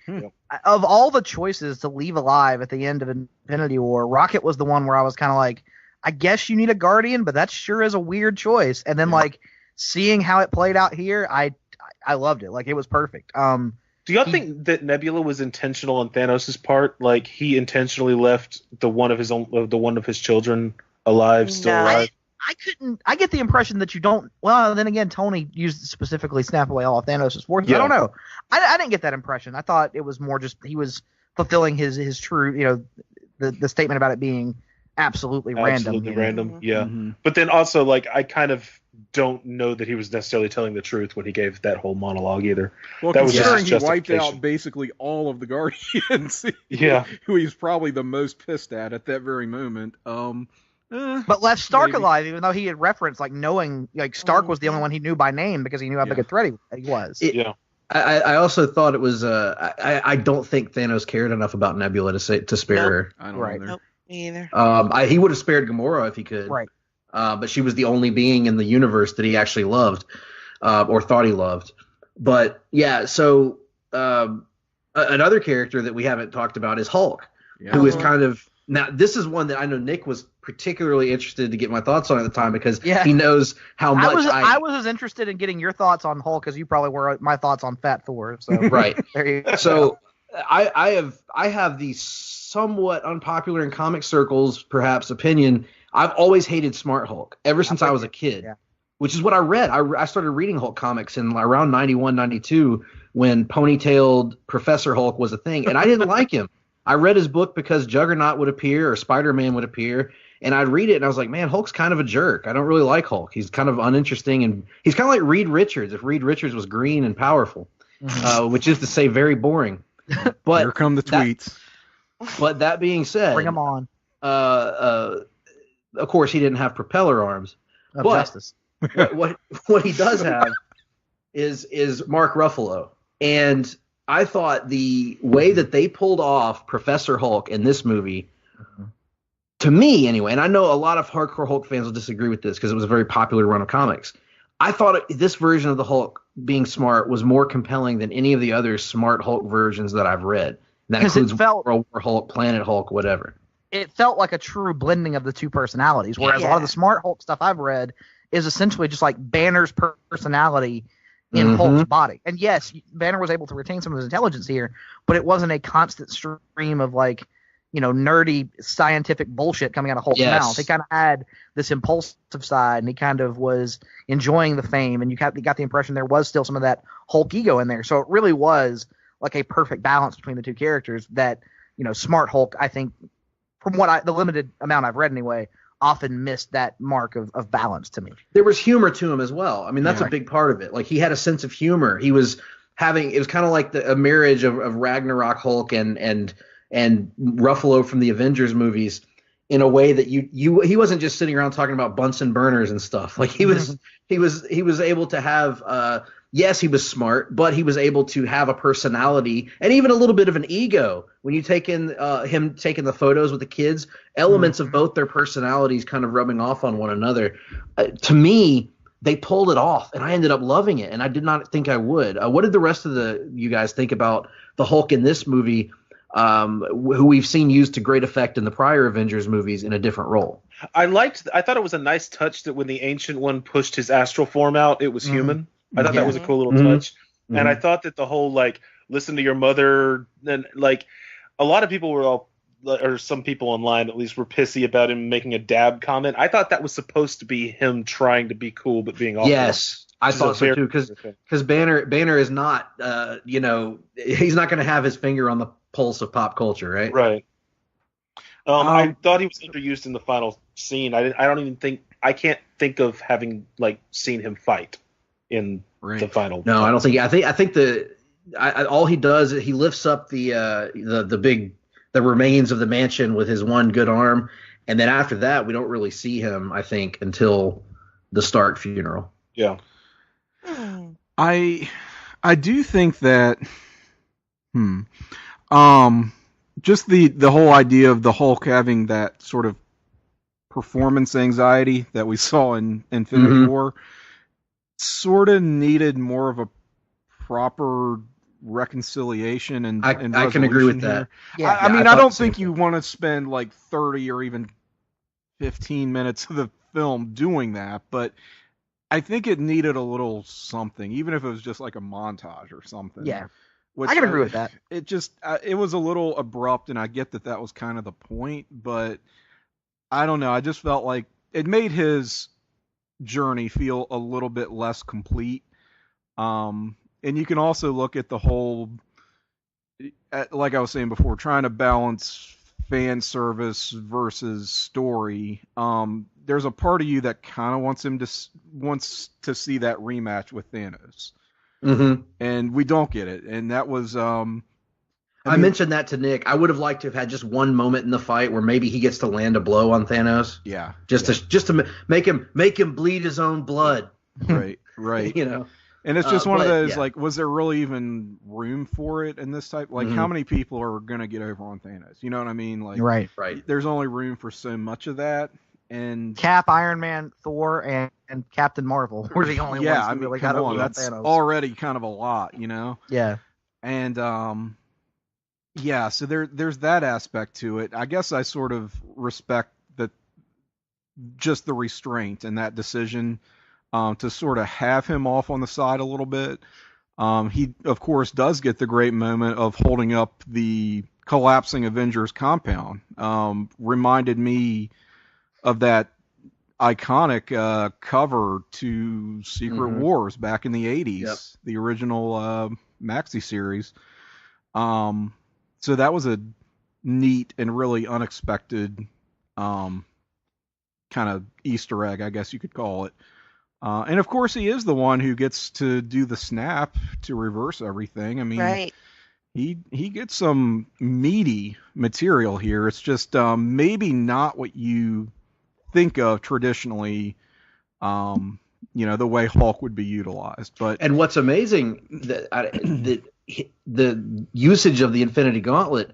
[SPEAKER 3] of all the choices to leave alive at the end of Infinity War, Rocket was the one where I was kind of like, I guess you need a Guardian, but that sure is a weird choice. And then like seeing how it played out here, I loved it. Like, it was perfect.
[SPEAKER 6] Do y'all think that Nebula was intentional on Thanos' part? Like, he intentionally left the one of his children alive, still alive?
[SPEAKER 3] I get the impression that you don't. Well, then again, Tony used specifically snap away all of Thanos' forces.
[SPEAKER 6] Yeah.
[SPEAKER 3] I don't know. I didn't get that impression. I thought it was more just he was fulfilling his true, the statement about it being absolutely random.
[SPEAKER 6] Absolutely random, yeah.
[SPEAKER 4] Mm-hmm.
[SPEAKER 6] But then also, like, I kind of don't know that he was necessarily telling the truth when he gave that whole monologue either.
[SPEAKER 4] Well,
[SPEAKER 6] that was
[SPEAKER 4] considering
[SPEAKER 6] just
[SPEAKER 4] he wiped
[SPEAKER 6] justification.
[SPEAKER 4] out basically all of the Guardians,
[SPEAKER 6] Yeah.
[SPEAKER 4] who he's probably the most pissed at that very moment.
[SPEAKER 3] But left Stark
[SPEAKER 4] Maybe.
[SPEAKER 3] alive, even though he had referenced knowing Stark was the only one he knew by name because he knew how big a threat he was.
[SPEAKER 6] Yeah.
[SPEAKER 2] I also thought it was. I don't think Thanos cared enough about Nebula to spare
[SPEAKER 5] Nope.
[SPEAKER 2] her.
[SPEAKER 4] I don't
[SPEAKER 3] Right.
[SPEAKER 4] either.
[SPEAKER 5] Nope, me either.
[SPEAKER 2] He would have spared Gamora if he could.
[SPEAKER 3] Right.
[SPEAKER 2] But she was the only being in the universe that he actually loved, or thought he loved. But yeah, so another character that we haven't talked about is Hulk,
[SPEAKER 4] Yeah.
[SPEAKER 2] who is kind of now. This is one that I know Nick was particularly interested to get my thoughts on at the time because he knows how much
[SPEAKER 3] I was as interested in getting your thoughts on Hulk as you probably were my thoughts on Fat Thor. So
[SPEAKER 2] right.
[SPEAKER 3] there you go.
[SPEAKER 2] So I have the somewhat unpopular in comic circles, perhaps, opinion. I've always hated Smart Hulk ever since I was a kid, which is what I read. I started reading Hulk comics in around 91, 92 when ponytailed Professor Hulk was a thing, and I didn't like him. I read his book because Juggernaut would appear or Spider-Man would appear, and I'd read it, and I was like, man, Hulk's kind of a jerk. I don't really like Hulk. He's kind of uninteresting, and he's kind of like Reed Richards if Reed Richards was green and powerful, which is to say very boring. But
[SPEAKER 4] Here come the tweets.
[SPEAKER 2] But that being said,
[SPEAKER 3] Bring him on.
[SPEAKER 2] Of course, he didn't have propeller arms.
[SPEAKER 3] Of
[SPEAKER 2] But
[SPEAKER 3] justice.
[SPEAKER 2] what he does have is Mark Ruffalo. And I thought the way that they pulled off Professor Hulk in this movie, to me anyway, and I know a lot of hardcore Hulk fans will disagree with this because it was a very popular run of comics. I thought this version of the Hulk being smart was more compelling than any of the other smart Hulk versions that I've read. That includes World War Hulk, Planet Hulk, whatever.
[SPEAKER 3] It felt like a true blending of the two personalities, whereas a lot of the Smart Hulk stuff I've read is essentially just like Banner's personality in Hulk's body. And yes, Banner was able to retain some of his intelligence here, but it wasn't a constant stream of nerdy scientific bullshit coming out of Hulk's mouth. He kind of had this impulsive side, and he kind of was enjoying the fame, and you got the impression there was still some of that Hulk ego in there. So it really was like a perfect balance between the two characters that, Smart Hulk, I think, from the limited amount I've read anyway, often missed that mark of balance to me. There
[SPEAKER 2] was humor to him as well. I mean, that's a big part of it. Like, he had a sense of humor. He was it was kind of like a marriage of Ragnarok Hulk and Ruffalo from the Avengers movies in a way that he wasn't just sitting around talking about Bunsen burners and stuff. Like, he was able to have yes, he was smart, but he was able to have a personality and even a little bit of an ego. When you take in him taking the photos with the kids, elements of both their personalities kind of rubbing off on one another. To me, they pulled it off, and I ended up loving it, and I did not think I would. What did the rest of you guys think about the Hulk in this movie, who we've seen used to great effect in the prior Avengers movies in a different role? I thought it was a nice touch that when the Ancient One pushed his astral form out, it was human. I thought that was a cool little touch. And I thought that the whole, listen to your mother, and, a lot of people were or some people online at least, were pissy about him making a dab comment. I thought that was supposed to be him trying to be cool but being awful. Yes, I thought so too, because Banner is not, he's not going to have his finger on the pulse of pop culture, right? Right. I thought he was underused in the final scene. I can't think of having seen him fight in the final. No, I don't think. I think all he does is he lifts up the remains of the mansion with his one good arm, and then after that we don't really see him, I think, until the Stark funeral. Yeah.
[SPEAKER 4] I do think that just the whole idea of the Hulk having that sort of performance anxiety that we saw in Infinity War sort of needed more of a proper reconciliation and
[SPEAKER 2] I can agree with that.
[SPEAKER 4] Yeah, I mean, I don't think you want to spend 30 or even 15 minutes of the film doing that, but I think it needed a little something, even if it was just a montage or something. Yeah, I can agree with that. It just it was a little abrupt, and I get that was kind of the point, but I don't know. I just felt like it made his journey feel a little bit less complete. And you can also look at the whole, like I was saying before, trying to balance fan service versus story. There's a part of you that kind of wants to see that rematch with Thanos, and we don't get it. And that was
[SPEAKER 2] I mentioned that to Nick. I would have liked to have had just one moment in the fight where maybe he gets to land a blow on Thanos.
[SPEAKER 4] Yeah,
[SPEAKER 2] just to make him bleed his own blood.
[SPEAKER 4] Right. And it's just one of those, like, was there really even room for it in this type? Like, how many people are going to get over on Thanos? You know what I mean? Like,
[SPEAKER 3] right.
[SPEAKER 4] There's only room for so much of that. And
[SPEAKER 3] Cap, Iron Man, Thor, and Captain Marvel were the only ones who really got over on
[SPEAKER 4] that's
[SPEAKER 3] Thanos.
[SPEAKER 4] Already kind of a lot, you know?
[SPEAKER 3] Yeah.
[SPEAKER 4] And, so there's that aspect to it. I guess I sort of respect just the restraint and that decision. To sort of have him off on the side a little bit. He, of course, does get the great moment of holding up the collapsing Avengers compound. Reminded me of that iconic cover to Secret Wars back in the 80s, the original maxi series. So that was a neat and really unexpected kind of Easter egg, I guess you could call it. And of course, he is the one who gets to do the snap to reverse everything. I mean, he gets some meaty material here. It's just maybe not what you think of traditionally, the way Hulk would be utilized.
[SPEAKER 2] And what's amazing, the usage of the Infinity Gauntlet,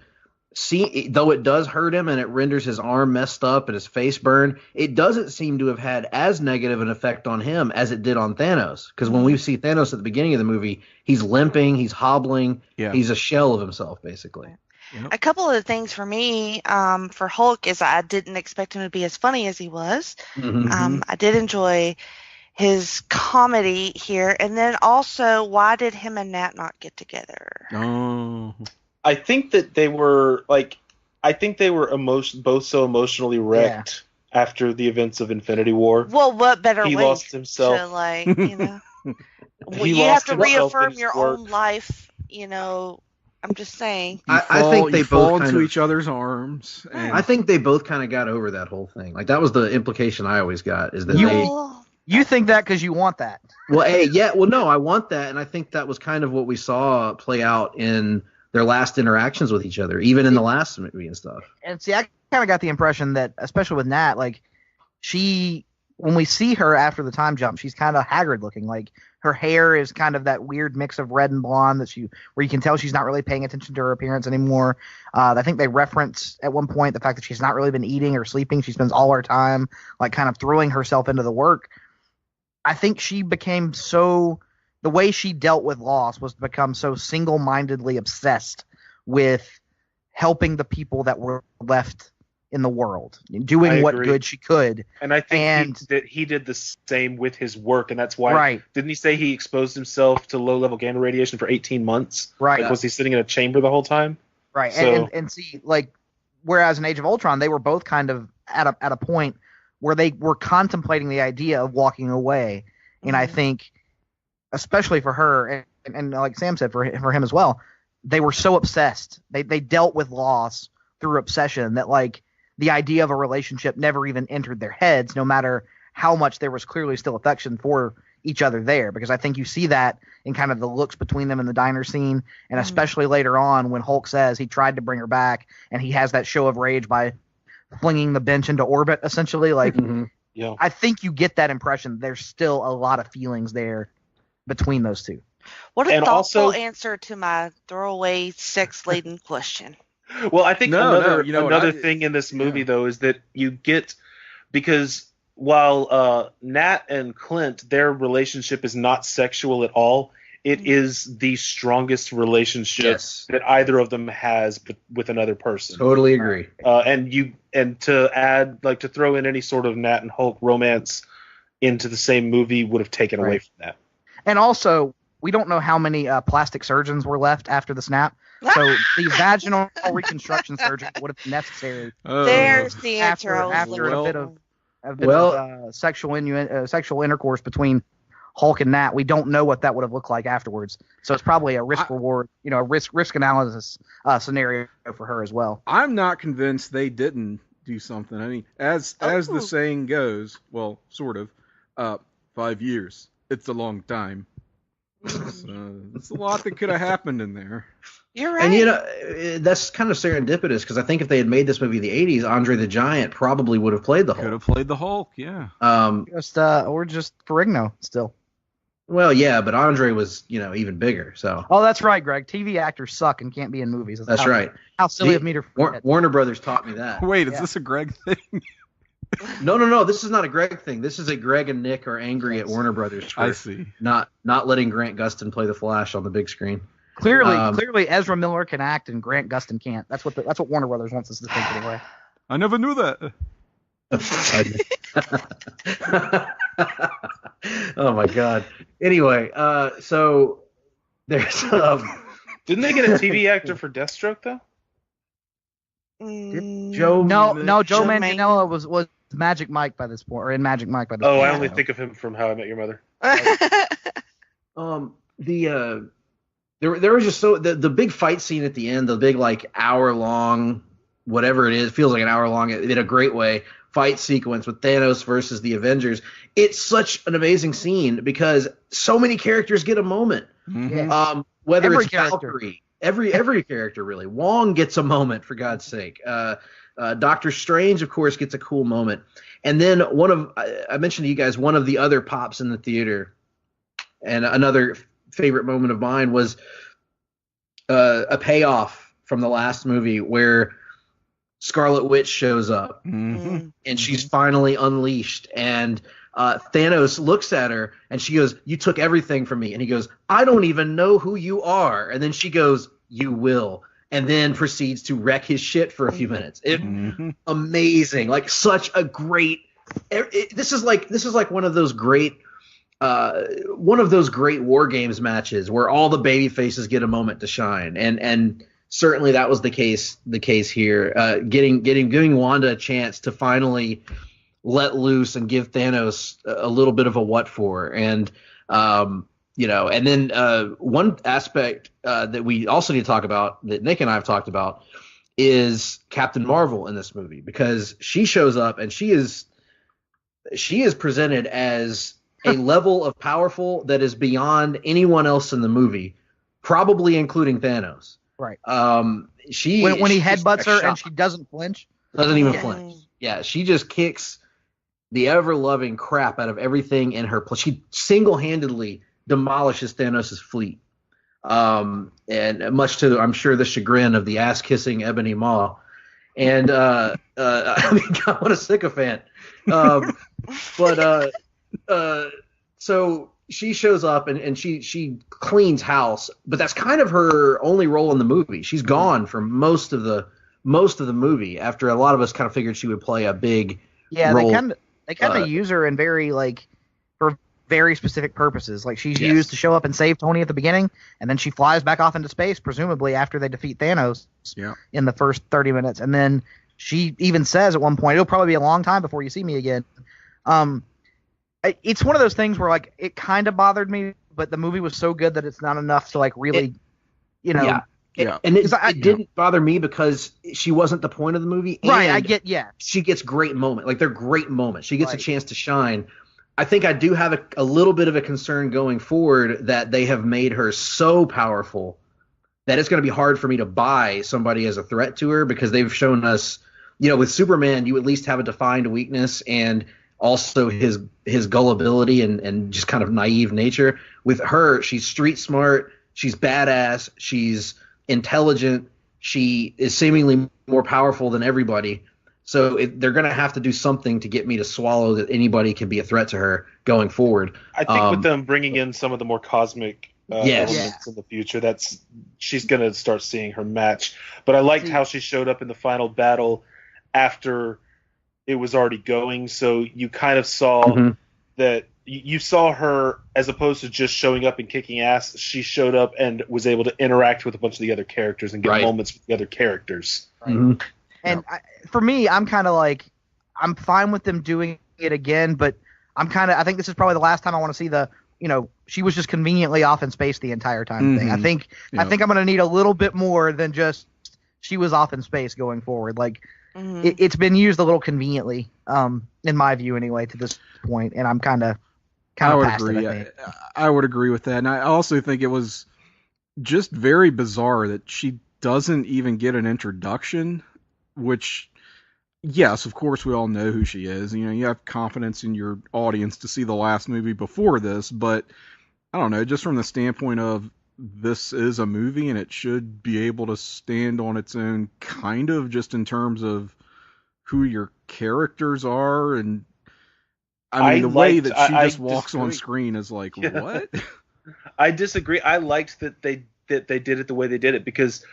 [SPEAKER 2] though it does hurt him and it renders his arm messed up and his face burned, it doesn't seem to have had as negative an effect on him as it did on Thanos. Because when we see Thanos at the beginning of the movie, he's limping, he's hobbling, he's a shell of himself, basically.
[SPEAKER 5] Yep. A couple of the things for me for Hulk is I didn't expect him to be as funny as he was. I did enjoy his comedy here. And then also, why did him and Nat not get together?
[SPEAKER 4] Oh.
[SPEAKER 6] I think that they were both so emotionally wrecked after the events of Infinity War.
[SPEAKER 5] Well, what better
[SPEAKER 6] he
[SPEAKER 5] way
[SPEAKER 6] lost himself.
[SPEAKER 5] To, you have to reaffirm your own life, I'm just saying.
[SPEAKER 2] I think they
[SPEAKER 4] fall
[SPEAKER 2] both
[SPEAKER 4] into each other's arms.
[SPEAKER 2] I think they both kind of got over that whole thing. Like, that was the implication I always got, is that
[SPEAKER 3] you think that because you want that.
[SPEAKER 2] Well, no, I want that, and I think that was kind of what we saw play out in their last interactions with each other, even in the last movie and stuff.
[SPEAKER 3] And see, I kind of got the impression that, especially with Nat, like, when we see her after the time jump, she's kind of haggard looking. Like, her hair is kind of that weird mix of red and blonde where you can tell she's not really paying attention to her appearance anymore. I think they reference at one point the fact that she's not really been eating or sleeping. She spends all her time, like, kind of throwing herself into the work. I think she became the way she dealt with loss was to become so single-mindedly obsessed with helping the people that were left in the world, doing what good she could.
[SPEAKER 6] And I think he did the same with his work, and that's why. Didn't he say he exposed himself to low-level gamma radiation for 18 months?
[SPEAKER 3] Right.
[SPEAKER 6] Like, was he sitting in a chamber the whole time?
[SPEAKER 3] Right.
[SPEAKER 6] So,
[SPEAKER 3] and see, like, whereas in Age of Ultron, they were both kind of at a point where they were contemplating the idea of walking away. And I think, especially for her, and like Sam said, for him as well, they were so obsessed. They dealt with loss through obsession that, like, the idea of a relationship never even entered their heads, no matter how much there was clearly still affection for each other there. Because I think you see that in kind of the looks between them in the diner scene, and especially later on when Hulk says he tried to bring her back, and he has that show of rage by flinging the bench into orbit, essentially. Like, I think you get that impression. There's still a lot of feelings there between those two.
[SPEAKER 5] What a thoughtful answer to my throwaway sex-laden question.
[SPEAKER 6] Well, I think another thing in this movie, though, is that you get, because while Nat and Clint, their relationship is not sexual at all, it is the strongest relationship that either of them has with another person.
[SPEAKER 2] Totally agree.
[SPEAKER 6] And to add, like, to throw in any sort of Nat and Hulk romance into the same movie would have taken away from that.
[SPEAKER 3] And also, we don't know how many plastic surgeons were left after the snap. So the vaginal reconstruction surgery would have been necessary.
[SPEAKER 5] There's the answer.
[SPEAKER 3] After a bit of a bit of sexual intercourse between Hulk and Nat. We don't know what that would have looked like afterwards. So it's probably a risk reward, a risk analysis scenario for her as well.
[SPEAKER 4] I'm not convinced they didn't do something. I mean, as the saying goes, well, sort of, 5 years. It's a long time. It's a lot that could have happened in there.
[SPEAKER 5] You're right.
[SPEAKER 2] And that's kind of serendipitous because I think if they had made this movie in the 80s, Andre the Giant probably would have played the Hulk.
[SPEAKER 4] Could have played the Hulk, yeah.
[SPEAKER 3] Or just Ferrigno still.
[SPEAKER 2] Well, yeah, but Andre was, even bigger. So.
[SPEAKER 3] Oh, that's right, Greg. TV actors suck and can't be in movies.
[SPEAKER 2] That's right.
[SPEAKER 3] How silly of me to forget.
[SPEAKER 2] Warner Brothers taught me that.
[SPEAKER 4] Wait, is this a Greg thing?
[SPEAKER 2] No. This is not a Greg thing. This is a Greg and Nick are angry at Warner Brothers for
[SPEAKER 4] I see.
[SPEAKER 2] not letting Grant Gustin play the Flash on the big screen.
[SPEAKER 3] Clearly, Ezra Miller can act and Grant Gustin can't. That's what Warner Brothers wants us to think anyway.
[SPEAKER 4] I never knew that.
[SPEAKER 2] Oh my God. Anyway, so there's
[SPEAKER 6] Didn't they get a TV actor for Deathstroke though?
[SPEAKER 3] Joe Manganiello was Magic Mike by this point, or in Magic Mike by this point.
[SPEAKER 6] Oh, I only think of him from How I Met Your Mother.
[SPEAKER 2] There was just the big fight scene at the end, the big hour long, whatever it is, feels like an hour long in a great way, fight sequence with Thanos versus the Avengers. It's such an amazing scene because so many characters get a moment.
[SPEAKER 3] Mm-hmm.
[SPEAKER 2] Whether
[SPEAKER 3] Every
[SPEAKER 2] it's
[SPEAKER 3] character.
[SPEAKER 2] Valkyrie, every character really. Wong gets a moment for God's sake. Doctor Strange, of course, gets a cool moment. And then I mentioned to you guys one of the other pops in the theater, and another favorite moment of mine was a payoff from the last movie where Scarlet Witch shows up and she's finally unleashed, and Thanos looks at her and she goes, "You took everything from me," and he goes, "I don't even know who you are," and then she goes, "You will," and then proceeds to wreck his shit for a few minutes. Amazing, such a great. This is like one of those great War Games matches where all the baby faces get a moment to shine, and certainly that was the case here. Giving Wanda a chance to finally let loose and give Thanos a little bit of a what for, and and then one aspect that we also need to talk about, that Nick and I have talked about, is Captain Marvel in this movie, because she shows up and she is presented as a level of powerful that is beyond anyone else in the movie, probably including Thanos.
[SPEAKER 3] Right.
[SPEAKER 2] When he headbutts her and
[SPEAKER 3] she doesn't flinch.
[SPEAKER 2] Doesn't even flinch. Yeah, she just kicks the ever-loving crap out of everything in her. She single-handedly demolishes Thanos' fleet. And much to, I'm sure, the chagrin of the ass-kissing Ebony Maw. And, I mean, God, what a sycophant. So she shows up and she cleans house, but that's kind of her only role in the movie. She's gone for most of the movie, after a lot of us kind of figured she would play a big role.
[SPEAKER 3] They kind of use her in for very specific purposes. Like, she's used to show up and save Tony at the beginning, and then she flies back off into space, presumably after they defeat Thanos in the first 30 minutes. And then she even says at one point, "It'll probably be a long time before you see me again." It's one of those things where it kind of bothered me, but the movie was so good that it's not enough to really,
[SPEAKER 2] And it didn't bother me because she wasn't the point of the movie.
[SPEAKER 3] Right,
[SPEAKER 2] and she gets great moments. They're great moments. She gets a chance to shine. I think I do have a little bit of a concern going forward that they have made her so powerful that it's going to be hard for me to buy somebody as a threat to her, because they've shown us, with Superman, you at least have a defined weakness and also his gullibility and just kind of naive nature. With her, she's street smart, she's badass, she's intelligent, she is seemingly more powerful than everybody. So they're going to have to do something to get me to swallow that anybody can be a threat to her going forward.
[SPEAKER 6] I think with them bringing in some of the more cosmic elements in the future, she's going to start seeing her match. But I liked how she showed up in the final battle after it was already going. So you kind of saw that you saw her, as opposed to just showing up and kicking ass, she showed up and was able to interact with a bunch of the other characters and get moments with the other characters.
[SPEAKER 3] Right. And for me, I'm kind of I'm fine with them doing it again, but I think this is probably the last time I want to see she was just conveniently off in space the entire time thing. I think I'm going to need a little bit more than just she was off in space going forward. Like it's been used a little conveniently, in my view anyway, to this point, and I'm kind of past
[SPEAKER 4] agree.
[SPEAKER 3] it. I think.
[SPEAKER 4] I would agree with that, and I also think it was just very bizarre that she doesn't even get an introduction, which, yes, of course we all know who she is. You have confidence in your audience to see the last movie before this, but I don't know, just from the standpoint of this is a movie and it should be able to stand on its own, kind of, just in terms of who your characters are. And I mean, the way that she just walks on screen is like, what?
[SPEAKER 6] I disagree. I liked that they did it the way they did it, because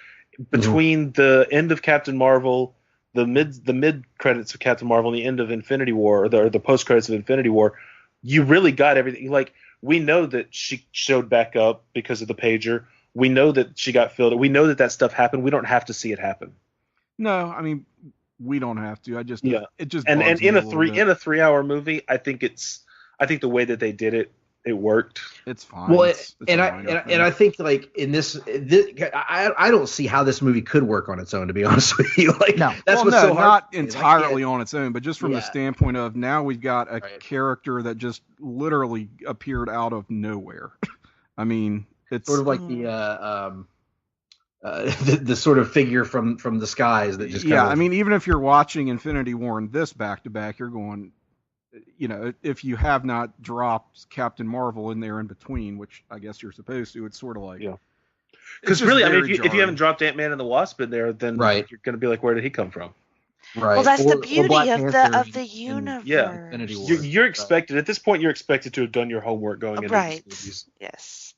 [SPEAKER 6] between the end of Captain Marvel, the mid credits of Captain Marvel, and the end of Infinity War, or the post credits of Infinity War, you really got everything. Like, we know that she showed back up because of the pager. We know that she got filled. We know that stuff happened. We don't have to see it happen.
[SPEAKER 4] No, I mean, we don't have to. It just
[SPEAKER 6] and in a 3-hour movie, I think the way that they did it, it worked.
[SPEAKER 4] It's fine.
[SPEAKER 2] Well, I think, like, in this I don't see how this movie could work on its own, to be honest with you. Like,
[SPEAKER 3] no.
[SPEAKER 2] That's what's so hard.
[SPEAKER 4] Not entirely on its own, but just from the standpoint of now we've got a character that just literally appeared out of nowhere. I mean, it's
[SPEAKER 2] sort of like the sort of figure from the skies that just
[SPEAKER 4] I mean, even if you're watching Infinity War and this back to back, you're going, if you have not dropped Captain Marvel in there in between, which I guess you're supposed to, it's sort of like,
[SPEAKER 6] because really, I mean, if you haven't dropped Ant-Man and the Wasp in there, then you're going to be like, where did he come from?
[SPEAKER 5] Right. Well, that's the beauty of the universe.
[SPEAKER 6] You're expected at this point. You're expected to have done your homework going into these movies.
[SPEAKER 5] Yes.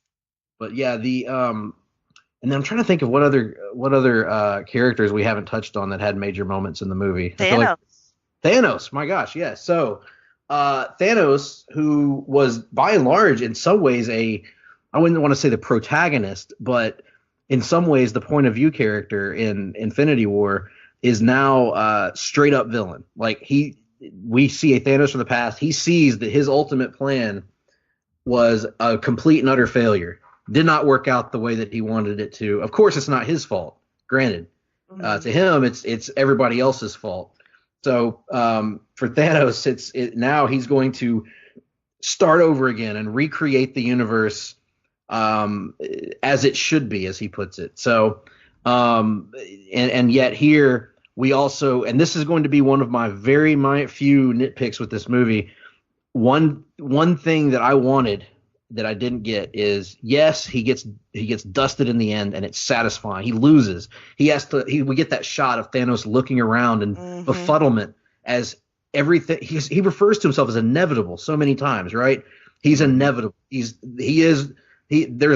[SPEAKER 2] But and then I'm trying to think of what other characters we haven't touched on that had major moments in the movie. Thanos, my gosh, yes. So Thanos, who was by and large in some ways I wouldn't want to say the protagonist, but in some ways the point of view character in Infinity War, is now straight up villain. Like, we see a Thanos from the past. He sees that his ultimate plan was a complete and utter failure. Did not work out the way that he wanted it to. Of course, it's not his fault. Granted, to him, it's everybody else's fault. So for Thanos, now he's going to start over again and recreate the universe as it should be, as he puts it. So and yet here we also, and this is going to be one of my very few nitpicks with this movie. One thing that I wanted that I didn't get is, yes, he gets dusted in the end, and it's satisfying. He loses. We get that shot of Thanos looking around in befuddlement as everything. He refers to himself as inevitable so many times, right? He's inevitable. There's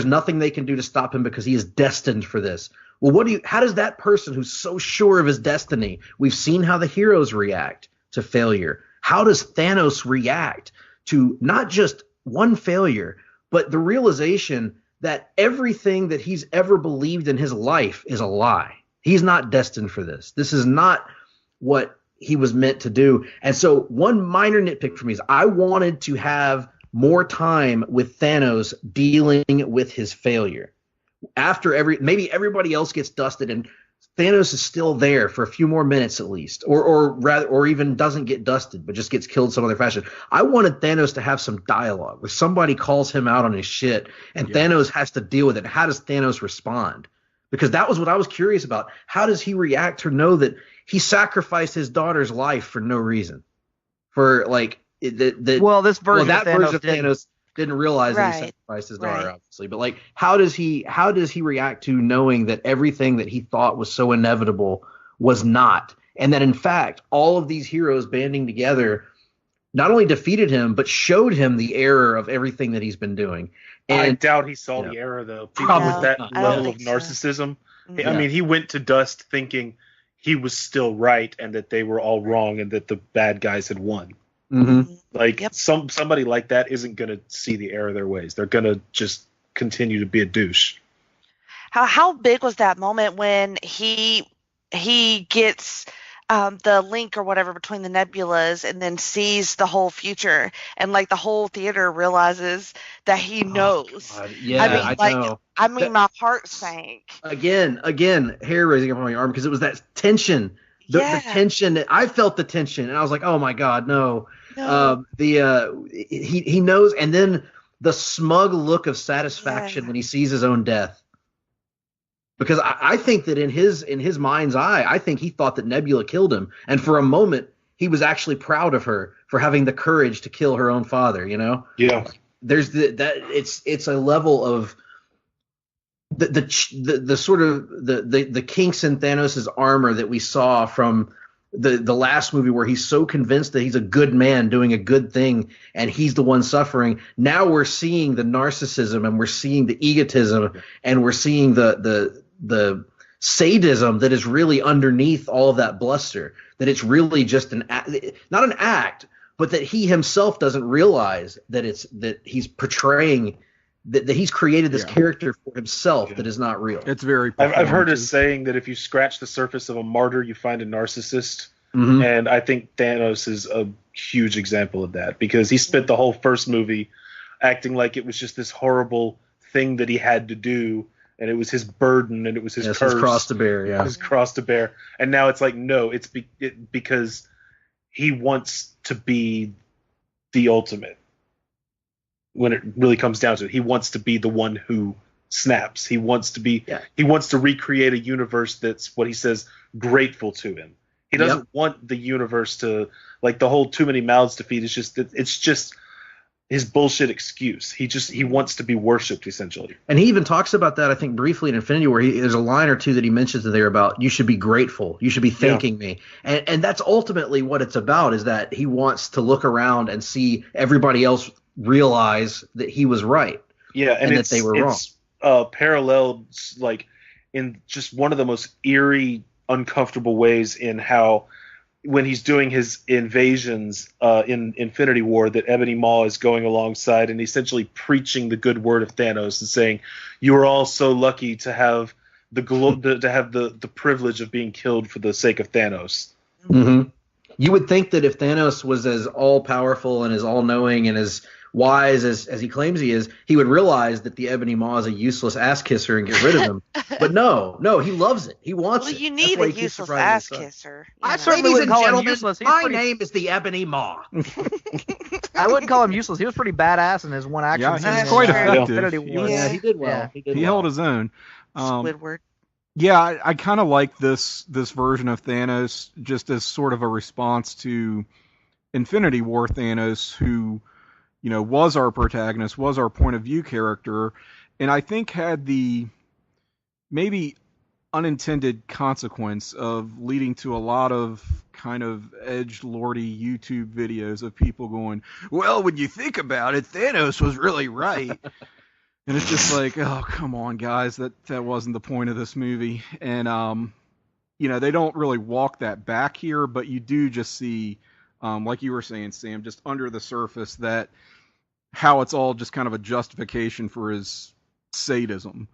[SPEAKER 2] nothing they can do to stop him because he is destined for this. Well, how does that person who's so sure of his destiny, we've seen how the heroes react to failure. How does Thanos react to not just one failure, but the realization that everything that he's ever believed in his life is a lie? He's not destined for this. This is not what he was meant to do. And so one minor nitpick for me is I wanted to have more time with Thanos dealing with his failure. After maybe everybody else gets dusted and Thanos is still there for a few more minutes at least, or even doesn't get dusted but just gets killed some other fashion. I wanted Thanos to have some dialogue where somebody calls him out on his shit and Thanos has to deal with it. How does Thanos respond? Because that was what I was curious about. How does he react to know that he sacrificed his daughter's life for no reason? For like this version of Thanos didn't realize that he sacrificed his daughter, obviously. But like, how does he react to knowing that everything that he thought was so inevitable was not, and that in fact all of these heroes banding together not only defeated him but showed him the error of everything that he's been doing? And
[SPEAKER 6] I doubt he saw the error though. Probably with that level of narcissism. I mean, he went to dust thinking he was still right and that they were all wrong and that the bad guys had won. Somebody like that isn't going to see the error of their ways. They're going to just continue to be a douche.
[SPEAKER 5] How big was that moment when he gets the link or whatever between the nebulas, and then sees the whole future, and like the whole theater realizes that he knows.
[SPEAKER 2] God. Yeah,
[SPEAKER 5] I
[SPEAKER 2] know.
[SPEAKER 5] My heart sank.
[SPEAKER 2] Again, hair raising up on my arm because it was that tension. The tension. I felt the tension, and I was like, "Oh my God, no!" He knows, and then the smug look of satisfaction when he sees his own death. Because I think that in his mind's eye, I think he thought that Nebula killed him, and for a moment he was actually proud of her for having the courage to kill her own father. You know?
[SPEAKER 6] Yeah.
[SPEAKER 2] There's it's a level of the sort of the kinks in Thanos' armor that we saw from the last movie, where he's so convinced that he's a good man doing a good thing and he's the one suffering. Now we're seeing the narcissism, and we're seeing the egotism, and we're seeing the sadism that is really underneath all of that bluster, that it's really just not an act, but that he himself doesn't realize that he's portraying that he's created this character for himself that is not real.
[SPEAKER 4] It's very.
[SPEAKER 6] I've heard a saying that if you scratch the surface of a martyr, you find a narcissist.
[SPEAKER 2] Mm-hmm.
[SPEAKER 6] And I think Thanos is a huge example of that, because he spent the whole first movie acting like it was just this horrible thing that he had to do, and it was his burden, and it was his curse,
[SPEAKER 2] his cross to bear. Yeah,
[SPEAKER 6] his cross to bear. And now it's like, no, it's because he wants to be the ultimate. When it really comes down to it, he wants to be the one who snaps. He wants to be. Yeah. He wants to recreate a universe that's, what he says, grateful to him. He doesn't want the universe to, like, the whole too many mouths to feed. It's just his bullshit excuse. He wants to be worshipped, essentially.
[SPEAKER 2] And he even talks about that, I think, briefly in Infinity War. There's a line or two that he mentions there about, you should be grateful, you should be thanking me, and that's ultimately what it's about. Is that he wants to look around and see everybody else realize that he was right.
[SPEAKER 6] Yeah, and
[SPEAKER 2] that they were wrong.
[SPEAKER 6] It's paralleled, like, in just one of the most eerie, uncomfortable ways, in how, when he's doing his invasions in Infinity War, that Ebony Maw is going alongside and essentially preaching the good word of Thanos and saying, "You are all so lucky to have the privilege of being killed for the sake of Thanos."
[SPEAKER 2] Mm-hmm. You would think that if Thanos was as all powerful and as all knowing and as wise as he claims he is, he would realize that the Ebony Maw is a useless ass kisser and get rid of him. But no, he loves it. He wants it.
[SPEAKER 5] Well, you need a useless ass kisser.
[SPEAKER 3] I certainly wouldn't call him useless.
[SPEAKER 2] My name is the Ebony Maw.
[SPEAKER 3] I wouldn't call him useless. He was pretty badass in his one action.
[SPEAKER 4] Yeah, he's quite effective.
[SPEAKER 2] He did well.
[SPEAKER 4] He held his own.
[SPEAKER 5] Squidward.
[SPEAKER 4] Yeah, I kind of like this version of Thanos just as sort of a response to Infinity War Thanos, who, you know, was our protagonist, was our point of view character, and I think had the maybe unintended consequence of leading to a lot of kind of edgelordy YouTube videos of people going, "Well, when you think about it, Thanos was really right." And it's just like, oh, come on, guys, that wasn't the point of this movie. And, you know, they don't really walk that back here, but you do just see, like you were saying, Sam, just under the surface, that how it's all just kind of a justification for his sadism.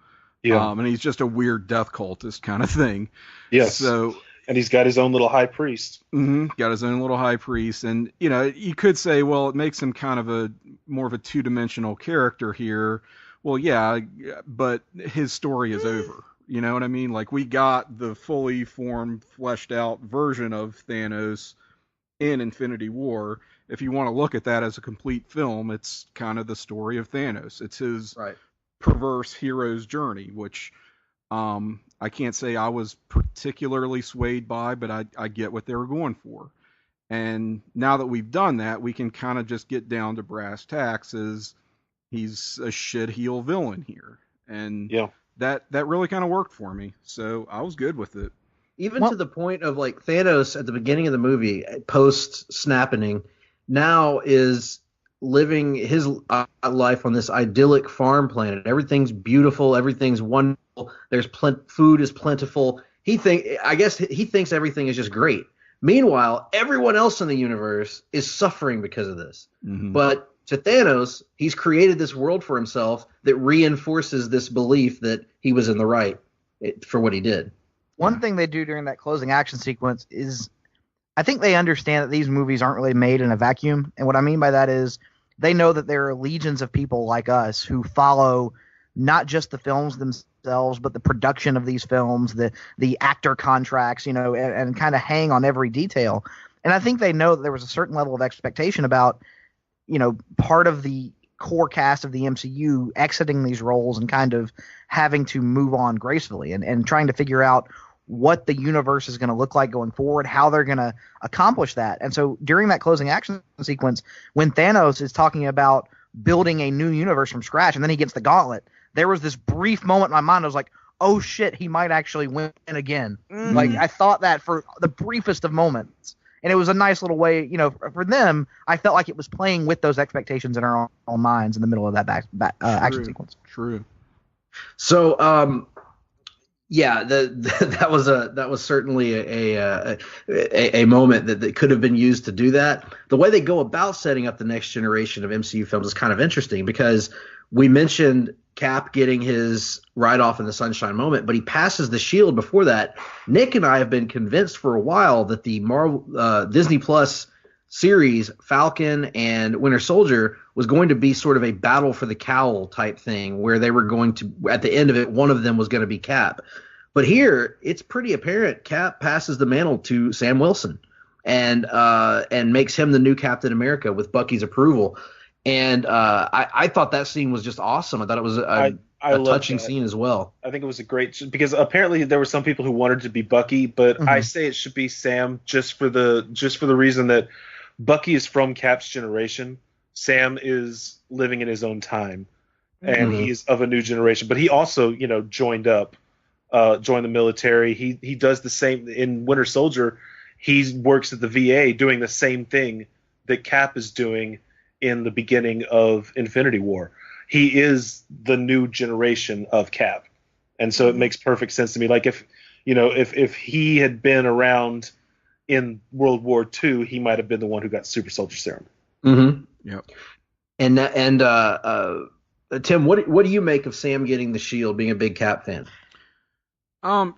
[SPEAKER 6] Yeah.
[SPEAKER 4] And he's just a weird death cultist kind of thing.
[SPEAKER 6] Yes.
[SPEAKER 4] So,
[SPEAKER 6] and he's got his own little high priest.
[SPEAKER 4] Mm-hmm, got his own little high priest. And, you know, you could say, well, it makes him kind of more of a two-dimensional character here. Well, yeah, but his story is over. You know what I mean? Like, we got the fully formed, fleshed out version of Thanos in Infinity War. If you want to look at that as a complete film, it's kind of the story of Thanos. It's his perverse hero's journey, which I can't say I was particularly swayed by, but I get what they were going for. And now that we've done that, we can kind of just get down to brass tacks. He's a shit-heel villain here. And that really kind of worked for me. So I was good with it.
[SPEAKER 2] Even to the point of, like, Thanos at the beginning of the movie, post-snapping, now is living his life on this idyllic farm planet. Everything's beautiful. Everything's wonderful. There's food is plentiful. I guess he thinks everything is just great. Meanwhile, everyone else in the universe is suffering because of this. Mm-hmm. But to Thanos, he's created this world for himself that reinforces this belief that he was in the right for what he did.
[SPEAKER 3] One thing they do during that closing action sequence is I think they understand that these movies aren't really made in a vacuum. And what I mean by that is they know that there are legions of people like us who follow not just the films themselves, but the production of these films, the actor contracts, and kind of hang on every detail. And I think they know that there was a certain level of expectation about, part of the core cast of the MCU exiting these roles and kind of having to move on gracefully and trying to figure out what the universe is going to look like going forward, how they're going to accomplish that. And so during that closing action sequence, when Thanos is talking about building a new universe from scratch and then he gets the gauntlet, there was this brief moment in my mind. I was like, oh shit, he might actually win again.
[SPEAKER 5] Mm-hmm.
[SPEAKER 3] Like I thought that for the briefest of moments. And it was a nice little way, for them, I felt like it was playing with those expectations in our own minds in the middle of that action sequence.
[SPEAKER 4] True.
[SPEAKER 2] So, yeah, that was certainly a moment that could have been used to do that. The way they go about setting up the next generation of MCU films is kind of interesting because we mentioned Cap getting his ride off in the sunshine moment, but he passes the shield before that. Nick and I have been convinced for a while that the Marvel Disney Plus series Falcon and Winter Soldier was going to be sort of a battle for the cowl type thing where they were going to, at the end of it, one of them was going to be Cap. But here it's pretty apparent Cap passes the mantle to Sam Wilson and makes him the new Captain America with Bucky's approval. And I thought that scene was just awesome. I thought it was a touching scene as well.
[SPEAKER 6] I think it was a great – because apparently there were some people who wanted to be Bucky, but I say it should be Sam just for the reason that Bucky is from Cap's generation. Sam is living in his own time, and he's of a new generation. But he also, joined the military. He does the same – in Winter Soldier, he works at the VA doing the same thing that Cap is doing in the beginning of Infinity War. He is the new generation of Cap. And so it makes perfect sense to me. Like if he had been around in World War II, he might have been the one who got super soldier serum.
[SPEAKER 2] Mm-hmm. Yep. And Tim, what do you make of Sam getting the shield, being a big Cap fan?
[SPEAKER 4] No,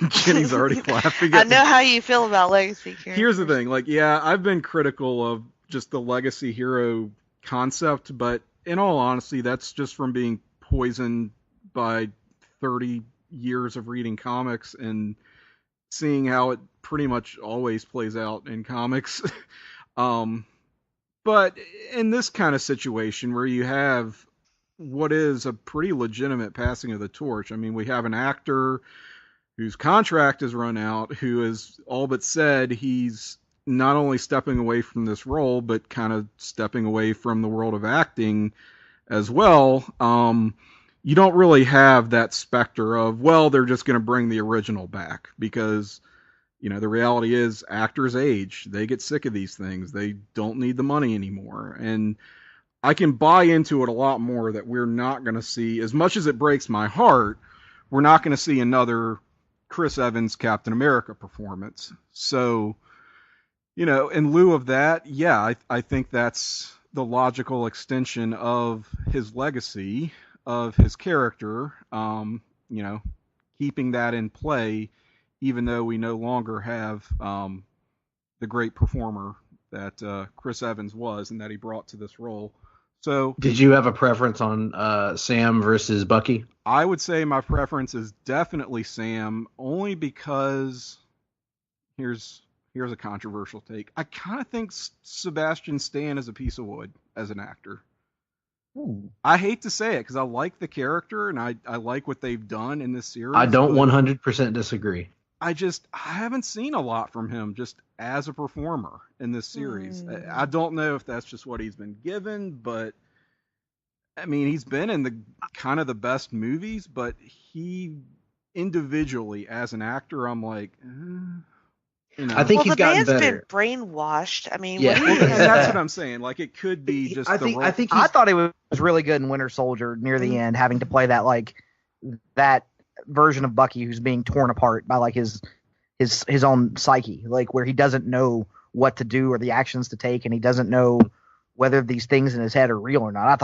[SPEAKER 4] Jenny's already laughing.
[SPEAKER 5] I know how you feel about legacy characters.
[SPEAKER 4] Here's the thing, I've been critical of just the legacy hero concept, but in all honesty, that's just from being poisoned by 30 years of reading comics and seeing how it pretty much always plays out in comics. But in this kind of situation where you have what is a pretty legitimate passing of the torch. I mean, we have an actor whose contract has run out, who has all but said he's not only stepping away from this role, but kind of stepping away from the world of acting as well. You don't really have that specter of, well, they're just going to bring the original back because, the reality is actors age. They get sick of these things. They don't need the money anymore. And I can buy into it a lot more that we're not going to see, as much as it breaks my heart, we're not going to see another Chris Evans Captain America performance. So, in lieu of that, yeah, I think that's the logical extension of his legacy, of his character, keeping that in play, even though we no longer have the great performer that Chris Evans was and that he brought to this role. So,
[SPEAKER 2] did you have a preference on Sam versus Bucky?
[SPEAKER 4] I would say my preference is definitely Sam, only because here's a controversial take. I kind of think Sebastian Stan is a piece of wood as an actor. Ooh. I hate to say it because I like the character and I like what they've done in this series.
[SPEAKER 2] I don't 100% disagree.
[SPEAKER 4] I haven't seen a lot from him just as a performer in this series. I don't know if that's just what he's been given, but I mean, he's been in the kind of the best movies, but he individually as an actor, I'm like,
[SPEAKER 2] I think he's gotten better.
[SPEAKER 5] The man's been brainwashed. I mean,
[SPEAKER 4] yeah, that's what I'm saying. Like, it could be just the role.
[SPEAKER 3] I thought he was really good in Winter Soldier near the end, having to play that version of Bucky who's being torn apart by his own psyche, where he doesn't know what to do or the actions to take, and he doesn't know whether these things in his head are real or not. I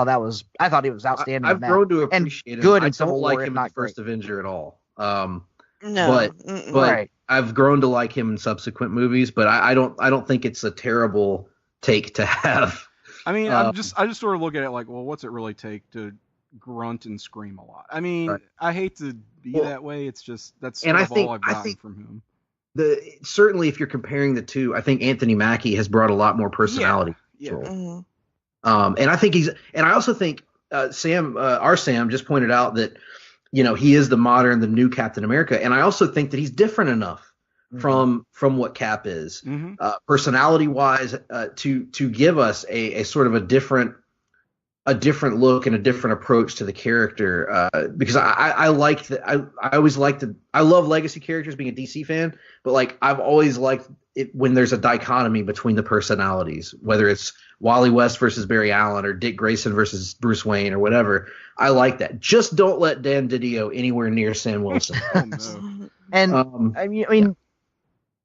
[SPEAKER 3] thought he was outstanding.
[SPEAKER 2] I've grown to appreciate him.
[SPEAKER 3] Good
[SPEAKER 2] I
[SPEAKER 3] in Civil
[SPEAKER 2] don't
[SPEAKER 3] War,
[SPEAKER 2] like him
[SPEAKER 3] not
[SPEAKER 2] in the first
[SPEAKER 3] great.
[SPEAKER 2] Avenger at all.
[SPEAKER 5] No,
[SPEAKER 2] but
[SPEAKER 3] right.
[SPEAKER 2] I've grown to like him in subsequent movies, but I don't think it's a terrible take to have.
[SPEAKER 4] I mean, I just sort of look at it like, well, what's it really take to grunt and scream a lot? I mean,
[SPEAKER 2] Right.
[SPEAKER 4] I hate to be that way. It's just that's
[SPEAKER 2] And
[SPEAKER 4] sort of all I've gotten from him.
[SPEAKER 2] Certainly, if you're comparing the two, I think Anthony Mackie has brought a lot more personality.
[SPEAKER 4] Yeah.
[SPEAKER 5] Mhm.
[SPEAKER 2] And I think I also think our Sam just pointed out that, he is the new Captain America. And I also think that he's different enough from what Cap is, personality wise, to give us a sort of a different look and a different approach to the character. Because I like that. I always liked it. I love legacy characters, being a DC fan, but like I've always liked it when there's a dichotomy between the personalities, whether it's Wally West versus Barry Allen or Dick Grayson versus Bruce Wayne or whatever. I like that. Just don't let Dan Didio anywhere near Sam Wilson.
[SPEAKER 4] Oh, no.
[SPEAKER 3] And I mean,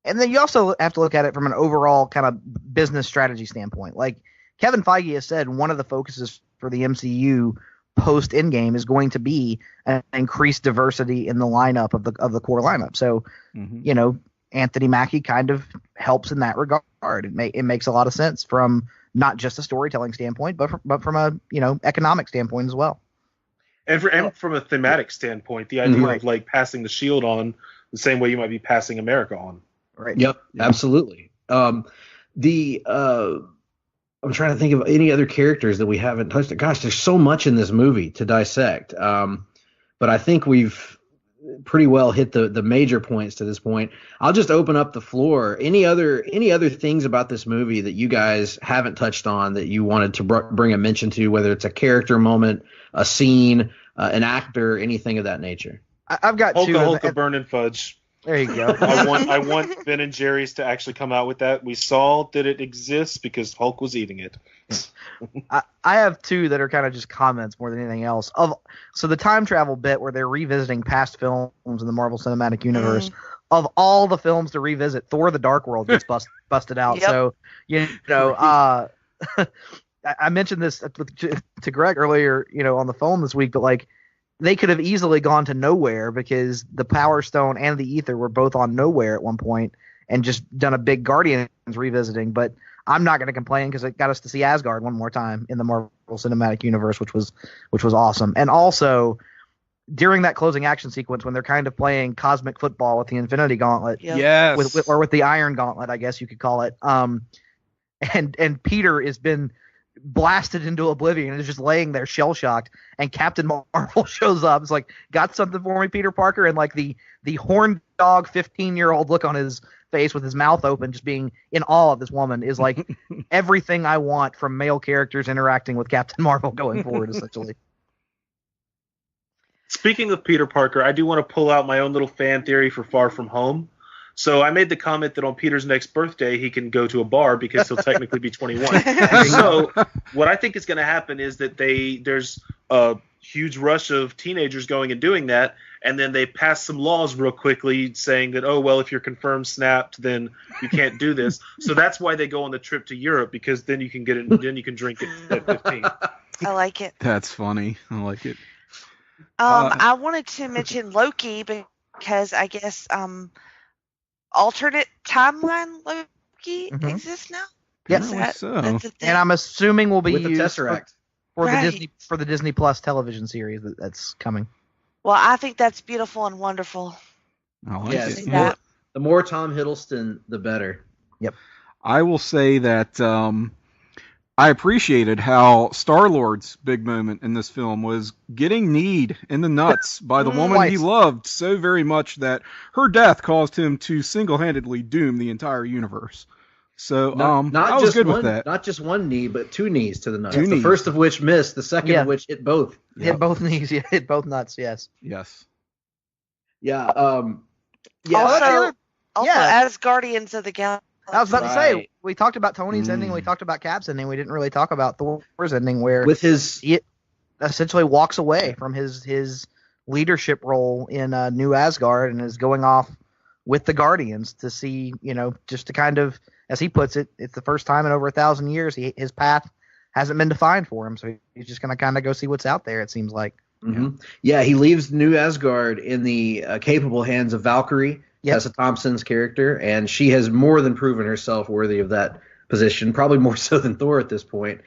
[SPEAKER 3] and then you also have to look at it from an overall kind of business strategy standpoint. Like Kevin Feige has said, one of the focuses for the MCU post Endgame is going to be an increased diversity in the lineup of the core lineup. So, Anthony Mackie kind of helps in that regard. It makes a lot of sense from not just a storytelling standpoint, but from a economic standpoint as well.
[SPEAKER 6] And from a thematic standpoint, the idea of like passing the shield on the same way you might be passing America on.
[SPEAKER 2] Right. Yep. Absolutely. I'm trying to think of any other characters that we haven't touched. Gosh, there's so much in this movie to dissect. But I think we've pretty well hit the major points to this point. I'll just open up the floor. Any other things about this movie that you guys haven't touched on that you wanted to bring a mention to, whether it's a character moment, a scene, an actor, anything of that nature?
[SPEAKER 3] I've got two.
[SPEAKER 6] Holka Burnin' Fudge.
[SPEAKER 3] There you go.
[SPEAKER 6] I want Ben and Jerry's to actually come out with that. We saw that it exists because Hulk was eating it.
[SPEAKER 3] I have two that are kind of just comments more than anything else. So the time travel bit where they're revisiting past films in the Marvel Cinematic Universe. Of all the films to revisit, Thor: The Dark World gets busted out.
[SPEAKER 5] Yep.
[SPEAKER 3] So I mentioned this to Greg earlier, on the phone this week, but like they could have easily gone to Nowhere because the Power Stone and the Ether were both on Nowhere at one point and just done a big Guardians revisiting. But I'm not going to complain because it got us to see Asgard one more time in the Marvel Cinematic Universe, which was awesome. And also during that closing action sequence when they're kind of playing cosmic football with the Infinity Gauntlet,
[SPEAKER 4] yes,
[SPEAKER 3] with the Iron Gauntlet, I guess you could call it. And Peter has been blasted into oblivion and is just laying there shell shocked, and Captain Marvel shows up. It's like, got something for me, Peter Parker? And like the horn dog 15-year-old look on his face with his mouth open, just being in awe of this woman, is like everything I want from male characters interacting with Captain Marvel going forward, essentially.
[SPEAKER 6] Speaking of Peter Parker, I do want to pull out my own little fan theory for Far From Home. So I made the comment that on Peter's next birthday, he can go to a bar because he'll technically be 21. So what I think is going to happen is that there's a huge rush of teenagers going and doing that, and then they pass some laws real quickly saying that, oh, well, if you're confirmed snapped, then you can't do this. So that's why they go on the trip to Europe, because then you can get it, then you can drink it at 15.
[SPEAKER 5] I like it.
[SPEAKER 4] That's funny. I like it.
[SPEAKER 5] I wanted to mention Loki because I guess alternate timeline Loki exists now.
[SPEAKER 3] Yes,
[SPEAKER 4] so.
[SPEAKER 5] That's a thing?
[SPEAKER 3] And I'm assuming will be
[SPEAKER 2] With the
[SPEAKER 3] used
[SPEAKER 2] Tesseract.
[SPEAKER 3] for
[SPEAKER 5] Right.
[SPEAKER 3] the Disney Plus television series that's coming.
[SPEAKER 5] Well, I think that's beautiful and wonderful.
[SPEAKER 4] I like
[SPEAKER 2] Yes,
[SPEAKER 4] it.
[SPEAKER 5] See that?
[SPEAKER 2] the more Tom Hiddleston, the better.
[SPEAKER 3] Yep.
[SPEAKER 4] I will say that I appreciated how Star-Lord's big moment in this film was getting kneed in the nuts by the woman he loved so very much that her death caused him to single-handedly doom the entire universe. So I was good with that.
[SPEAKER 2] Not just one knee, but two knees to the nuts.
[SPEAKER 4] Two
[SPEAKER 2] The
[SPEAKER 4] knees.
[SPEAKER 2] first of which missed, the second of which hit both.
[SPEAKER 3] Hit both knees, hit both nuts, yes.
[SPEAKER 4] Yes.
[SPEAKER 2] Yeah.
[SPEAKER 5] Also,
[SPEAKER 3] Yeah.
[SPEAKER 5] as Guardians of the Galaxy.
[SPEAKER 3] I was about to say,
[SPEAKER 2] Right.
[SPEAKER 3] we talked about Tony's ending, we talked about Cap's ending, we didn't really talk about Thor's ending, where
[SPEAKER 2] with his
[SPEAKER 3] he essentially walks away from his leadership role in New Asgard and is going off with the Guardians to see, just to kind of, as he puts it, it's the first time in over 1,000 years his path hasn't been defined for him, so he's just going to kind of go see what's out there, it seems like.
[SPEAKER 2] Yeah, he leaves New Asgard in the capable hands of Valkyrie, Tessa Thompson's character, and she has more than proven herself worthy of that position, probably more so than Thor at this point.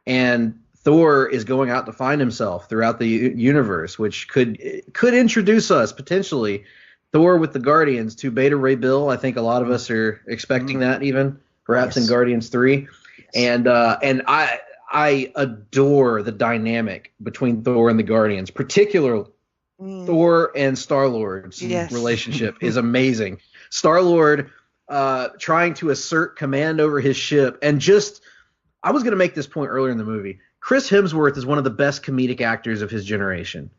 [SPEAKER 2] And Thor is going out to find himself throughout the universe, which could introduce us potentially Thor with the Guardians to Beta Ray Bill. I think a lot of us are expecting that, even perhaps in Guardians 3. And I adore the dynamic between Thor and the Guardians, particularly Thor and Star-Lord's relationship is amazing. Star-Lord trying to assert command over his ship, and I was going to make this point earlier in the movie. Chris Hemsworth is one of the best comedic actors of his generation.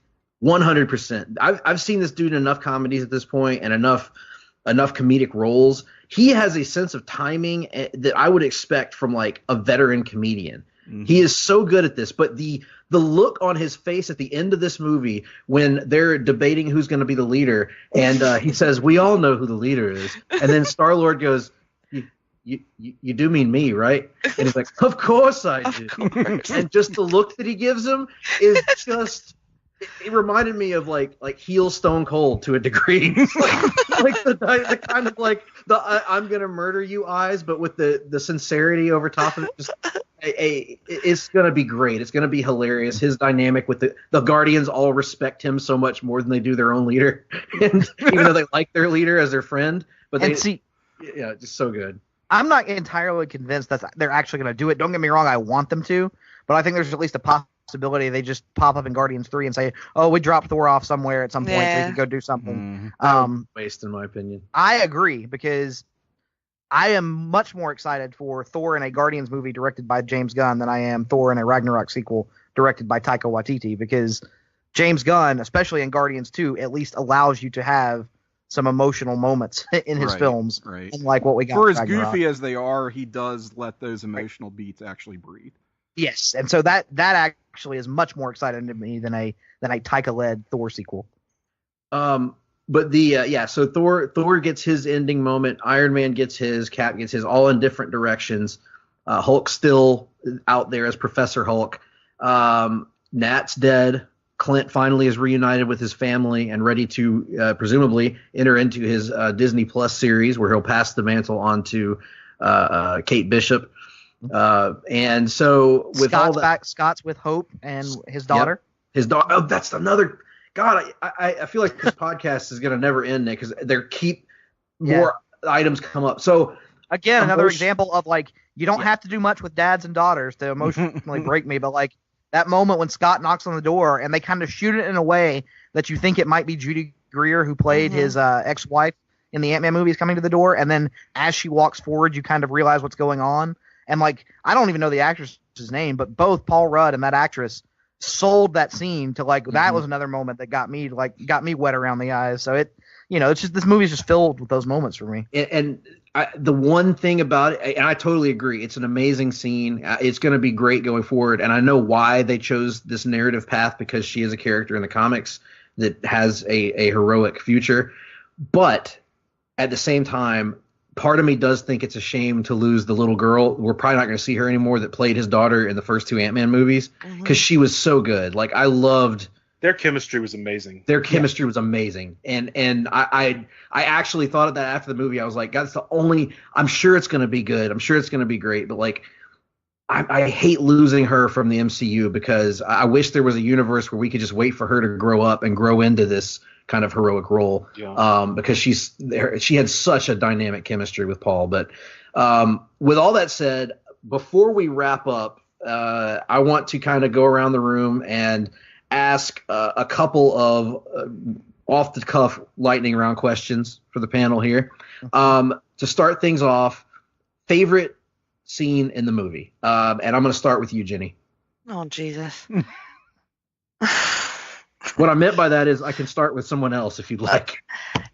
[SPEAKER 2] 100%. I've seen this dude in enough comedies at this point and enough comedic roles. He has a sense of timing that I would expect from like a veteran comedian. Mm-hmm. He is so good at this, but the look on his face at the end of this movie when they're debating who's going to be the leader, and he says, "We all know who the leader is," and then Star-Lord goes, You do mean me, right? And he's like, of course I do. And just the look that he gives him is just, it reminded me of like heel Stone Cold to a degree. like the kind of like the I'm gonna murder you eyes, but with the sincerity over top of it. Just it's gonna be great. It's gonna be hilarious. His dynamic with the Guardians all respect him so much more than they do their own leader, and even though they like their leader as their friend, but just so good.
[SPEAKER 3] I'm not entirely convinced that they're actually going to do it. Don't get me wrong, I want them to, but I think there's at least a possibility they just pop up in Guardians 3 and say, "Oh, we dropped Thor off somewhere at some point, so we can go do something."
[SPEAKER 2] Waste, in my opinion.
[SPEAKER 3] I agree, because I am much more excited for Thor in a Guardians movie directed by James Gunn than I am Thor in a Ragnarok sequel directed by Taika Waititi, because James Gunn, especially in Guardians 2, at least allows you to have some emotional moments in his films, unlike what we got.
[SPEAKER 4] For as goofy as they are, he does let those emotional beats actually breathe.
[SPEAKER 3] Yes, and so that actually is much more exciting to me than a Taika-led Thor sequel.
[SPEAKER 2] But so Thor gets his ending moment, Iron Man gets his, Cap gets his, all in different directions. Hulk's still out there as Professor Hulk. Nat's dead. Clint finally is reunited with his family and ready to presumably enter into his Disney Plus series, where he'll pass the mantle on to Kate Bishop. And so with
[SPEAKER 3] Scott's
[SPEAKER 2] all that,
[SPEAKER 3] back, Scott's with Hope and his daughter.
[SPEAKER 2] Yep, his daughter. Oh, that's another. God, I feel like this podcast is going to never end, Nick, because more items come up. So
[SPEAKER 3] again, another example of like, you don't have to do much with dads and daughters to emotionally break me, but like, that moment when Scott knocks on the door and they kind of shoot it in a way that you think it might be Judy Greer, who played his ex-wife in the Ant-Man movies, coming to the door. And then as she walks forward, you kind of realize what's going on. And like, I don't even know the actress's name, but both Paul Rudd and that actress sold that scene to like, that was another moment that got me wet around the eyes. So it's just, this movie's just filled with those moments for me.
[SPEAKER 2] And the one thing about it, and I totally agree, it's an amazing scene. It's going to be great going forward. And I know why they chose this narrative path, because she is a character in the comics that has a heroic future. But at the same time, part of me does think it's a shame to lose the little girl. We're probably not going to see her anymore, that played his daughter in the first two Ant-Man movies, because she was so good. Like, I loved...
[SPEAKER 6] Their chemistry was amazing.
[SPEAKER 2] Was amazing. And I actually thought of that after the movie. I was like, God, that's the only, I'm sure it's going to be good. I'm sure it's going to be great. But like, I hate losing her from the MCU, because I wish there was a universe where we could just wait for her to grow up and grow into this kind of heroic role. Yeah. Because she had such a dynamic chemistry with Paul. But with all that said, before we wrap up, I want to kind of go around the room and ask a couple of off-the-cuff lightning round questions for the panel here. To start things off, favorite scene in the movie. And I'm going to start with you, Jenny.
[SPEAKER 5] Oh, Jesus.
[SPEAKER 2] What I meant by that is I can start with someone else if you'd like.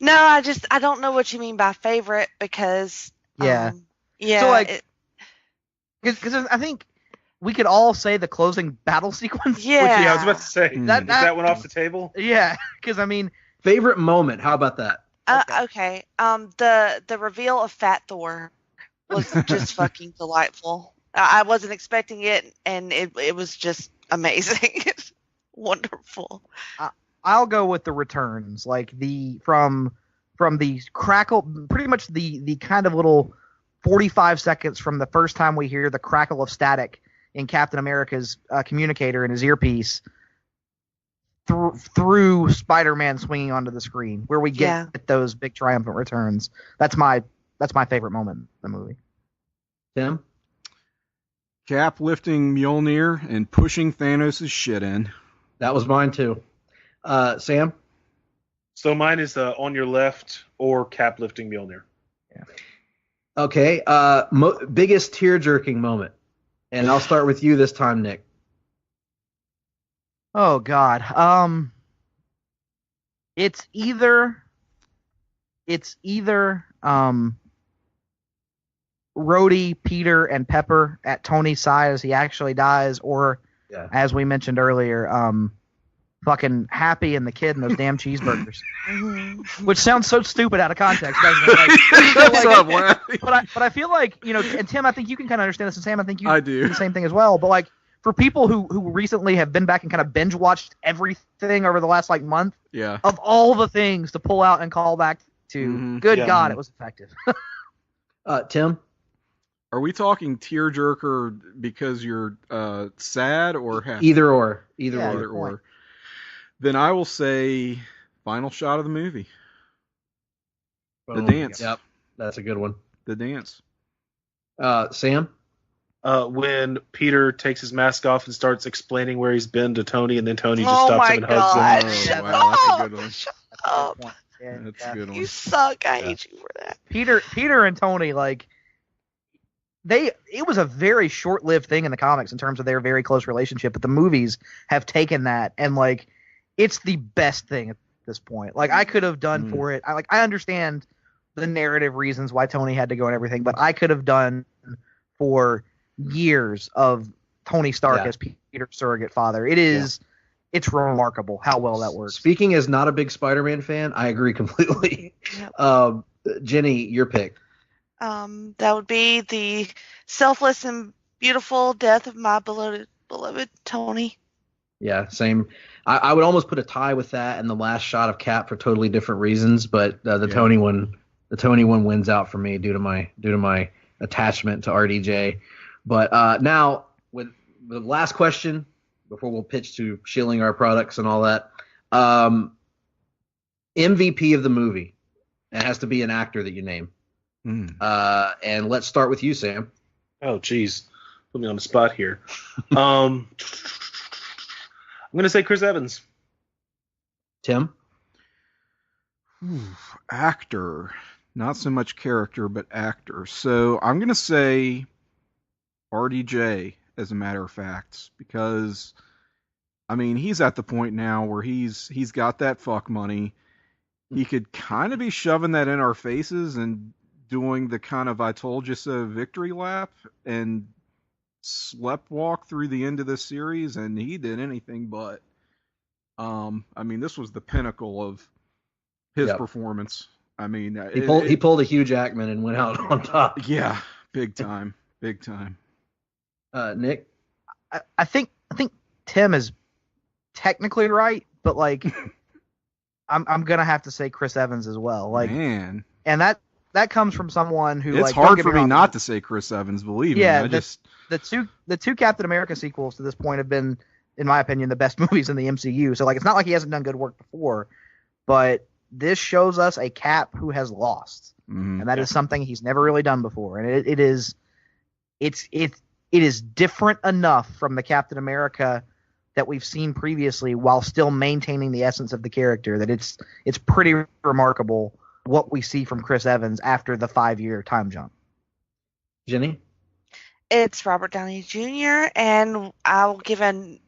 [SPEAKER 5] No, I don't know what you mean by favorite, because...
[SPEAKER 3] So like... Because I think... we could all say the closing battle sequence.
[SPEAKER 5] Yeah.
[SPEAKER 6] I was about to say. Is that one off the table?
[SPEAKER 3] Yeah, because I mean...
[SPEAKER 2] favorite moment, how about that?
[SPEAKER 5] Okay. The reveal of Fat Thor was just fucking delightful. I wasn't expecting it, and it was just amazing. Wonderful.
[SPEAKER 3] I'll go with the returns, like from from the crackle, pretty much the kind of little 45 seconds from the first time we hear the crackle of static in Captain America's communicator in his earpiece through Spider-Man swinging onto the screen, where we get those big triumphant returns. That's my favorite moment in the movie.
[SPEAKER 2] Tim?
[SPEAKER 4] Cap lifting Mjolnir and pushing Thanos' shit in.
[SPEAKER 2] That was mine too. Sam?
[SPEAKER 6] So mine is On Your Left or Cap lifting Mjolnir.
[SPEAKER 3] Yeah.
[SPEAKER 2] Okay. Biggest tear-jerking moment. And I'll start with you this time, Nick.
[SPEAKER 3] Oh God. It's either Rhodey, Peter, and Pepper at Tony's side as he actually dies, or as we mentioned earlier, fucking Happy and the kid and those damn cheeseburgers. Which sounds so stupid out of context, doesn't it? Like, but I feel like, and Tim, I think you can kind of understand this, and Sam, I think you do the same thing as well. But like, for people who recently have been back and kind of binge watched everything over the last like month, of all the things to pull out and call back to, God, it was effective.
[SPEAKER 2] Tim?
[SPEAKER 4] Are we talking tearjerker because you're sad or happy?
[SPEAKER 2] Either or.
[SPEAKER 4] Then I will say final shot of the movie. The dance.
[SPEAKER 2] Yep, that's a good one.
[SPEAKER 4] The dance.
[SPEAKER 2] Sam?
[SPEAKER 6] When Peter takes his mask off and starts explaining where he's been to Tony, and then Tony just stops him and hugs him.
[SPEAKER 4] Oh, wow, that's a good one.
[SPEAKER 5] Shut up.
[SPEAKER 4] That's a good one.
[SPEAKER 5] You suck. I hate you for that.
[SPEAKER 3] Peter and Tony, like, it was a very short-lived thing in the comics in terms of their very close relationship, but the movies have taken that and like it's the best thing at this point. Like, I could have done for it. I understand the narrative reasons why Tony had to go and everything, but I could have done for years of Tony Stark as Peter's surrogate father. It's remarkable how well that works.
[SPEAKER 2] Speaking as not a big Spider-Man fan, I agree completely.
[SPEAKER 5] Yep.
[SPEAKER 2] Jenny, your pick.
[SPEAKER 5] That would be the selfless and beautiful death of my beloved Tony.
[SPEAKER 2] Yeah, same. I would almost put a tie with that and the last shot of Cap for totally different reasons, but the Tony one wins out for me due to my attachment to RDJ. But now with the last question before we'll pitch to shilling our products and all that, MVP of the movie. It has to be an actor that you name. And let's start with you, Sam.
[SPEAKER 6] Oh, geez. Put me on the spot here. I'm going to say Chris Evans.
[SPEAKER 2] Tim?
[SPEAKER 4] Actor. Not so much character, but actor. So I'm going to say RDJ, as a matter of fact, because, I mean, he's at the point now where he's got that fuck money. He could kind of be shoving that in our faces and doing the kind of I told you so victory lap and sleptwalk through the end of the series, and he did anything but. I mean, this was the pinnacle of his performance. I mean,
[SPEAKER 2] he pulled a Hugh Jackman and went out on top.
[SPEAKER 4] Yeah, big time.
[SPEAKER 2] Nick?
[SPEAKER 3] I think Tim is technically right, but like I'm gonna have to say Chris Evans as well. Like,
[SPEAKER 4] man,
[SPEAKER 3] and that comes from someone who,
[SPEAKER 4] it's
[SPEAKER 3] like,
[SPEAKER 4] hard for me not to say Chris Evans. Believe me.
[SPEAKER 3] The two Captain America sequels to this point have been, in my opinion, the best movies in the MCU. So like, it's not like he hasn't done good work before, but this shows us a Cap who has lost, and that is something he's never really done before. And it is different enough from the Captain America that we've seen previously, while still maintaining the essence of the character, that it's pretty remarkable what we see from Chris Evans after the 5-year time jump.
[SPEAKER 2] Jenny?
[SPEAKER 5] It's Robert Downey Jr., and I'll give an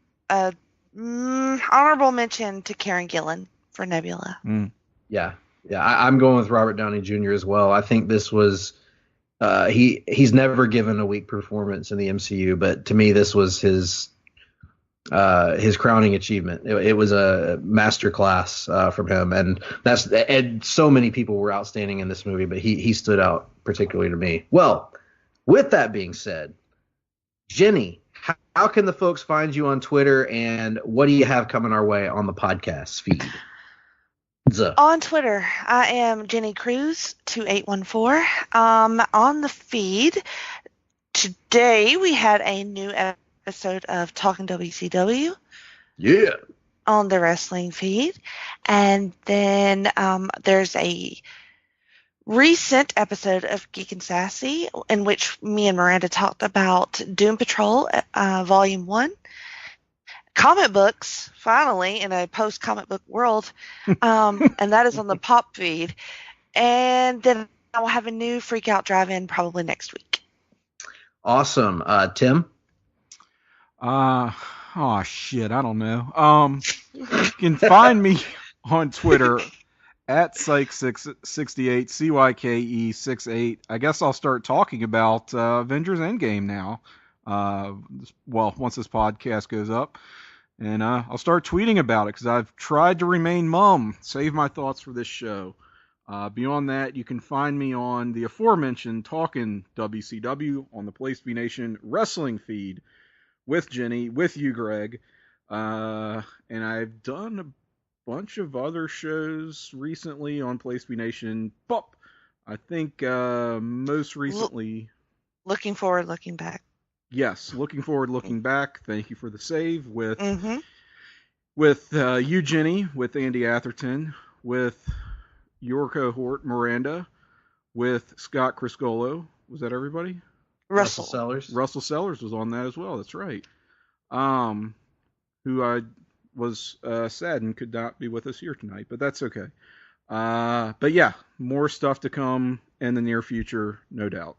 [SPEAKER 5] honorable mention to Karen Gillan for Nebula.
[SPEAKER 2] Yeah, I'm going with Robert Downey Jr. as well. I think this was he's never given a weak performance in the MCU, but to me this was his crowning achievement. It was a masterclass from him, and so many people were outstanding in this movie, but he stood out particularly to me. Well, with that being said, Jenny, how can the folks find you on Twitter, and what do you have coming our way on the podcast feed?
[SPEAKER 5] On Twitter, I am Jenny Cruz 2814. On the feed today, we had a new episode of Talking WCW.
[SPEAKER 2] Yeah.
[SPEAKER 5] On the wrestling feed, and then there's a recent episode of Geek and Sassy in which me and Miranda talked about Doom Patrol Volume 1. Comic books, finally, in a post-comic book world, and that is on the Pop feed. And then I will have a new Freak Out Drive-In probably next week.
[SPEAKER 2] Awesome. Tim?
[SPEAKER 4] Oh, shit, I don't know. You can find me on Twitter at Syke68, CYKE68. I guess I'll start talking about Avengers Endgame now. Well, once this podcast goes up. And I'll start tweeting about it because I've tried to remain mum, save my thoughts for this show. Beyond that, you can find me on the aforementioned Talkin' WCW on the Place to Be Nation wrestling feed with Jenny, with you, Greg. And I've done a bunch of other shows recently on Place to Be Nation. Pop! I think most recently...
[SPEAKER 5] Looking forward, looking back.
[SPEAKER 4] Yes, looking forward, looking back. Thank you for the save with you, Jenny, with Andy Atherton, with your cohort, Miranda, with Scott Criscolo. Was that everybody?
[SPEAKER 5] Russell
[SPEAKER 2] Sellers.
[SPEAKER 4] Russell Sellers was on that as well. That's right. Who I was sad and could not be with us here tonight, but that's okay. But yeah, more stuff to come in the near future, no doubt.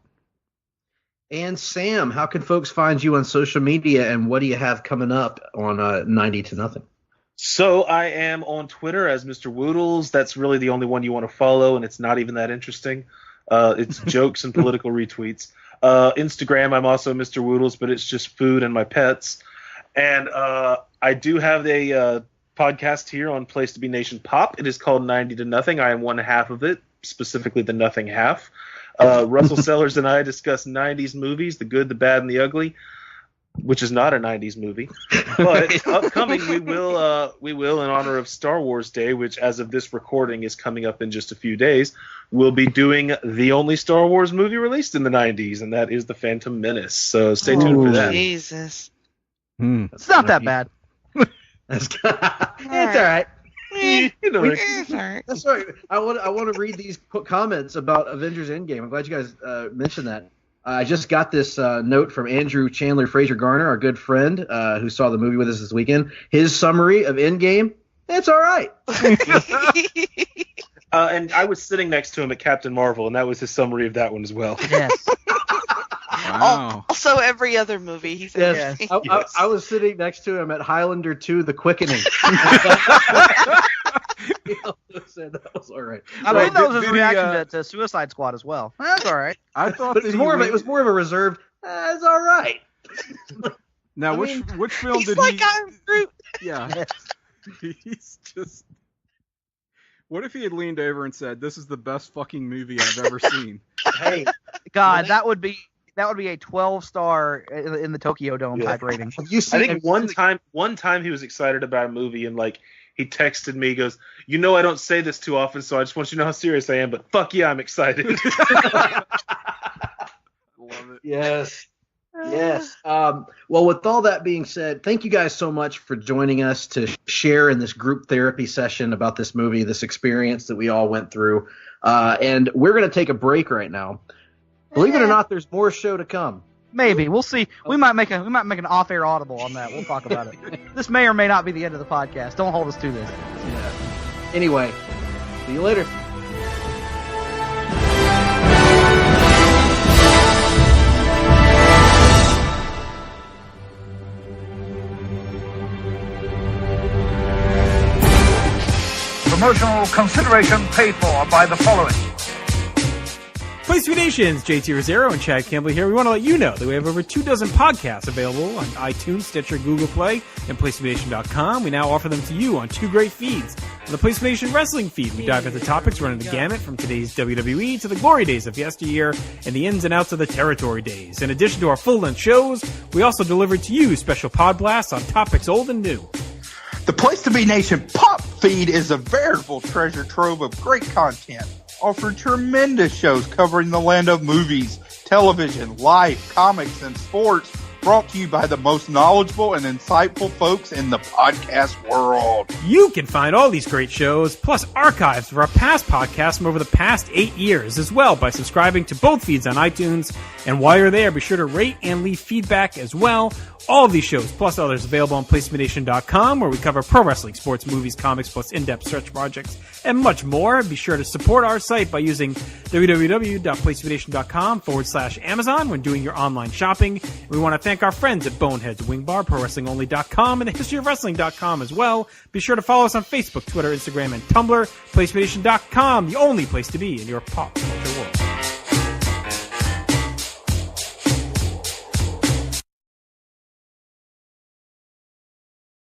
[SPEAKER 2] And Sam, how can folks find you on social media, and what do you have coming up on 90 to Nothing?
[SPEAKER 6] So I am on Twitter as Mr. Woodles. That's really the only one you want to follow, and it's not even that interesting. It's jokes and political retweets. Instagram, I'm also Mr. Woodles, but it's just food and my pets. And I do have a podcast here on Place to Be Nation Pop. It is called 90 to Nothing. I am one half of it, specifically the nothing half. Russell Sellers and I discuss 90s movies, the good, the bad, and the ugly, which is not a 90s movie. But upcoming, we will, in honor of Star Wars Day, which as of this recording is coming up in just a few days, we'll be doing the only Star Wars movie released in the 90s, and that is The Phantom Menace. So stay tuned for that.
[SPEAKER 5] Jesus.
[SPEAKER 3] It's not that bad.
[SPEAKER 2] It's all right.
[SPEAKER 6] You know,
[SPEAKER 5] It's all right.
[SPEAKER 2] That's right. I want to read these comments about Avengers Endgame. I'm glad you guys mentioned that. I just got this note from Andrew Chandler Fraser Garner, our good friend who saw the movie with us this weekend. His summary of Endgame, it's all right.
[SPEAKER 6] and I was sitting next to him at Captain Marvel, and that was his summary of that one as well.
[SPEAKER 3] Yes.
[SPEAKER 4] Wow.
[SPEAKER 5] Also, every other movie he said.
[SPEAKER 2] Yes. I was sitting next to him at Highlander 2: The Quickening. He also said that was all right.
[SPEAKER 3] I believe that was his reaction to Suicide Squad as well. That's all right.
[SPEAKER 4] I thought
[SPEAKER 2] But
[SPEAKER 4] that
[SPEAKER 2] it was more of a reserved, it's all right.
[SPEAKER 4] Now, which film
[SPEAKER 5] He's
[SPEAKER 4] did
[SPEAKER 5] like
[SPEAKER 4] he?
[SPEAKER 5] I'm Groot.
[SPEAKER 4] Yeah. He's just. What if he had leaned over and said, "This is the best fucking movie I've ever seen"?
[SPEAKER 2] Hey,
[SPEAKER 3] God, that would be a 12-star in the Tokyo Dome type rating.
[SPEAKER 2] you see,
[SPEAKER 6] I think one time he was excited about a movie, and like he texted me, he goes, "You know, I don't say this too often, so I just want you to know how serious I am, but fuck yeah, I'm excited."
[SPEAKER 4] Love it.
[SPEAKER 2] Yes. Yes. Well, with all that being said, thank you guys so much for joining us to share in this group therapy session about this movie, this experience that we all went through. And we're going to take a break right now. Believe it or not, there's more show to come.
[SPEAKER 3] Maybe we'll see. We might make an off-air audible on that. We'll talk about it. This may or may not be the end of the podcast. Don't hold us to this.
[SPEAKER 2] Yeah. Anyway, see you later.
[SPEAKER 7] Promotional consideration paid for by the following.
[SPEAKER 8] Place to Be Nations, JT Rosero and Chad Campbell here. We want to let you know that we have over 24 podcasts available on iTunes, Stitcher, Google Play, and PlaceToBeNation.com. We now offer them to you on two great feeds. On the Place to Be Nation Wrestling feed, we dive into topics running the gamut from today's WWE to the glory days of yesteryear and the ins and outs of the territory days. In addition to our full-length shows, we also deliver to you special pod blasts on topics old and new.
[SPEAKER 9] The Place to Be Nation Pop Feed is a veritable treasure trove of great content, offering tremendous shows covering the land of movies, television, life, comics, and sports, brought to you by the most knowledgeable and insightful folks in the podcast world.
[SPEAKER 8] You can find all these great shows, plus archives of our past podcasts from over the past 8 years as well by subscribing to both feeds on iTunes. And while you're there, be sure to rate and leave feedback as well. All of these shows, plus others, available on PlacementNation.com, where we cover pro wrestling, sports, movies, comics, plus in-depth search projects, and much more. Be sure to support our site by using www.PlacementNation.com/Amazon when doing your online shopping. We want to thank our friends at Boneheads, Wing Bar, ProWrestlingOnly.com, and HistoryOfWrestling.com as well. Be sure to follow us on Facebook, Twitter, Instagram, and Tumblr. PlacementNation.com, the only place to be in your pop